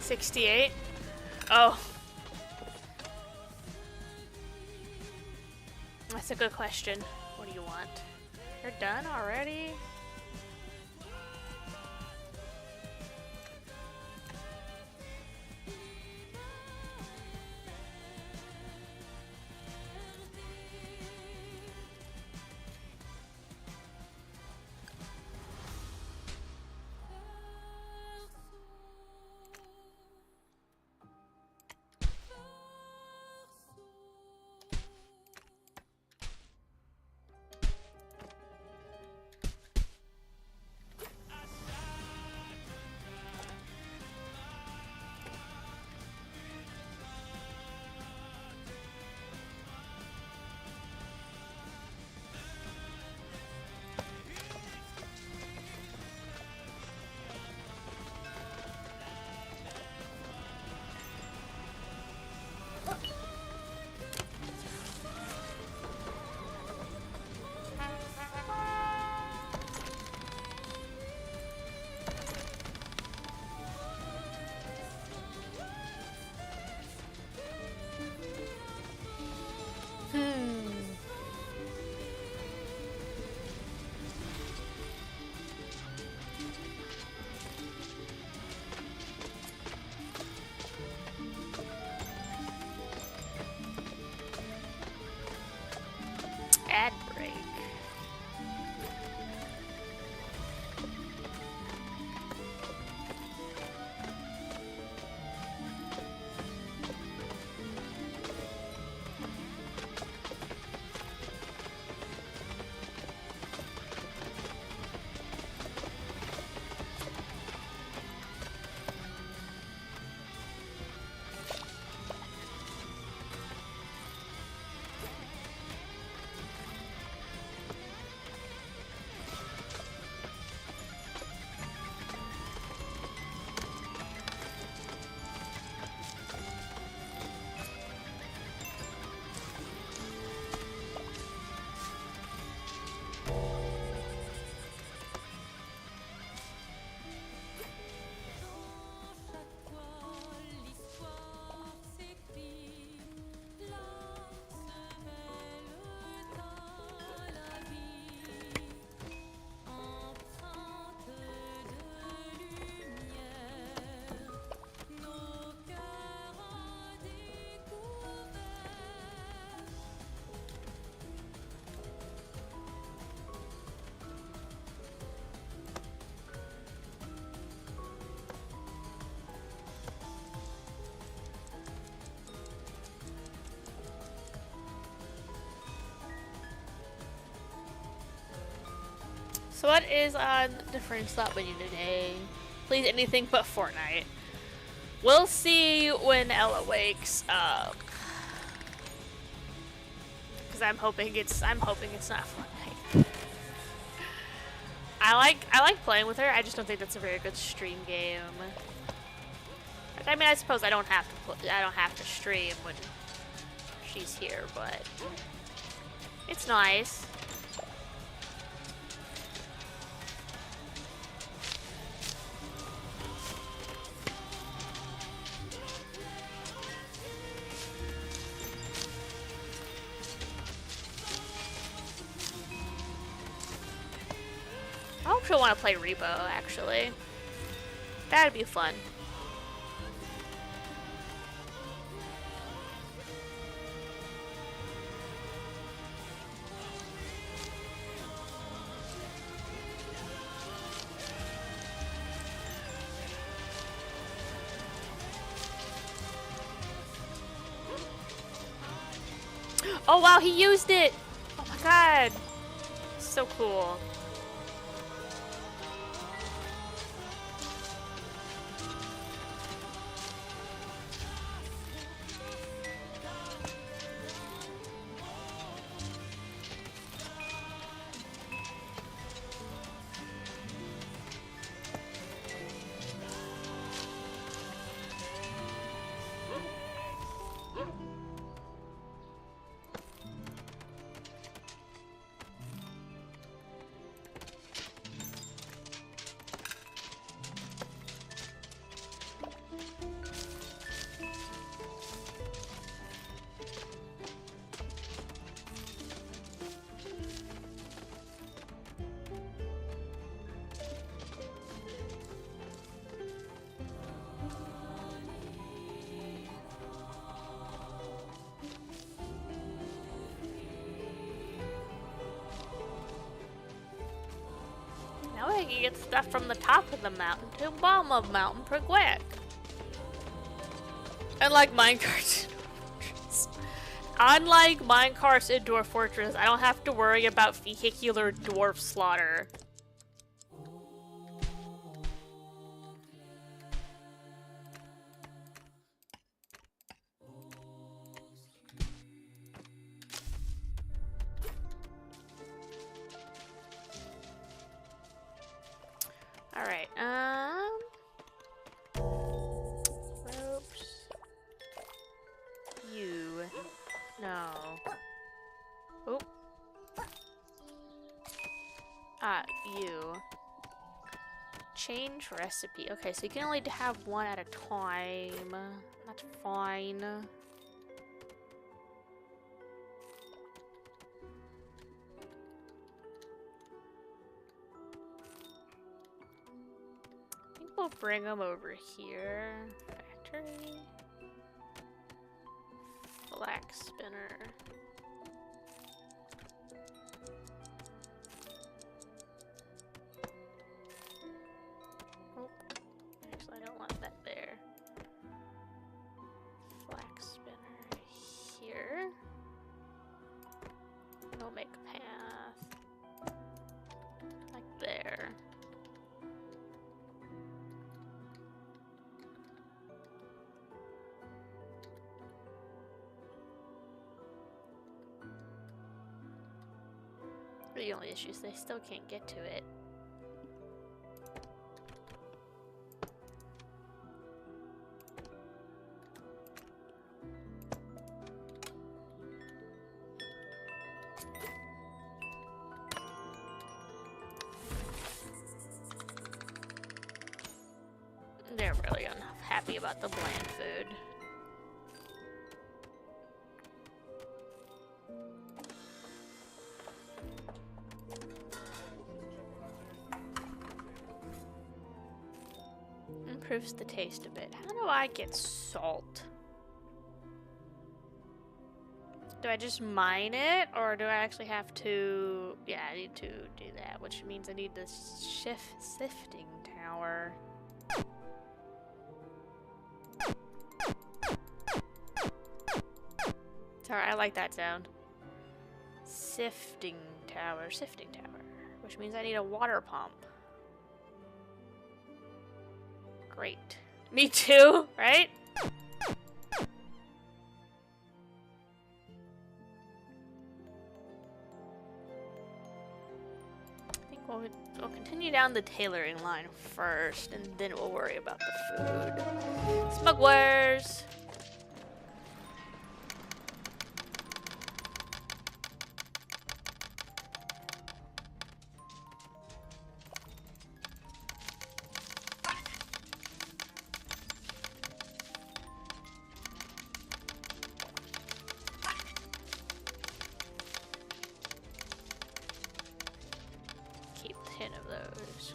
$68? Oh. That's a good question. What do you want? You're done already? Ad break. So what is on the friend slot menu today? Please anything but Fortnite. We'll see when Ella wakes up. because I'm hoping it's not Fortnite. I like playing with her. I just don't think that's a very good stream game. I mean, I suppose I don't have to stream when she's here, but it's nice. I hope she'll want to play Repo, actually. That'd be fun. Oh wow, he used it! Oh my god. So cool. Now I can get stuff from the top of the mountain to the bottom of Mountain Preguic. Unlike minecarts, unlike minecarts in Dwarf Fortress, I don't have to worry about vehicular dwarf slaughter. Alright, ropes. You. No. Oh. You. Change recipe. Okay, so you can only have one at a time. That's fine. We'll bring them over here. Factory. Flax spinner. Oh, actually, I don't want that there. Flax spinner here. We'll make a path like there. The only issue is they still can't get to it. They're really unhappy about the bland food. Improves the taste a bit. How do I get salt? Do I just mine it, or do I actually have to... Yeah, I need to do that, which means I need the sifting tower. Sorry, I like that sound. Sifting tower, which means I need a water pump. Great. Me too, right? So we'll continue down the tailoring line first, and then we'll worry about the food. Smugglers! Keep 10 of those.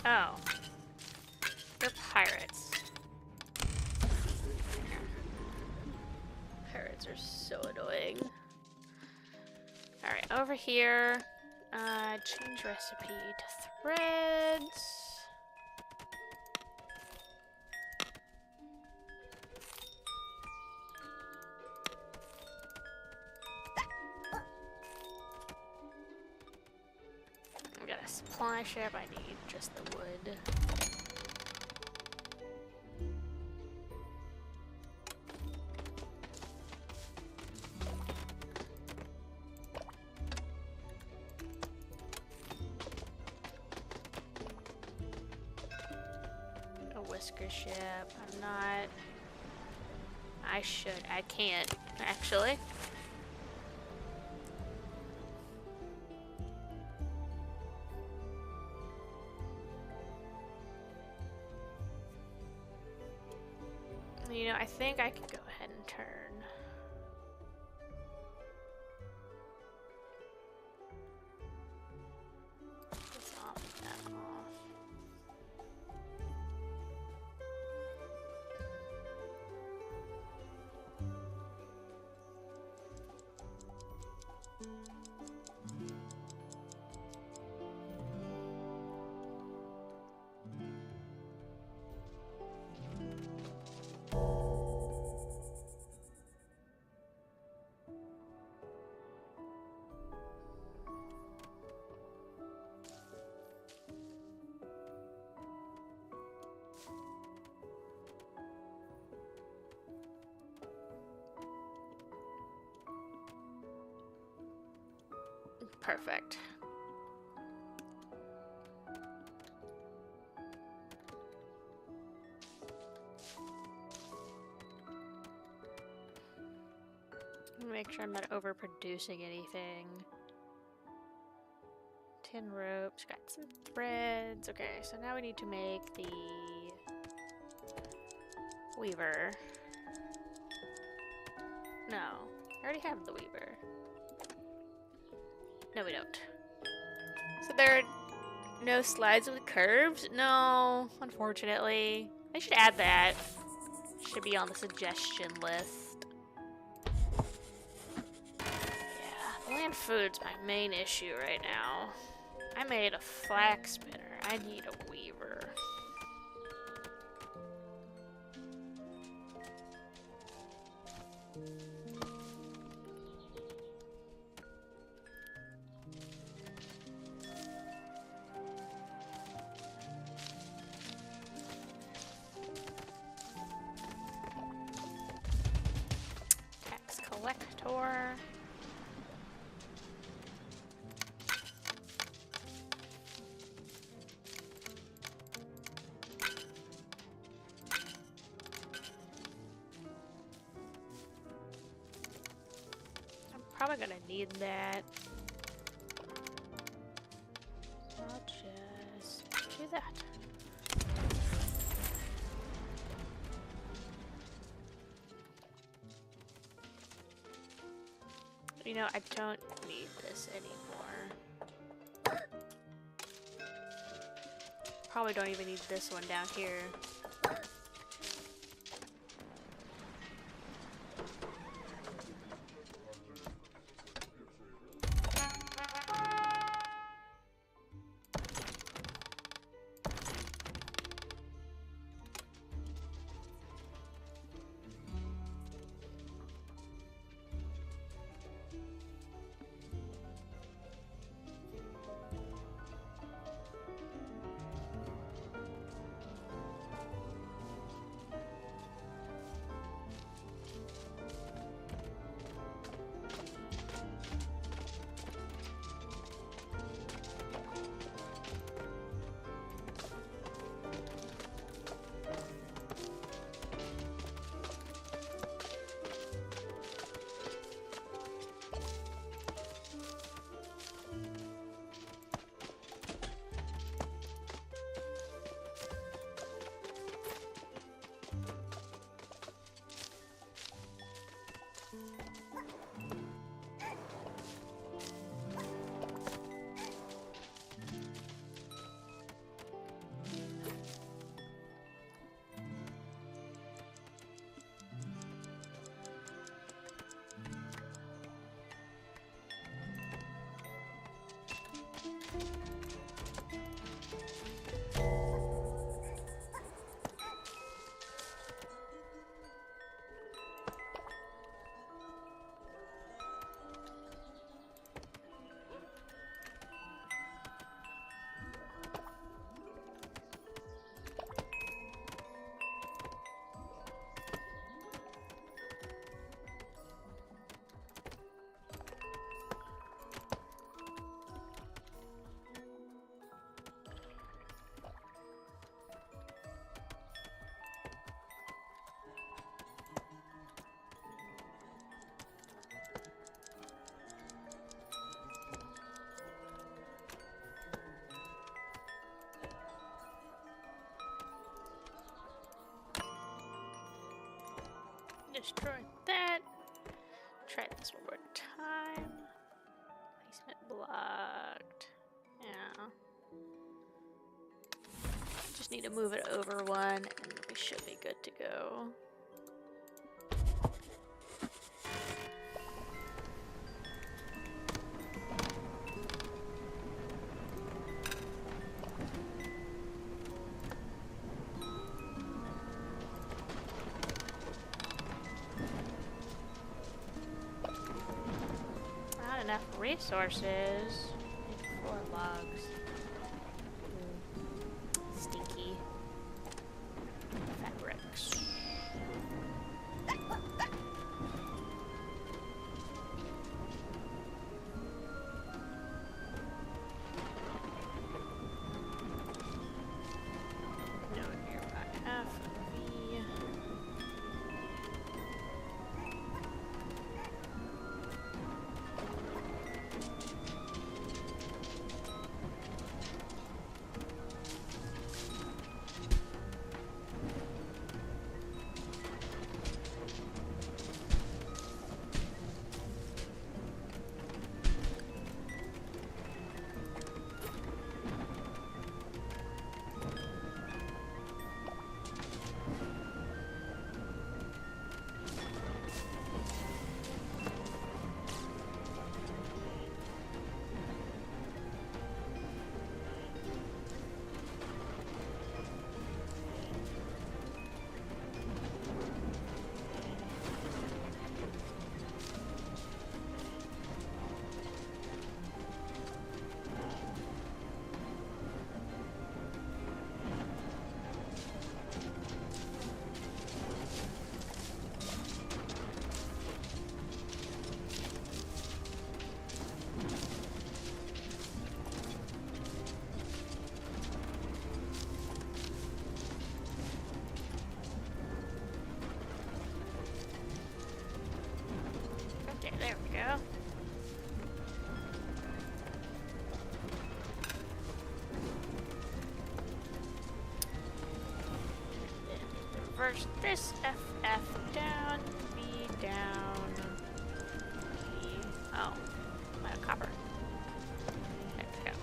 Oh. They're pirates. Pirates are so annoying. Alright, over here. Change recipe to threads. I got a supply ship, I need just the wood. A whisker ship, I'm not... I can't, actually. You know, I think I can go ahead and turn. This off, that off. Perfect. Make sure I'm not overproducing anything. 10 ropes, got some threads. Okay, so now we need to make the weaver. No, I already have the weaver. No, we don't. So there are no slides with curves? No, unfortunately. I should add that. Should be on the suggestion list. Yeah, land food's my main issue right now. I made a flax spinner. I need a weaver. Collector. I'm probably gonna need that. I'll just do that. You know, I don't need this anymore. Probably don't even need this one down here. locked. Yeah. Just need to move it over one, and we should be good to go. Not enough resources. Need 4 logs. Stinky fabrics. No, you're about half of the. Okay, there we go. Reverse this FF down, B down, B. Oh, I'm out of copper. There we go.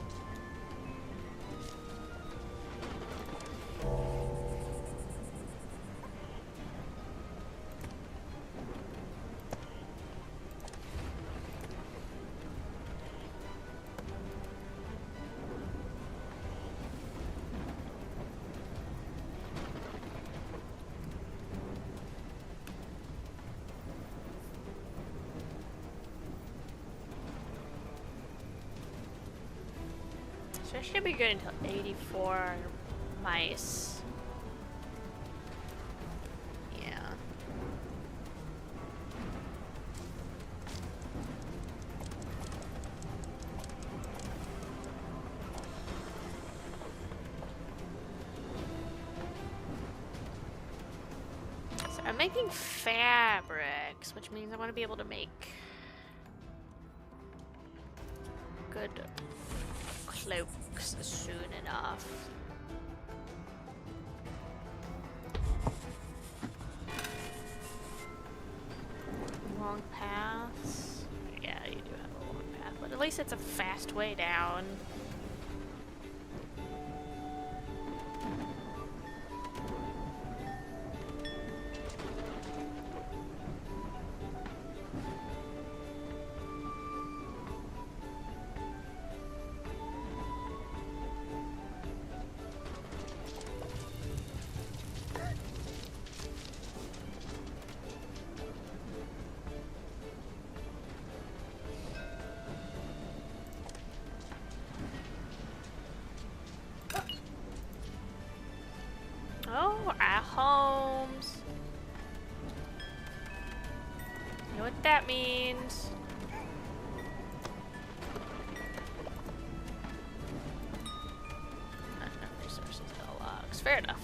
So I should be good until 84 mice. Yeah. So I'm making fabrics, which means I want to be able to make good cloaks soon enough. Long paths? Yeah, you do have a long path, but at least it's a fast way down. Oh, our homes. You know what that means? Not enough resources, no logs. Fair enough.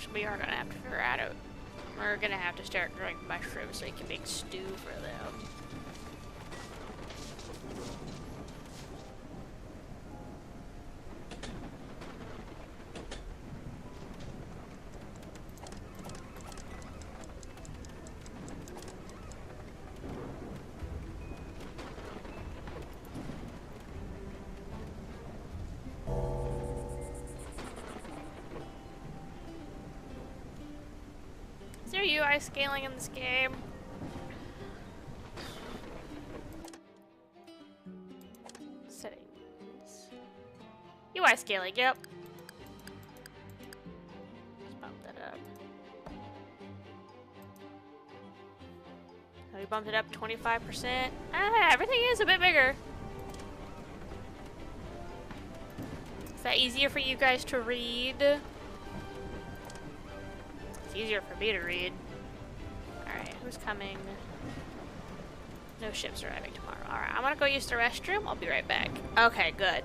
which we are gonna have to figure out. We're gonna have to start growing mushrooms so we can make stew for them. Is there UI scaling in this game? Settings. UI scaling, yep. Let's bump that up. Oh, we bumped it up 25%. Ah, everything is a bit bigger. Is that easier for you guys to read? It's easier for me to read. Alright, who's coming? No ships arriving tomorrow. Alright, I'm gonna go use the restroom. I'll be right back. Okay, good.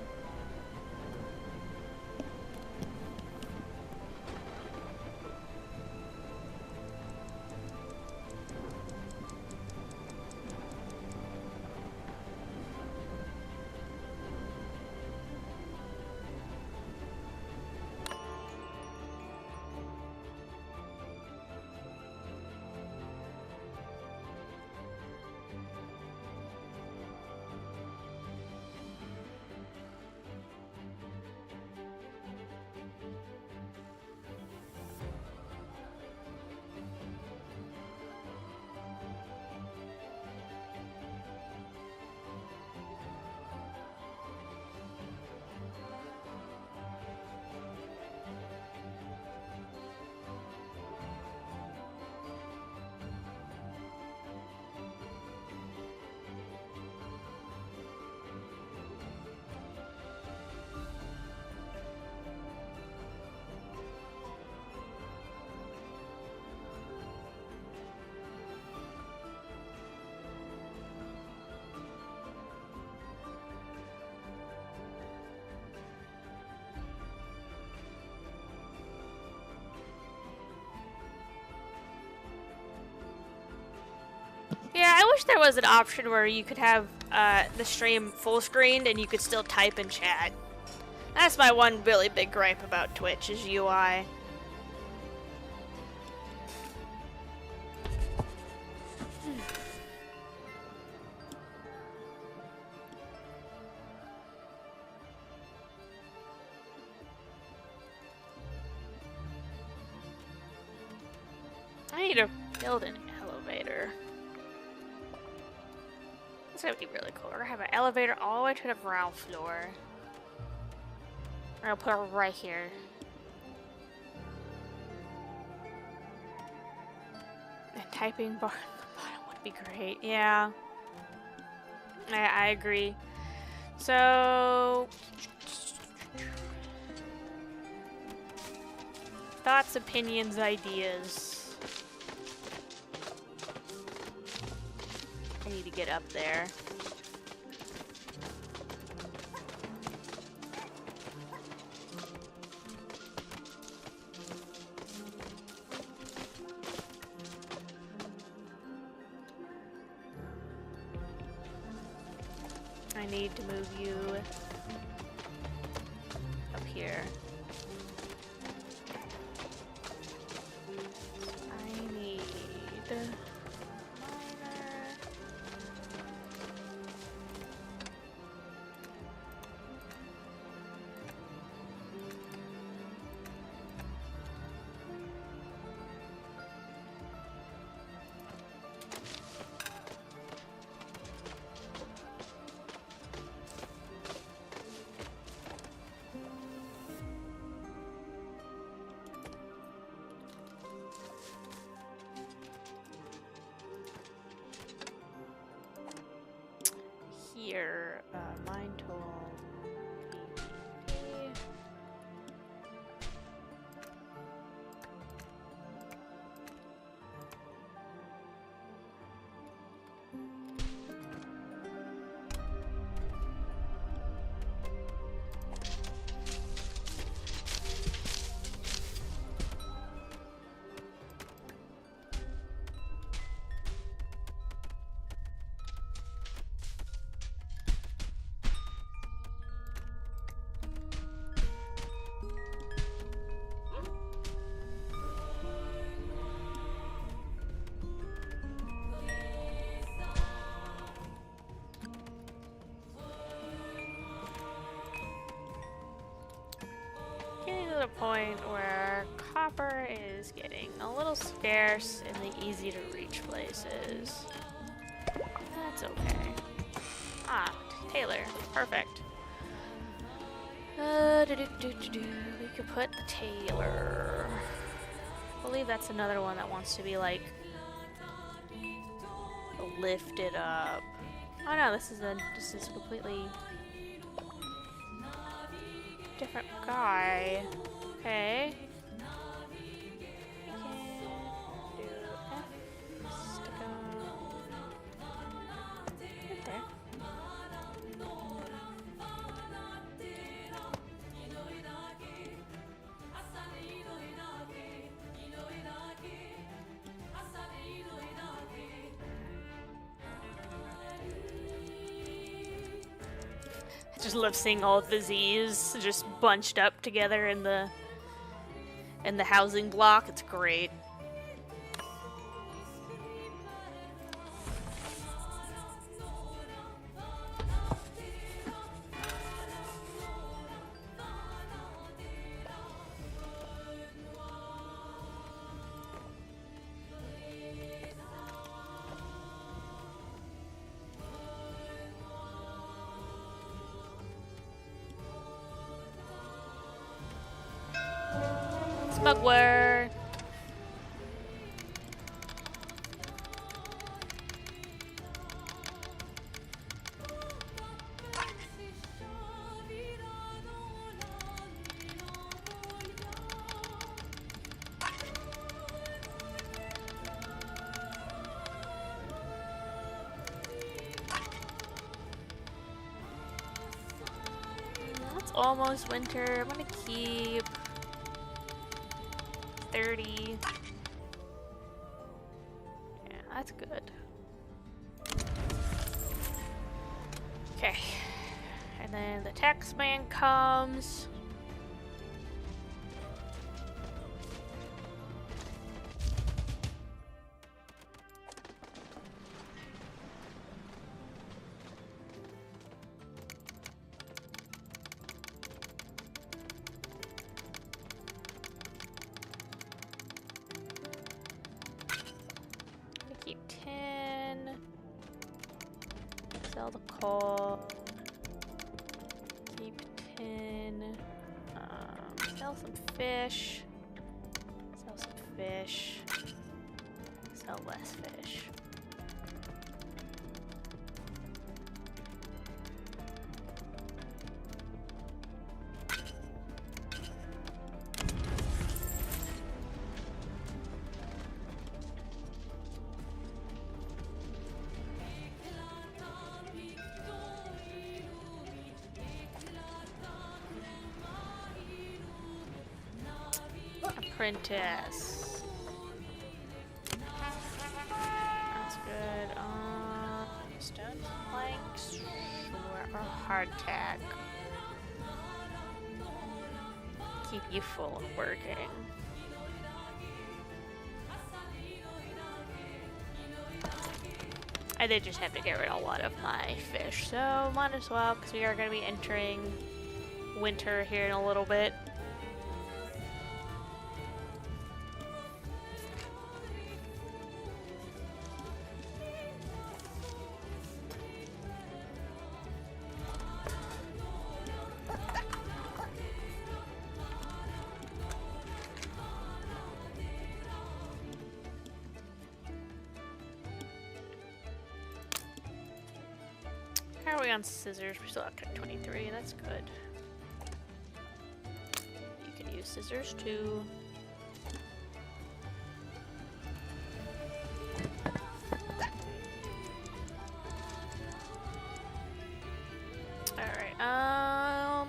Yeah, I wish there was an option where you could have the stream full screened and you could still type in chat. That's my one really big gripe about Twitch is UI. I need to build an elevator. It's gonna be really cool. We're gonna have an elevator all the way to the ground floor. We're gonna put it right here. And typing bar on the bottom would be great. Yeah. I agree. So... thoughts, opinions, ideas. I need to get up there. I need to move you up here. I need here, mine tool, PvP. point where copper is getting a little scarce in the easy to reach places. That's okay. Ah, Taylor. Perfect. We could put the Taylor. I believe that's another one that wants to be like lifted up. Oh no, this is a completely different guy. Okay. Just love seeing all of the Z's just bunched up together in the housing block. It's great. Smuggler. It's almost winter. I'm gonna keep 30. Yeah, that's good. Okay. And then the tax man comes. Keep 10. Sell the coal. Keep 10. Sell some fish. Sell some fish. Sell less fish. Apprentice. That's good. Stone planks, sure, or hardtack. Keep you full and working. I did just have to get rid of a lot of my fish, so might as well, because we are going to be entering winter here in a little bit. How are we on scissors? We're still up to 23. That's good. You can use scissors too. Alright,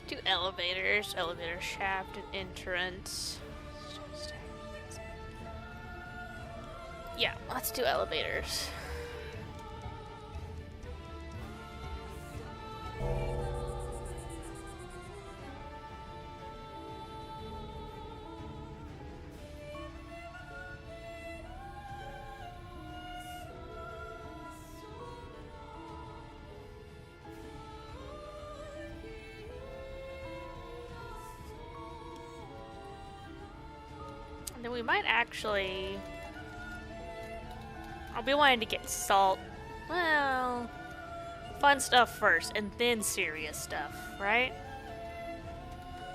do elevators, elevator shaft and entrance. Yeah, let's do elevators. then we might actually... I'll be wanting to get salt. Well, fun stuff first, and then serious stuff, right?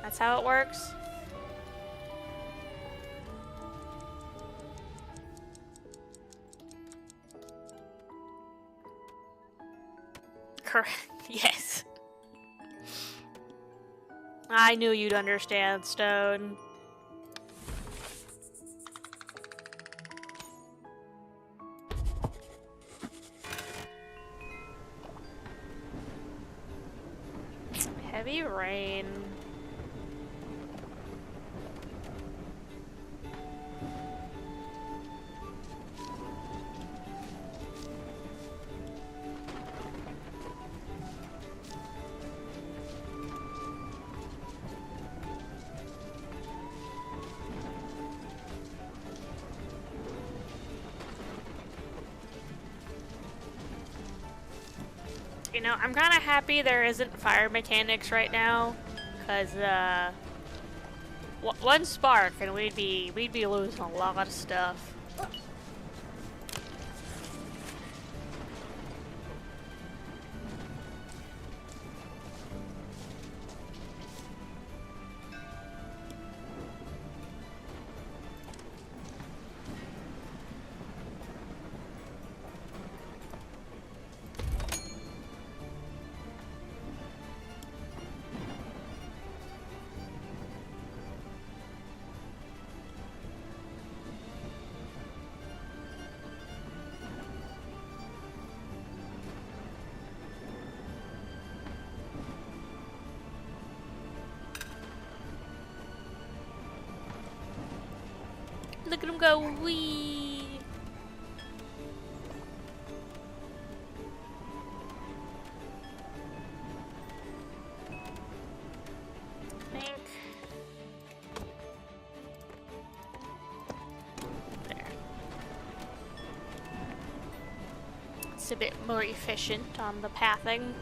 That's how it works? Correct. Yes. I knew you'd understand, Stone. Heavy rain. You know, I'm kind of happy there isn't fire mechanics right now, cause one spark and we'd be losing a lot of stuff. Look at him go, wee! I think... There. It's a bit more efficient on the pathing.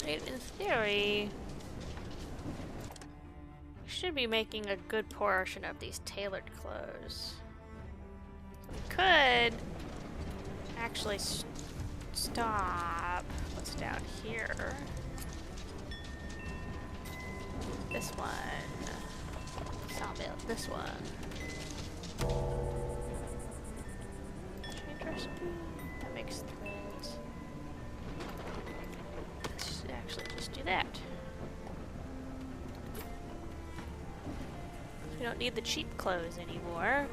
In theory, we should be making a good portion of these tailored clothes. We could actually stop. What's down here? This one. Sawmill. This one. Change recipe. That makes threads. Actually, just do that. We don't need the cheap clothes anymore.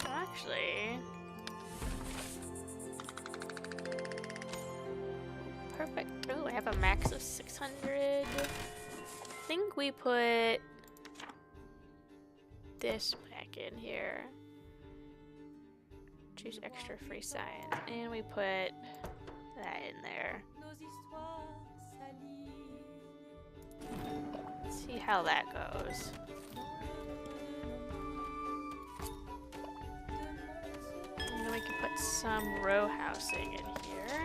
Actually, perfect. Oh, I have a max of 600. I think we put this back in here. Choose extra free science, and we put that in there. Let's see how that goes. And then we can put some row housing in here.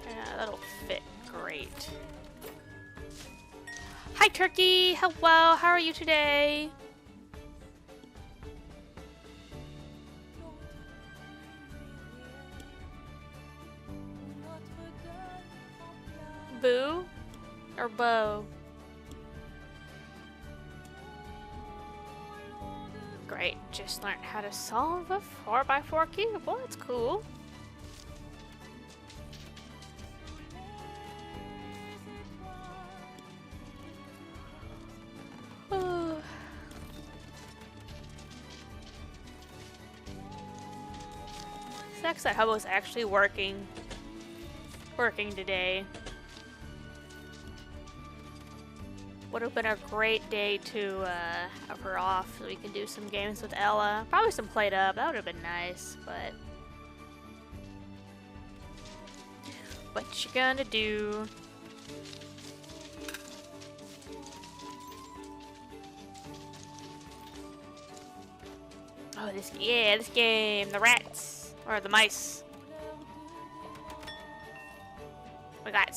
Yeah, that'll fit great. Hi, Turkey! Hello, how are you today? Boo? Or Bo? Great, just learned how to solve a 4x4 cube. Well, that's cool. Sucks that Hubbo's actually working today. Would have been a great day to have her off so we can do some games with Ella. Probably some played up. That would have been nice, but what you gonna do? Oh, this game, the rats or the mice. We got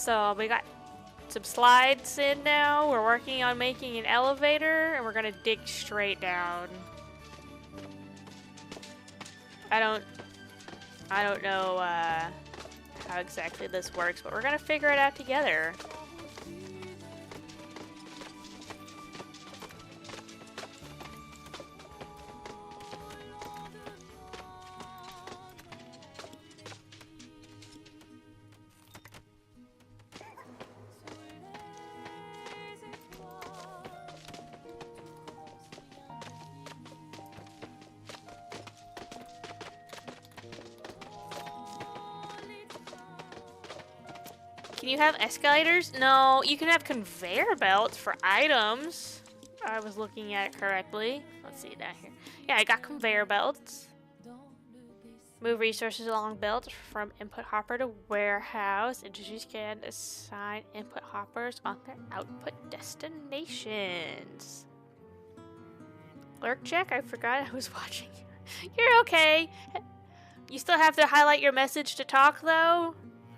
some slides in now. We're working on making an elevator, and we're gonna dig straight down. I don't know how exactly this works, but we're gonna figure it out together. Can you have escalators? No, you can have conveyor belts for items. I was looking at it correctly. Let's see down here. Yeah, I got conveyor belts. Move resources along belts from input hopper to warehouse. Introduce can assign input hoppers on their output destinations. Lurk check? I forgot I was watching. You're okay. You still have to highlight your message to talk though?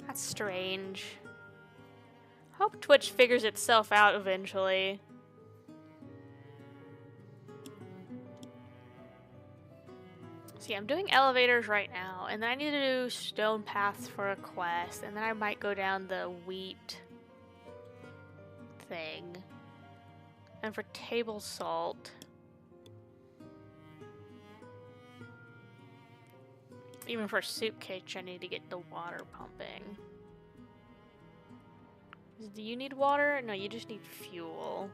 That's strange. Hope Twitch figures itself out eventually. See, I'm doing elevators right now, and then I need to do stone paths for a quest, and then I might go down the wheat thing. And for table salt. Even for soup kitchen, I need to get the water pumping. Do you need water? No, you just need fuel.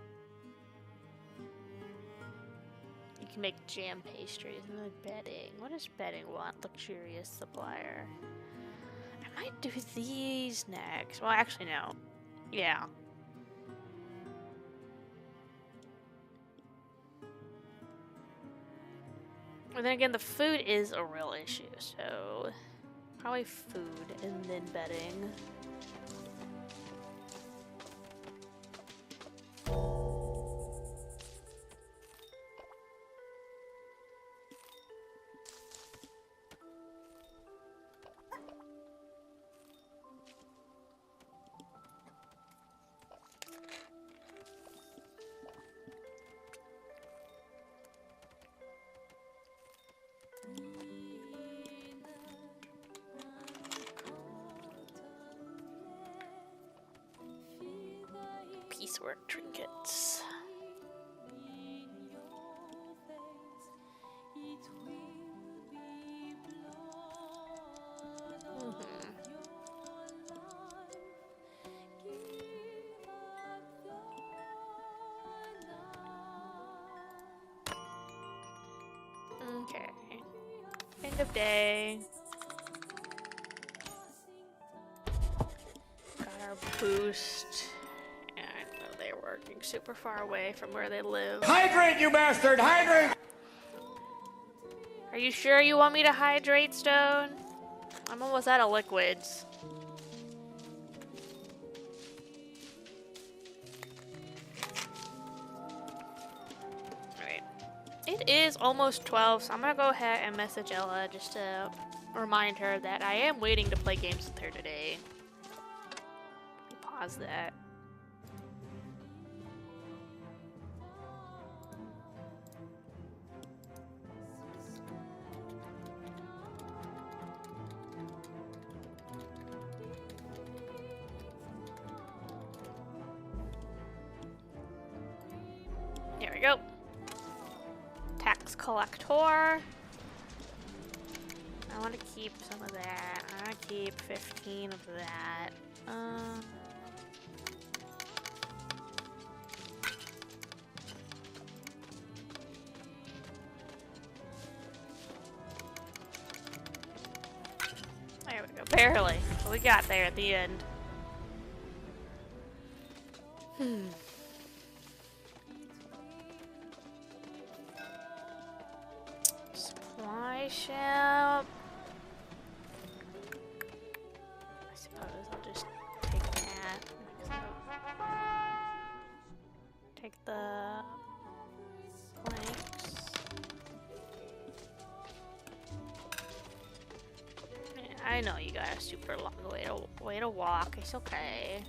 You can make jam pastries and then bedding. What does bedding want? Luxurious supplier. I might do these next. Well, actually, no. Yeah. And then again, the food is a real issue, so probably food and then bedding. Piecework trinkets. Okay. End of day. Got our boost. They're working super far away from where they live. Hydrate, you bastard! Hydrate! Are you sure you want me to hydrate, Stone? I'm almost out of liquids. Alright. It is almost 12, so I'm gonna go ahead and message Ella just to remind her that I am waiting to play games with her today. Pause that. There we go. Tax collector. I want to keep some of that. I want to keep 15 of that. Barely. But we got there at the end. Supply shop. I suppose I'll just take that. Take the planks. Yeah, I know you got a super long way to walk. It's okay.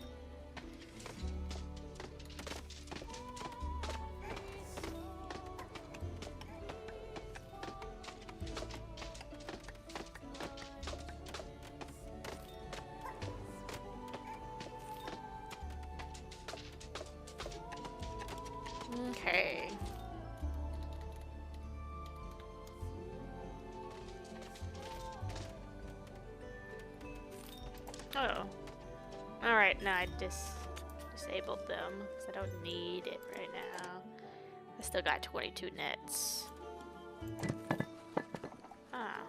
Okay. Oh. Alright, now I disabled them because I don't need it right now. I still got 22 nets. Ah.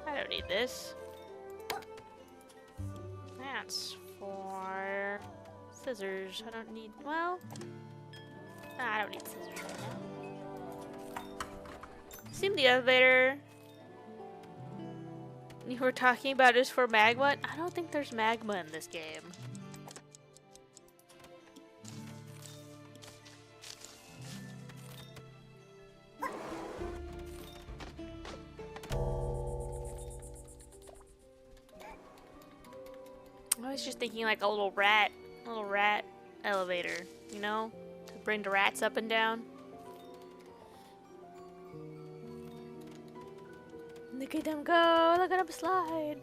I don't need this. That's for scissors. I don't need, well, I don't need scissors right now. Seem the elevator you were talking about is for magma? I don't think there's magma in this game. I was just thinking like a little rat elevator, you know? To bring the rats up and down. Look at them go! Look at them slide!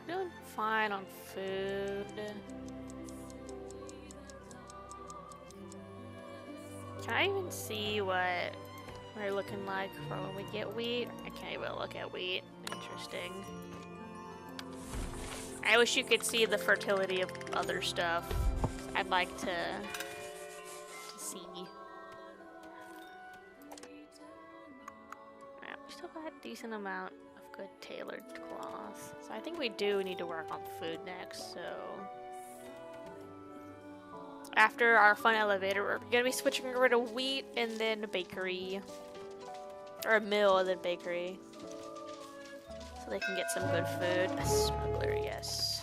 Doing fine on food. Can I even see what we're looking like for when we get wheat? I can't even look at wheat. Interesting. I wish you could see the fertility of other stuff. I'd like to see. Alright, we still got a decent amount of good tailored cloth. So I think we do need to work on food next, so after our fun elevator, we're gonna be switching over to wheat and then a bakery. Or a mill and then bakery. So they can get some good food. A smuggler, yes.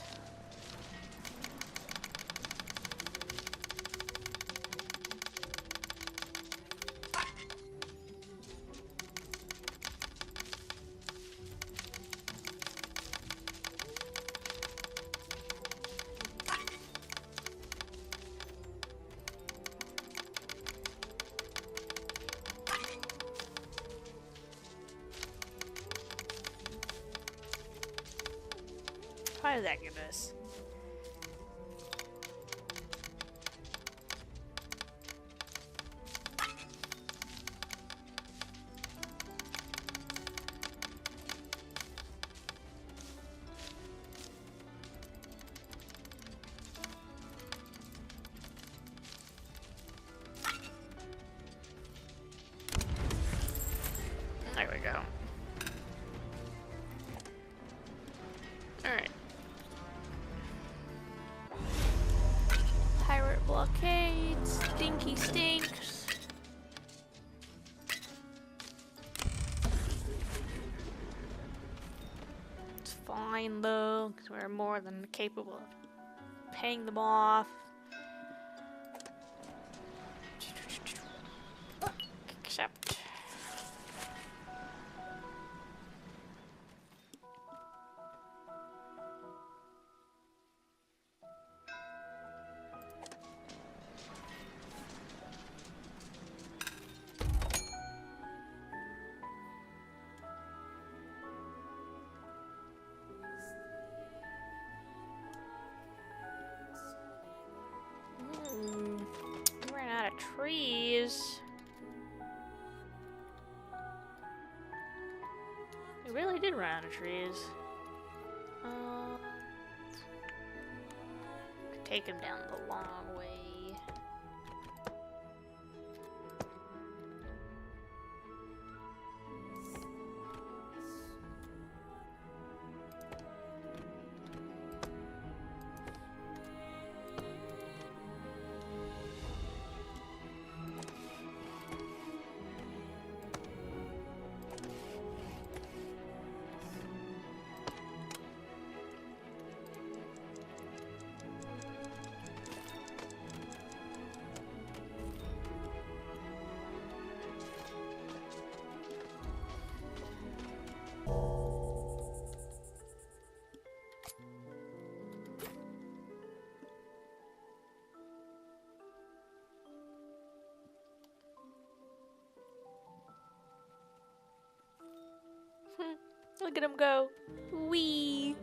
How did that give us? There we go. Alright. Pirate blockade, stinky stinks. It's fine though, because we're more than capable of paying them off. Except we did run out of trees. Could take him down the long way. Look at him go. Wee.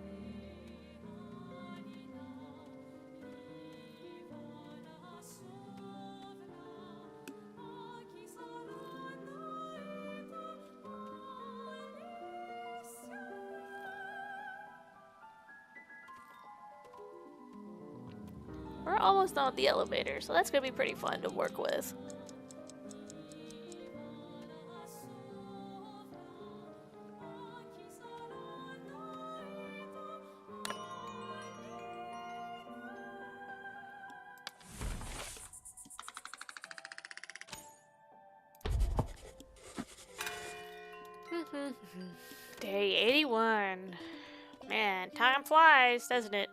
We're almost on the elevator, so that's gonna be pretty fun to work with. Day 81. Man, time flies, doesn't it?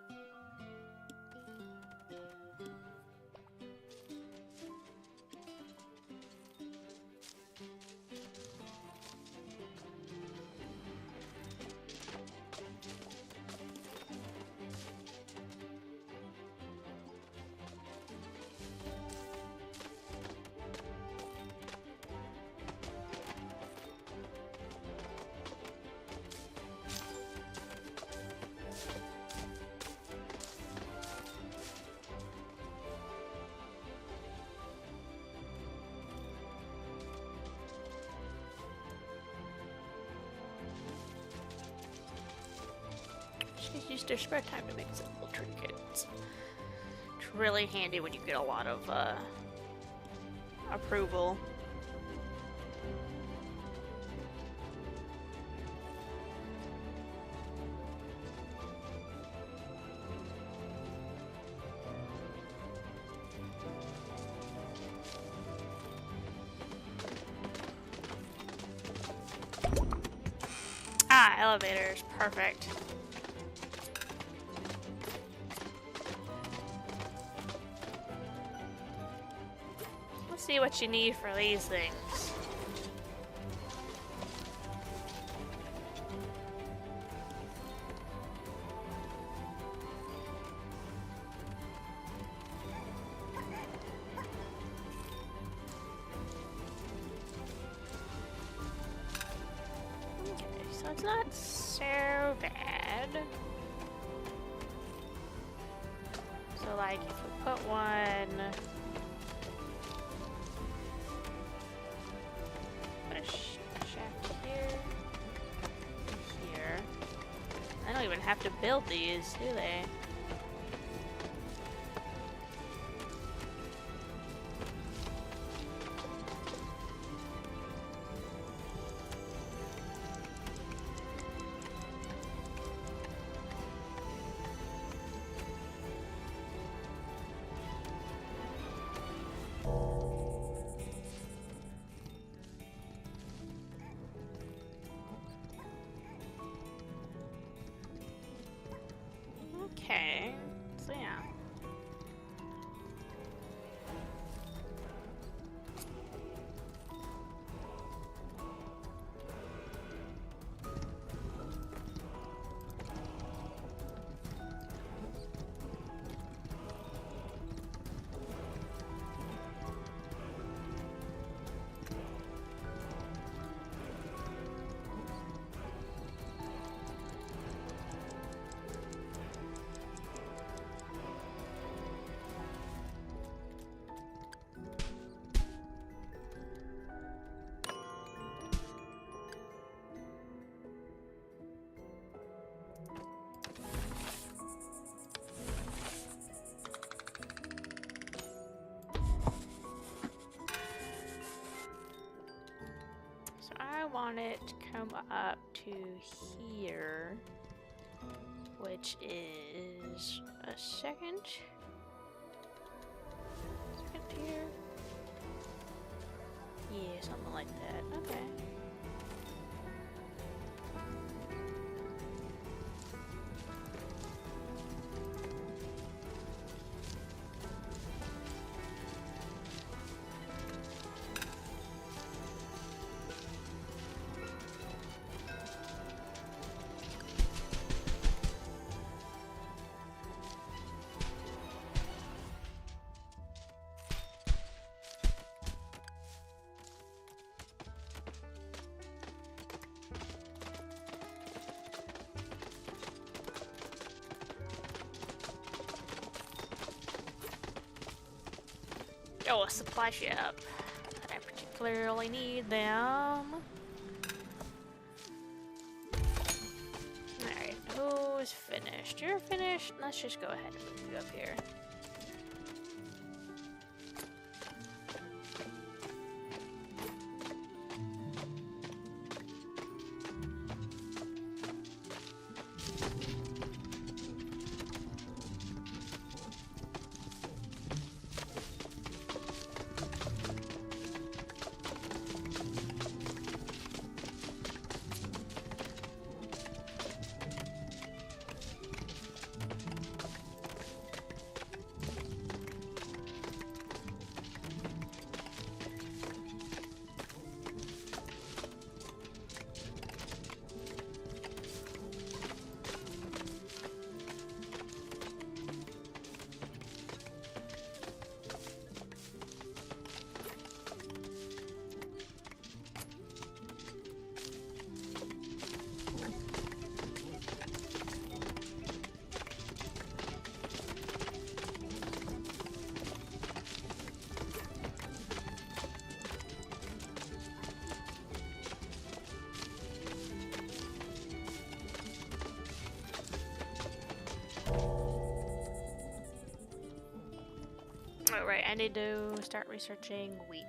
She's used their spare time to make simple trinkets. It's really handy when you get a lot of approval. Ah, elevators, perfect. See what you need for these things. Okay, so it's not so bad. So like if we put one have to build these, do they? Okay, so yeah. come up to here, which is a second tier. Yeah, something like that. Okay. Oh, a supply shop. I particularly need them. Alright, who's finished? You're finished? Let's just go ahead and move you up here. Alright, I need to start researching wheat.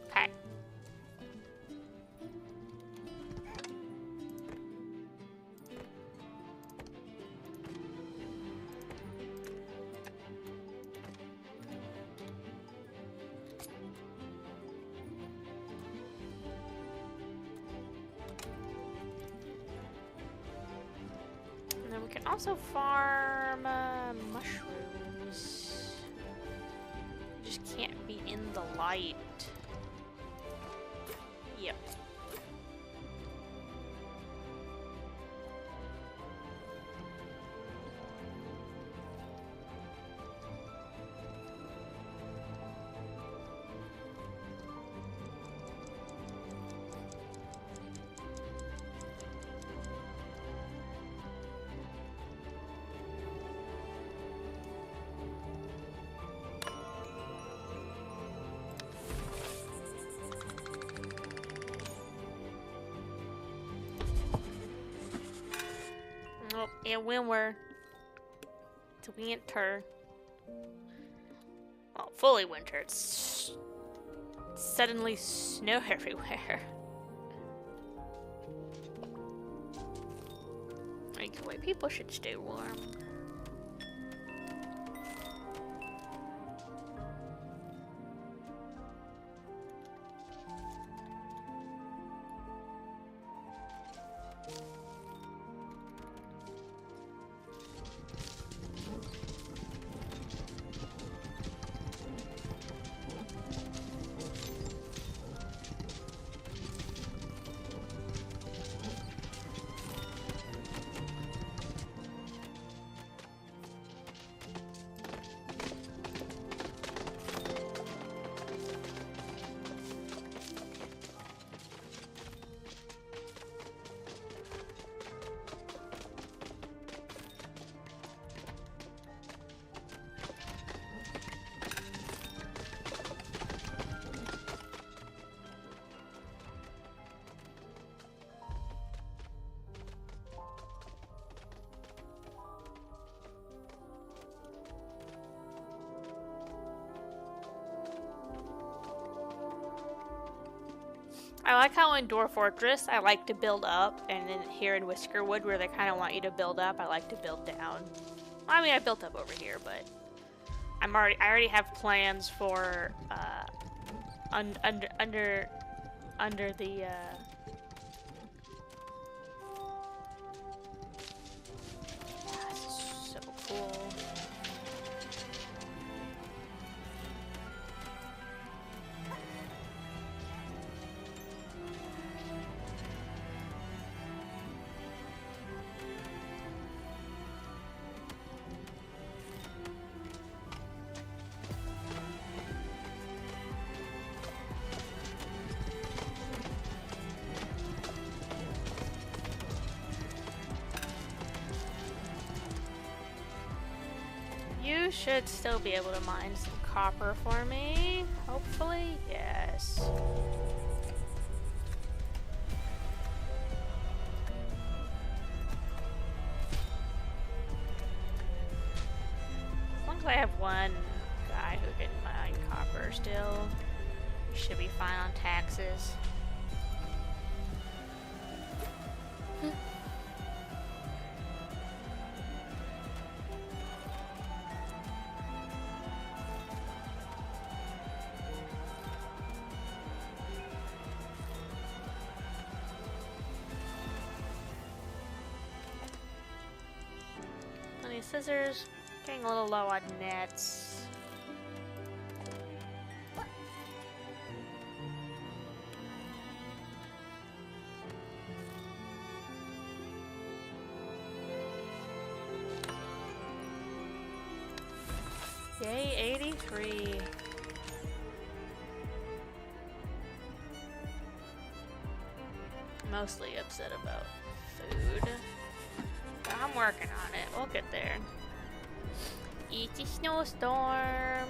Okay. And then we can also farm mushrooms. Just can't be in the light. Yep. Oh, yeah, winter. It's winter. Well, fully winter. It's suddenly snow everywhere. Anyway, people should stay warm. I like how in Dwarf Fortress I like to build up, and then here in Whiskerwood where they kind of want you to build up, I like to build down. Well, I mean, I built up over here, but I already have plans for under the this is so cool. You should still be able to mine some copper for me. Hopefully, yes. As long as I have one guy who can mine copper still, we should be fine on taxes. Scissors, getting a little low on nets. Yay, 83. Mostly upset about food. I'm working on it. We'll get there. It's a snowstorm.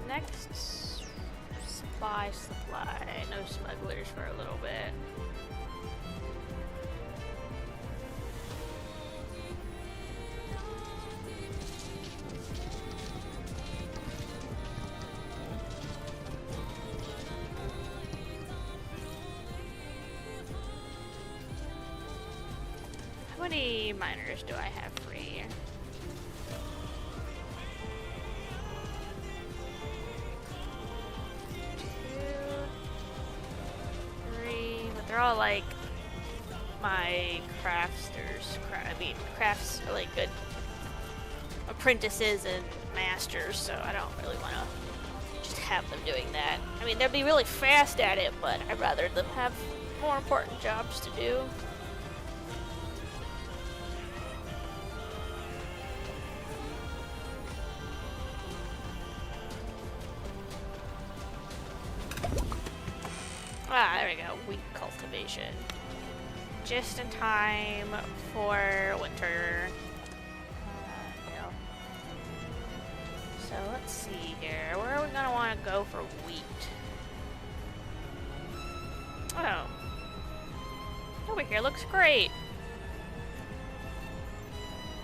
Next supply. No smugglers for a little bit. How many miners do I have free? 2, 3, but they're all like my crafters. Crafts are like good apprentices and masters, so I don't really want to just have them doing that. I mean, they'd be really fast at it, but I'd rather them have more important jobs to do. Ah, there we go. Wheat cultivation. Just in time for winter. No. So let's see here. Where are we gonna want to go for wheat? Oh. Over here looks great.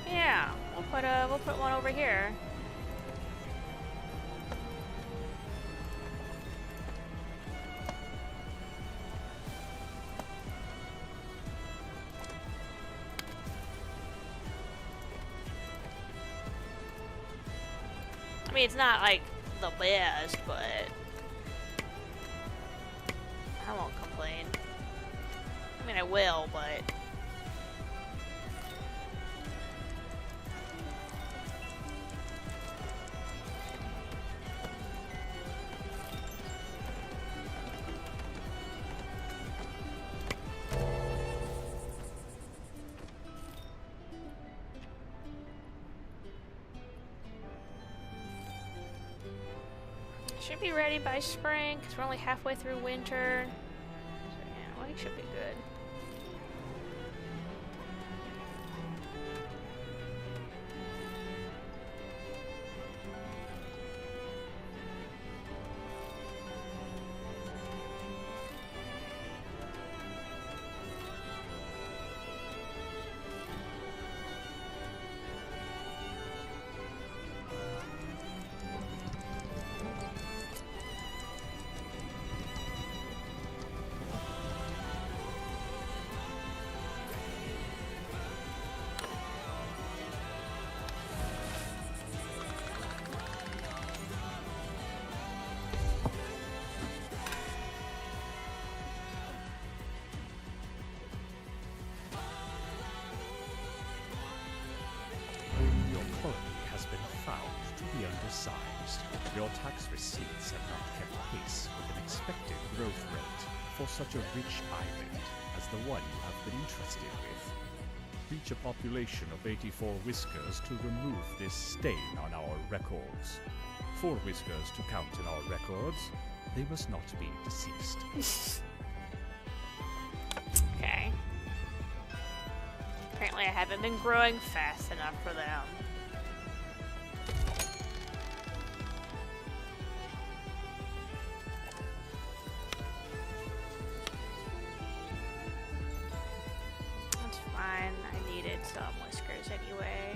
Yeah, we'll put one over here. I mean, it's not like the best, but I won't complain. I mean, I will, but should be ready by spring, because we're only halfway through winter. So yeah, we should be good. Your tax receipts have not kept pace with an expected growth rate for such a rich island as the one you have been entrusted with. Reach a population of 84 whiskers to remove this stain on our records. 4 whiskers to count in our records. They must not be deceased. Okay. Apparently I haven't been growing fast enough for them. That's fine. I needed some whiskers anyway.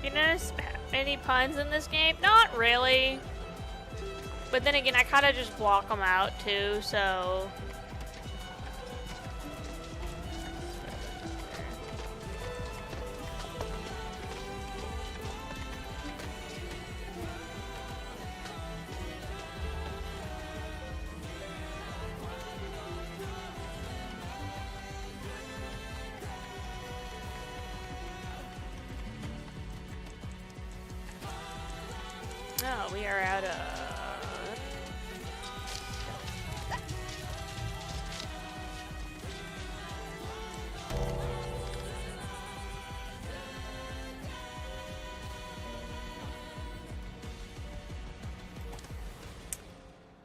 You notice any puns in this game? Not really. But then again, I kind of just block them out too, so... No, we are out of...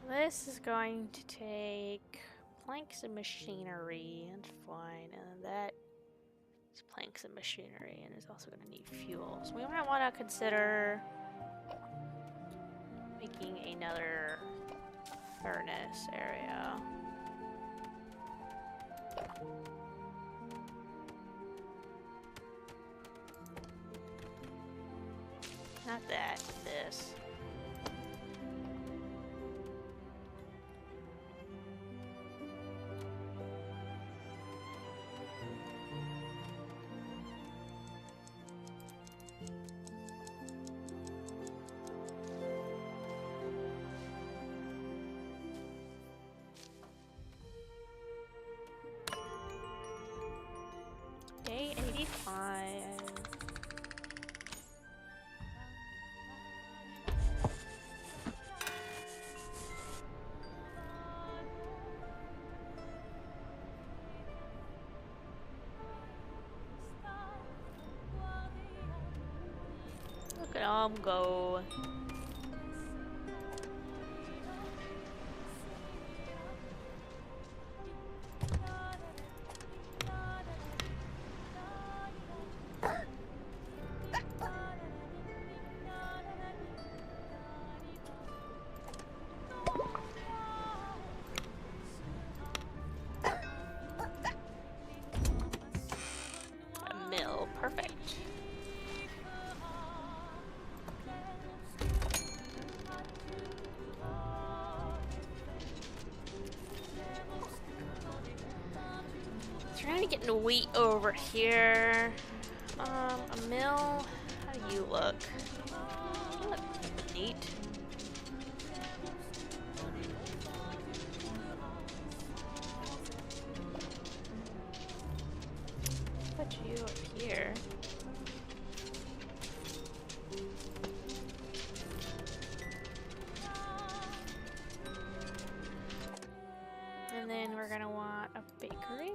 This is going to take planks and machinery, and fine, and that is planks and machinery, and is also going to need fuel. So we might want to consider making another furnace area. Not that, this. Day 85. Look at them go. A mill, perfect. Trying to get into wheat over here. A mill. How do you look? You look neat. Put you up here. And then we're gonna want a bakery.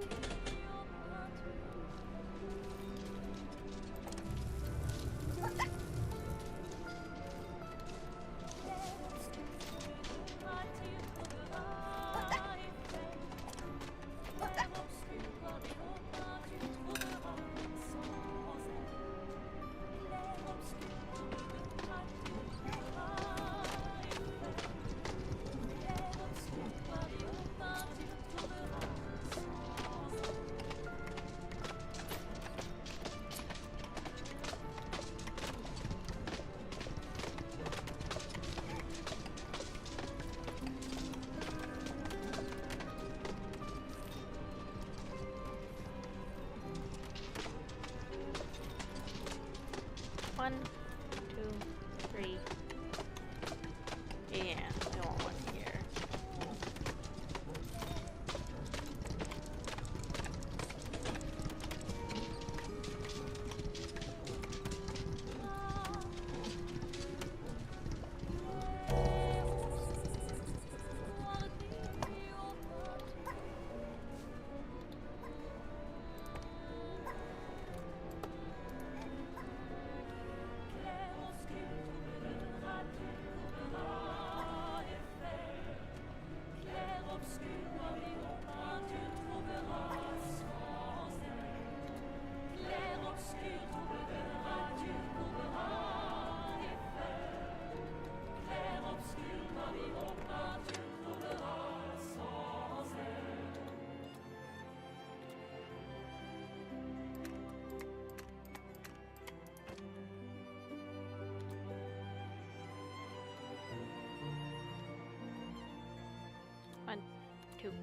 2,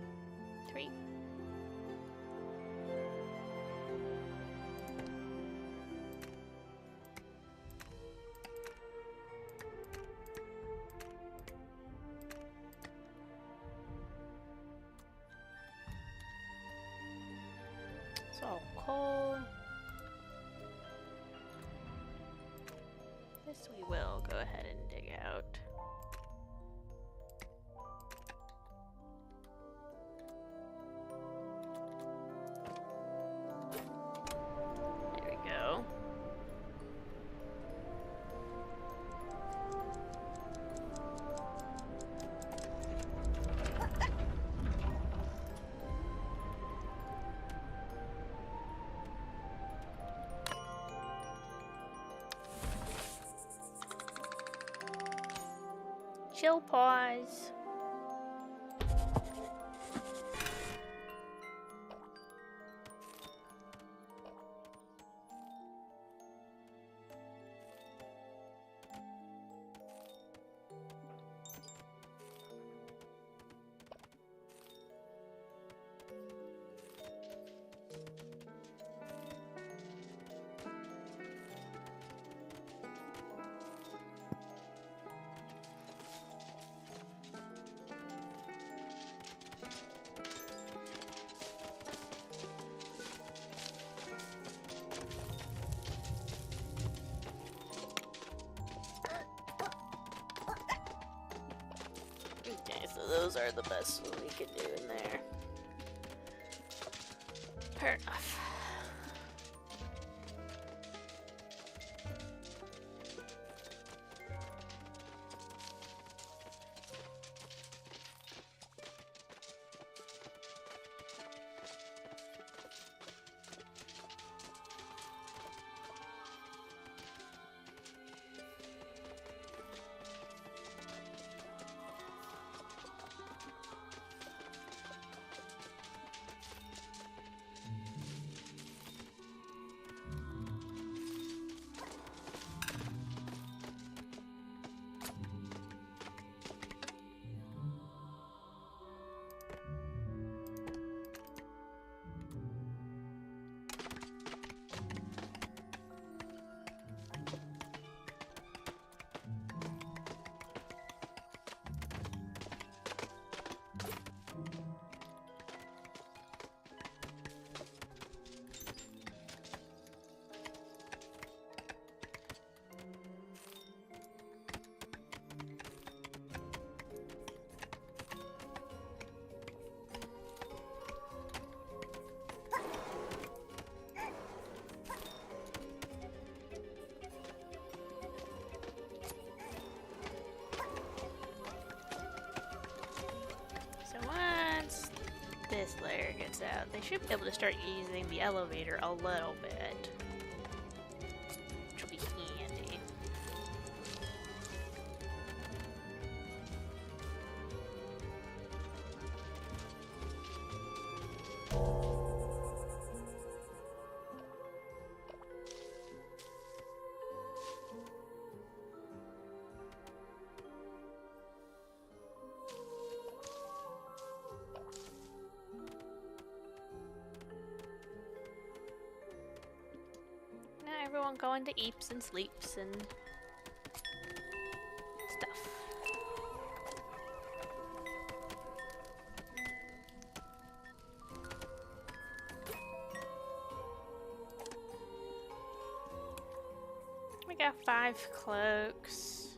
3. It's all coal. This we will go ahead and dig out. There we go. Chill pause. Okay, so those are the best we can do in there. Fair enough. This layer gets out, they should be able to start using the elevator a little bit, which will be handy. Everyone going to eats and sleeps and stuff. We got 5 cloaks.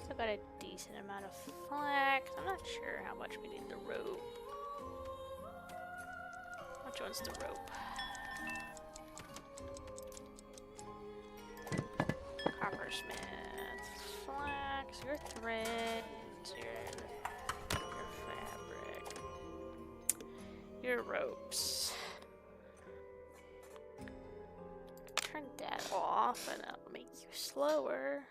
Still got a decent amount of flax. I'm not sure how much we need the rope. Which one's the rope? Coppersmith, flax, your thread, your fabric, your ropes. Turn that off and that'll make you slower.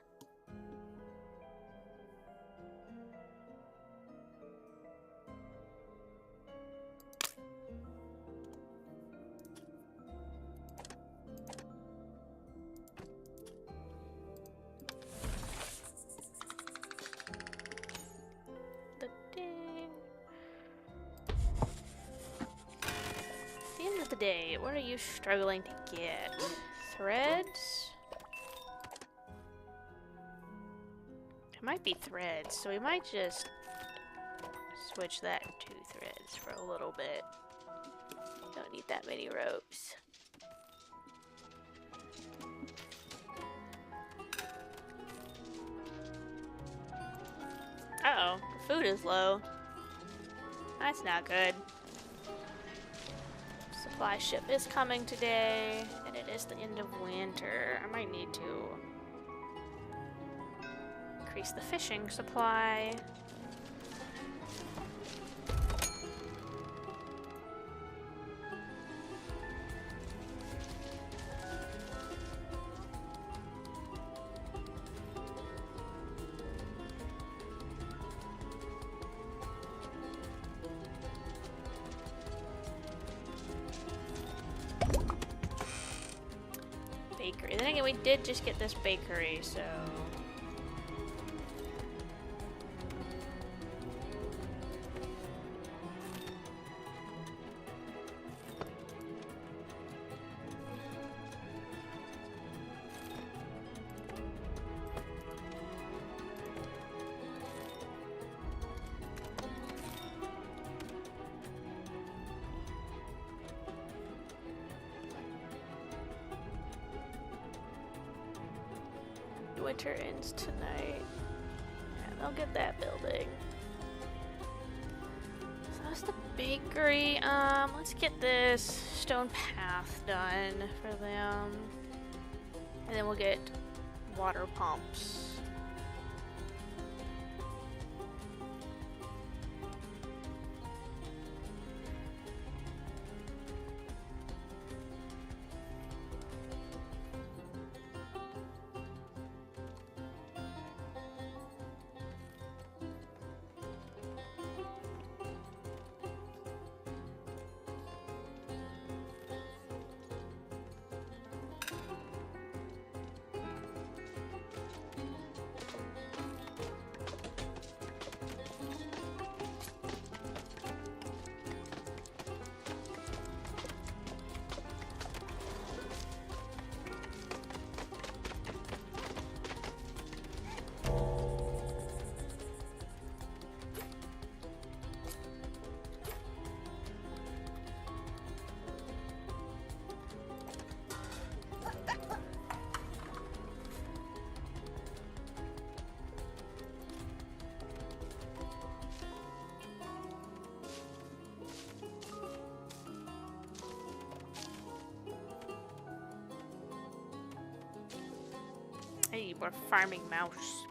today? What are you struggling to get? Threads? It might be threads, so we might just switch that to threads for a little bit. Don't need that many ropes. Uh-oh, the food is low. That's not good. Supply ship is coming today, and it is the end of winter. I might need to increase the fishing supply. Bakery. Then again, we did just get this bakery, so... Winter ends tonight. And they'll get that building. So that's the bakery. Let's get this stone path done for them. And then we'll get water pumps. Hey, we're farming mice.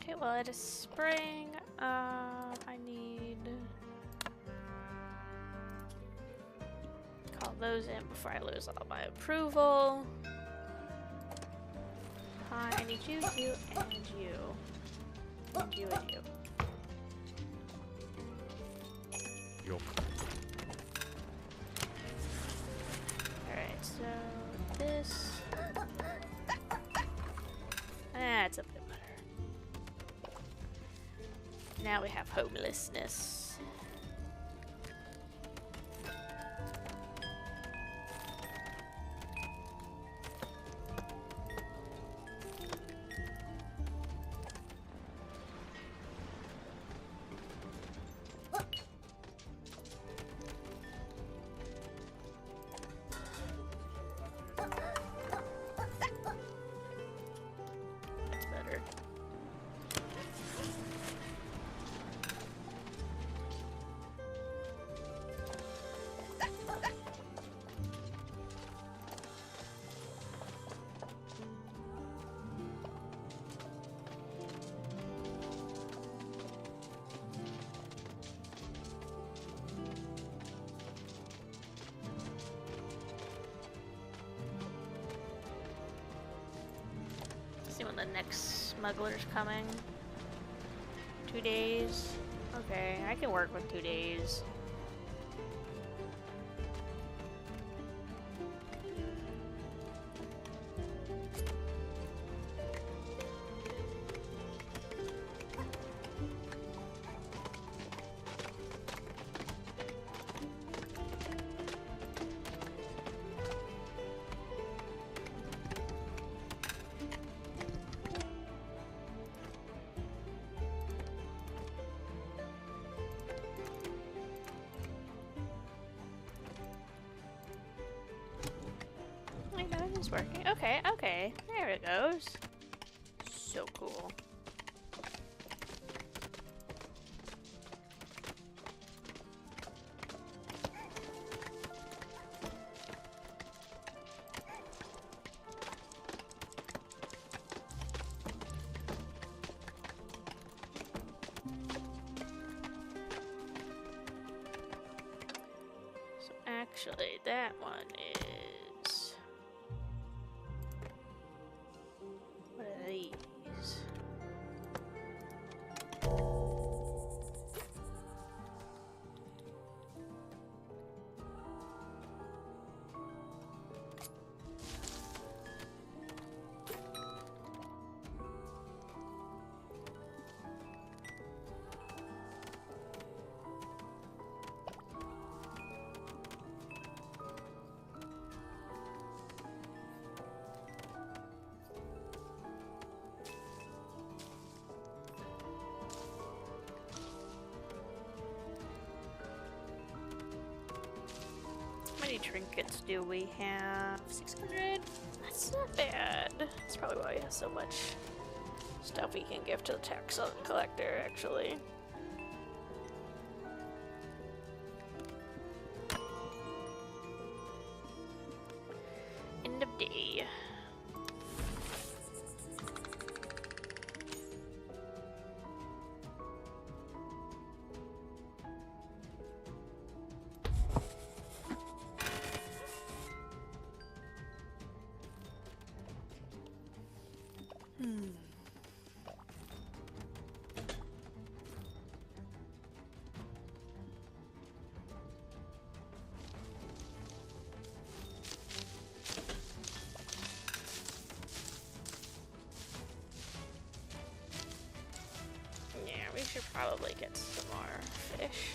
Okay, well it is spring. I need call those in before I lose all my approval. Hi, I need you, you, and you. And you and you. Yup. Alright, so this that's a bit better. Now we have homelessness. That's better. the next smuggler's coming? 2 days? Okay, I can work with 2 days. I know it is working. Okay, okay. There it goes. So cool. So actually, that one is... What are these? How many trinkets do we have? 600? That's not bad. That's probably why we have so much stuff we can give to the tax collector, actually. End of day. Yeah, we should probably get some more fish.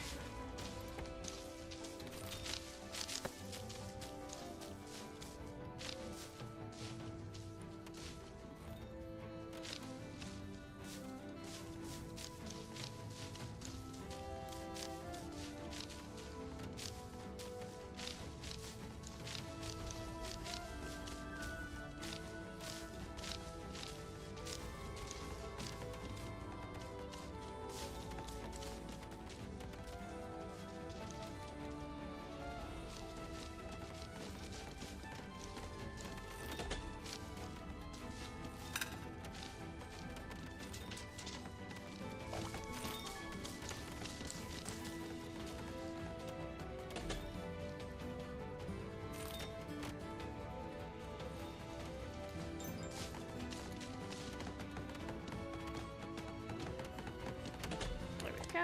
There we go.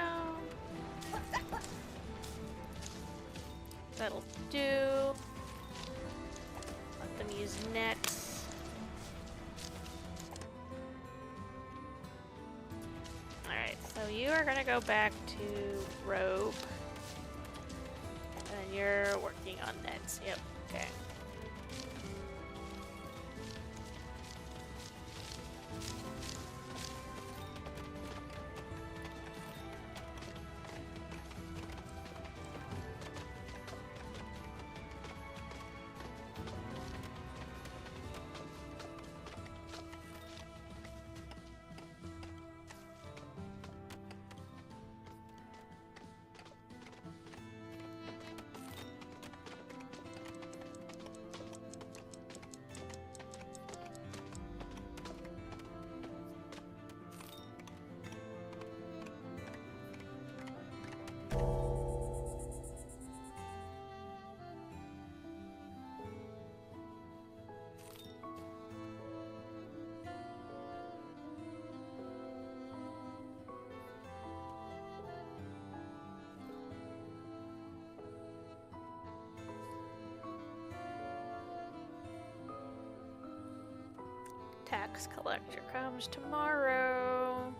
That'll do. Let them use nets. Alright, so you are gonna go back to rope. And you're working on nets. Yep, okay. Tax collector comes tomorrow.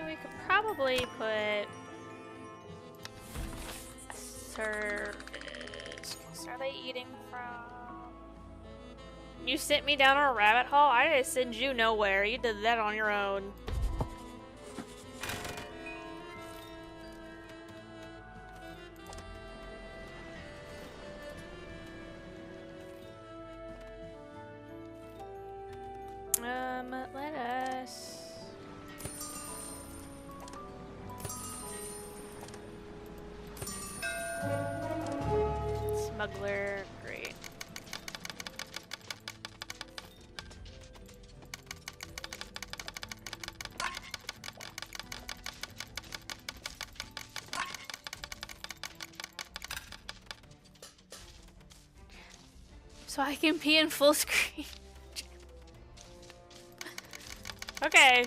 We could probably put a service. Are they eating from? You sent me down a rabbit hole? I didn't send you nowhere. You did that on your own. Let us. Smuggler, great. So I can pee in full screen. Okay.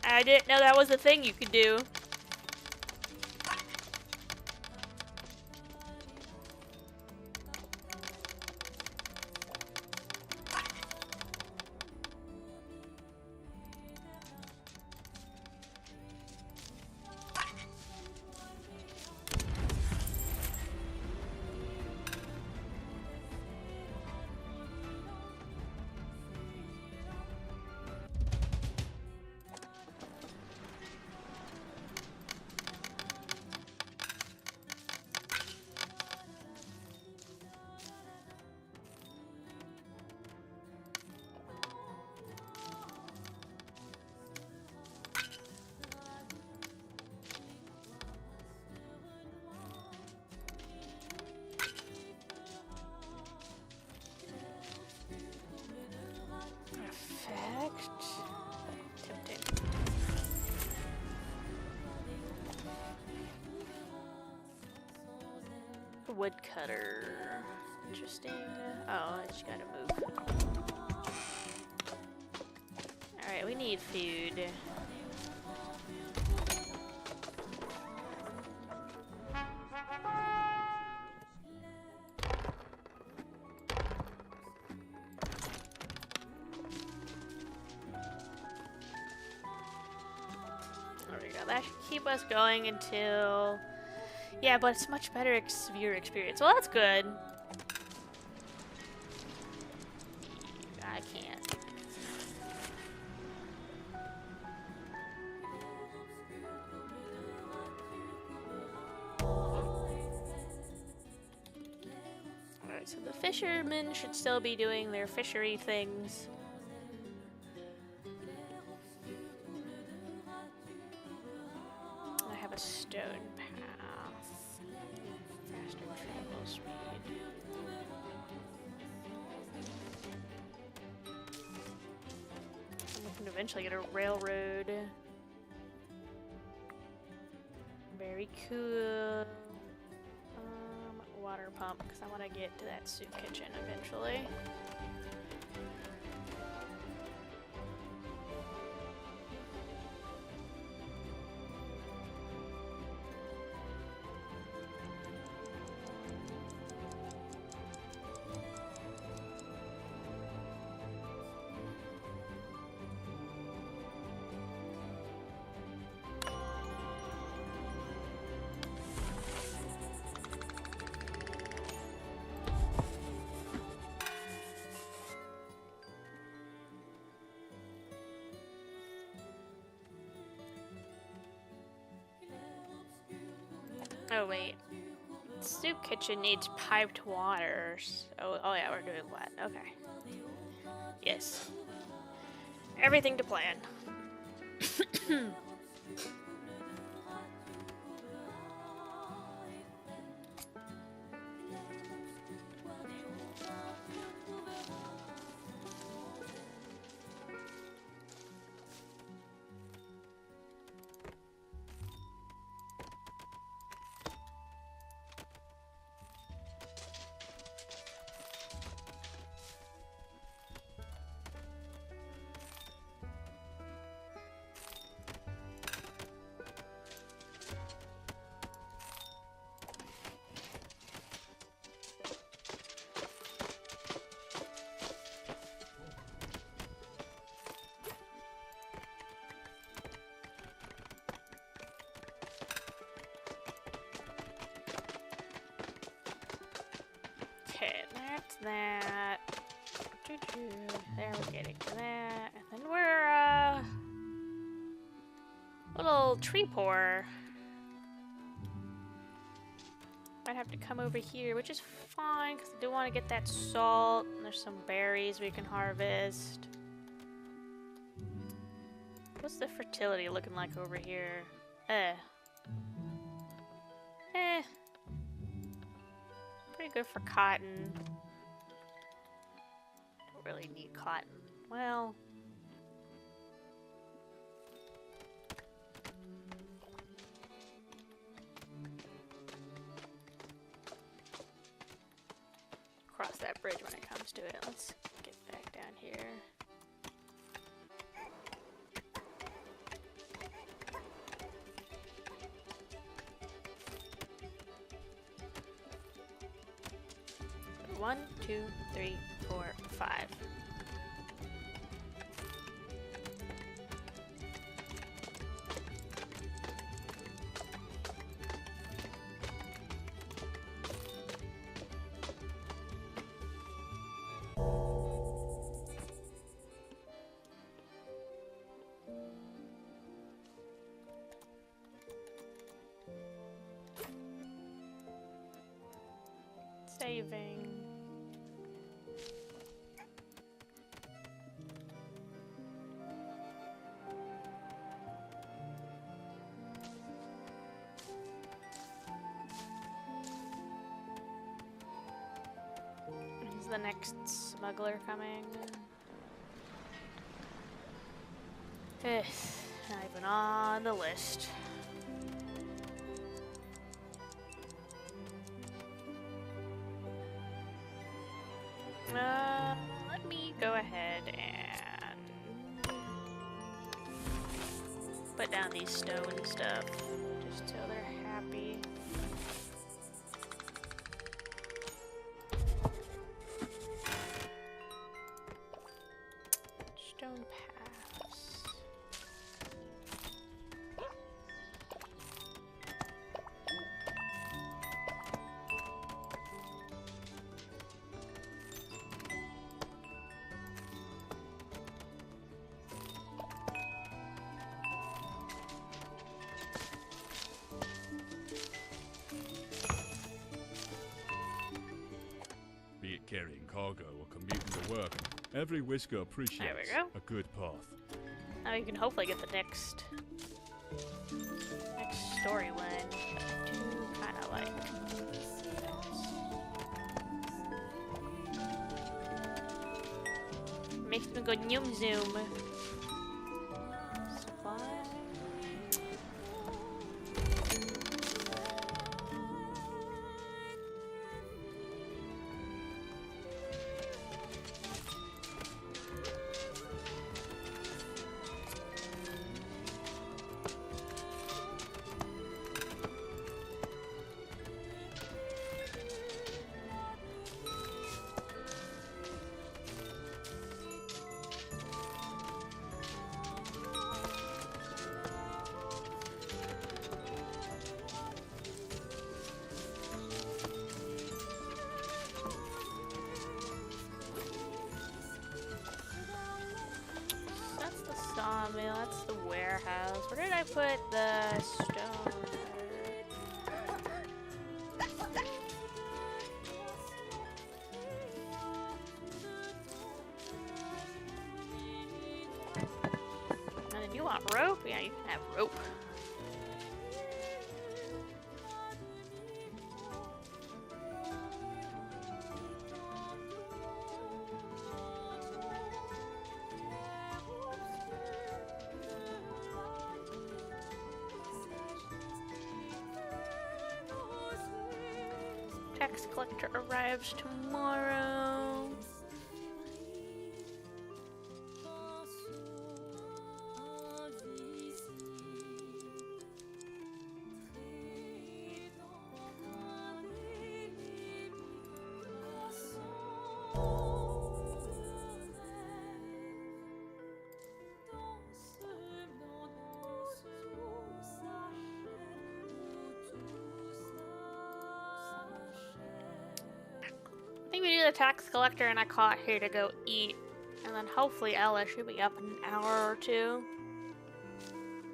I didn't know that was a thing you could do. Woodcutter. Interesting. Oh, I just gotta move. Alright, we need food. There we go. That should keep us going until... Yeah, but it's much better viewer experience. Well, that's good. I can't. Alright, so the fishermen should still be doing their fishery things. I have a stone path. Faster travel speed. We can eventually get a railroad. Very cool. Water pump, because I want to get to that soup kitchen eventually. Oh wait, soup kitchen needs piped water. Oh yeah, we're doing what? Okay. Yes. Everything to plan. that. There, we're getting to that. And then we're, a little tree pour. Might have to come over here, which is fine, because I do want to get that salt. And there's some berries we can harvest. What's the fertility looking like over here? Pretty good for cotton. Don't really need cotton. Well... cross that bridge when it comes to it. Let's get back down here. One, two, three, four, five. Saving. Is the next smuggler coming? Not even on the list. Let me go ahead and put down these stone stuff, just so they're happy. Stone paths. Be it carrying cargo or commuting to work, every Whisker appreciates go. a good path. Now we can hopefully get the next storyline. I do kind of like. Makes me go zoom zoom. Supply. Sawmill, that's the warehouse. Where did I put the stone? And then you want rope? Yeah, you can have rope. Tax collector arrives tomorrow. I think we do the tax collector and I call it here to go eat. And then hopefully Ella should be up in an hour or two.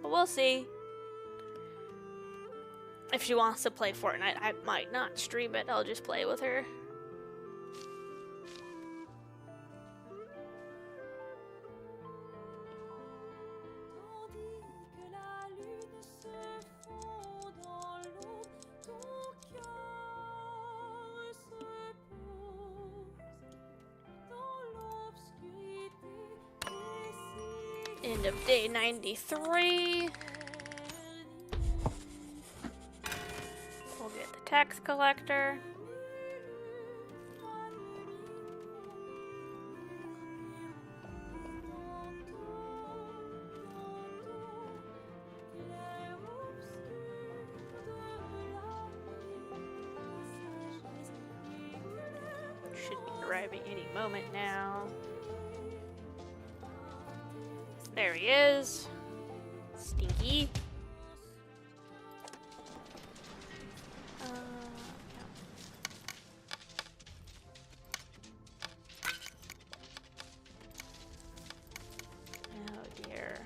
But we'll see. If she wants to play Fortnite, I might not stream it. I'll just play with her. End of day 93. We'll get the tax collector. Should be arriving any moment now. There he is. Stinky. Oh dear.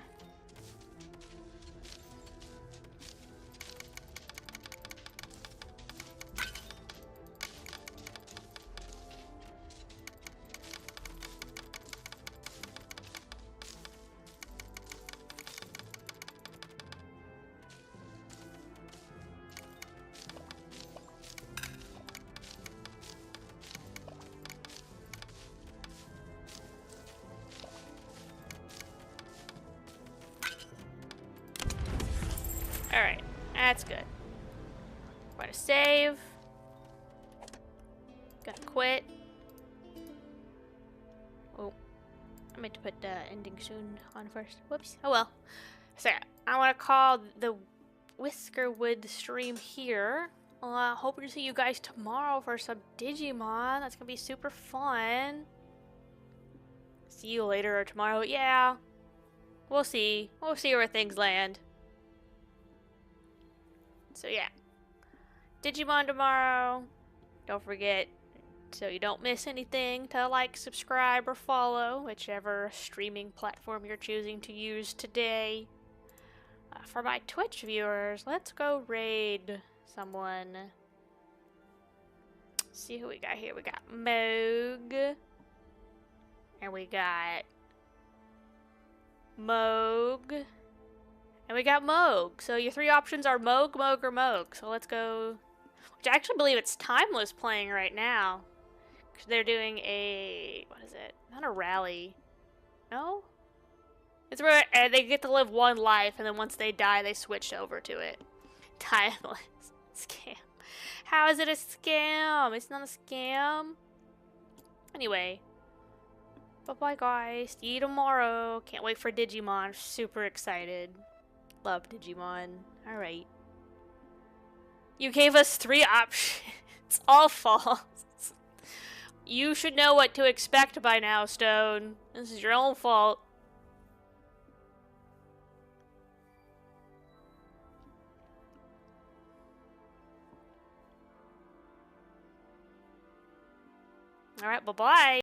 Alright, that's good. Gonna save. Gonna quit. Oh, I meant to put ending soon on first. Whoops. Oh well. So, I want to call the Whiskerwood stream here. Hoping to see you guys tomorrow for some Digimon. That's gonna be super fun. See you later or tomorrow. Yeah. We'll see. We'll see where things land. So yeah, Digimon tomorrow. Don't forget, so you don't miss anything, to like, subscribe, or follow whichever streaming platform you're choosing to use today. For my Twitch viewers, let's go raid someone. Let's see who we got here. We got Moog. And we got Moog. And we got Moog. So your three options are Moog, Moog, or Moog. So let's go. Which I actually believe it's Timeless playing right now. Because they're doing a... what is it? Not a rally. No? It's where they get to live one life, and then once they die, they switch over to it. Timeless. Scam. How is it a scam? It's not a scam. Anyway. Bye-bye, guys. See you tomorrow. Can't wait for Digimon. Super excited. Love Digimon. Alright. You gave us 3 options. All false. You should know what to expect by now, Stone. This is your own fault. Alright, bye-bye.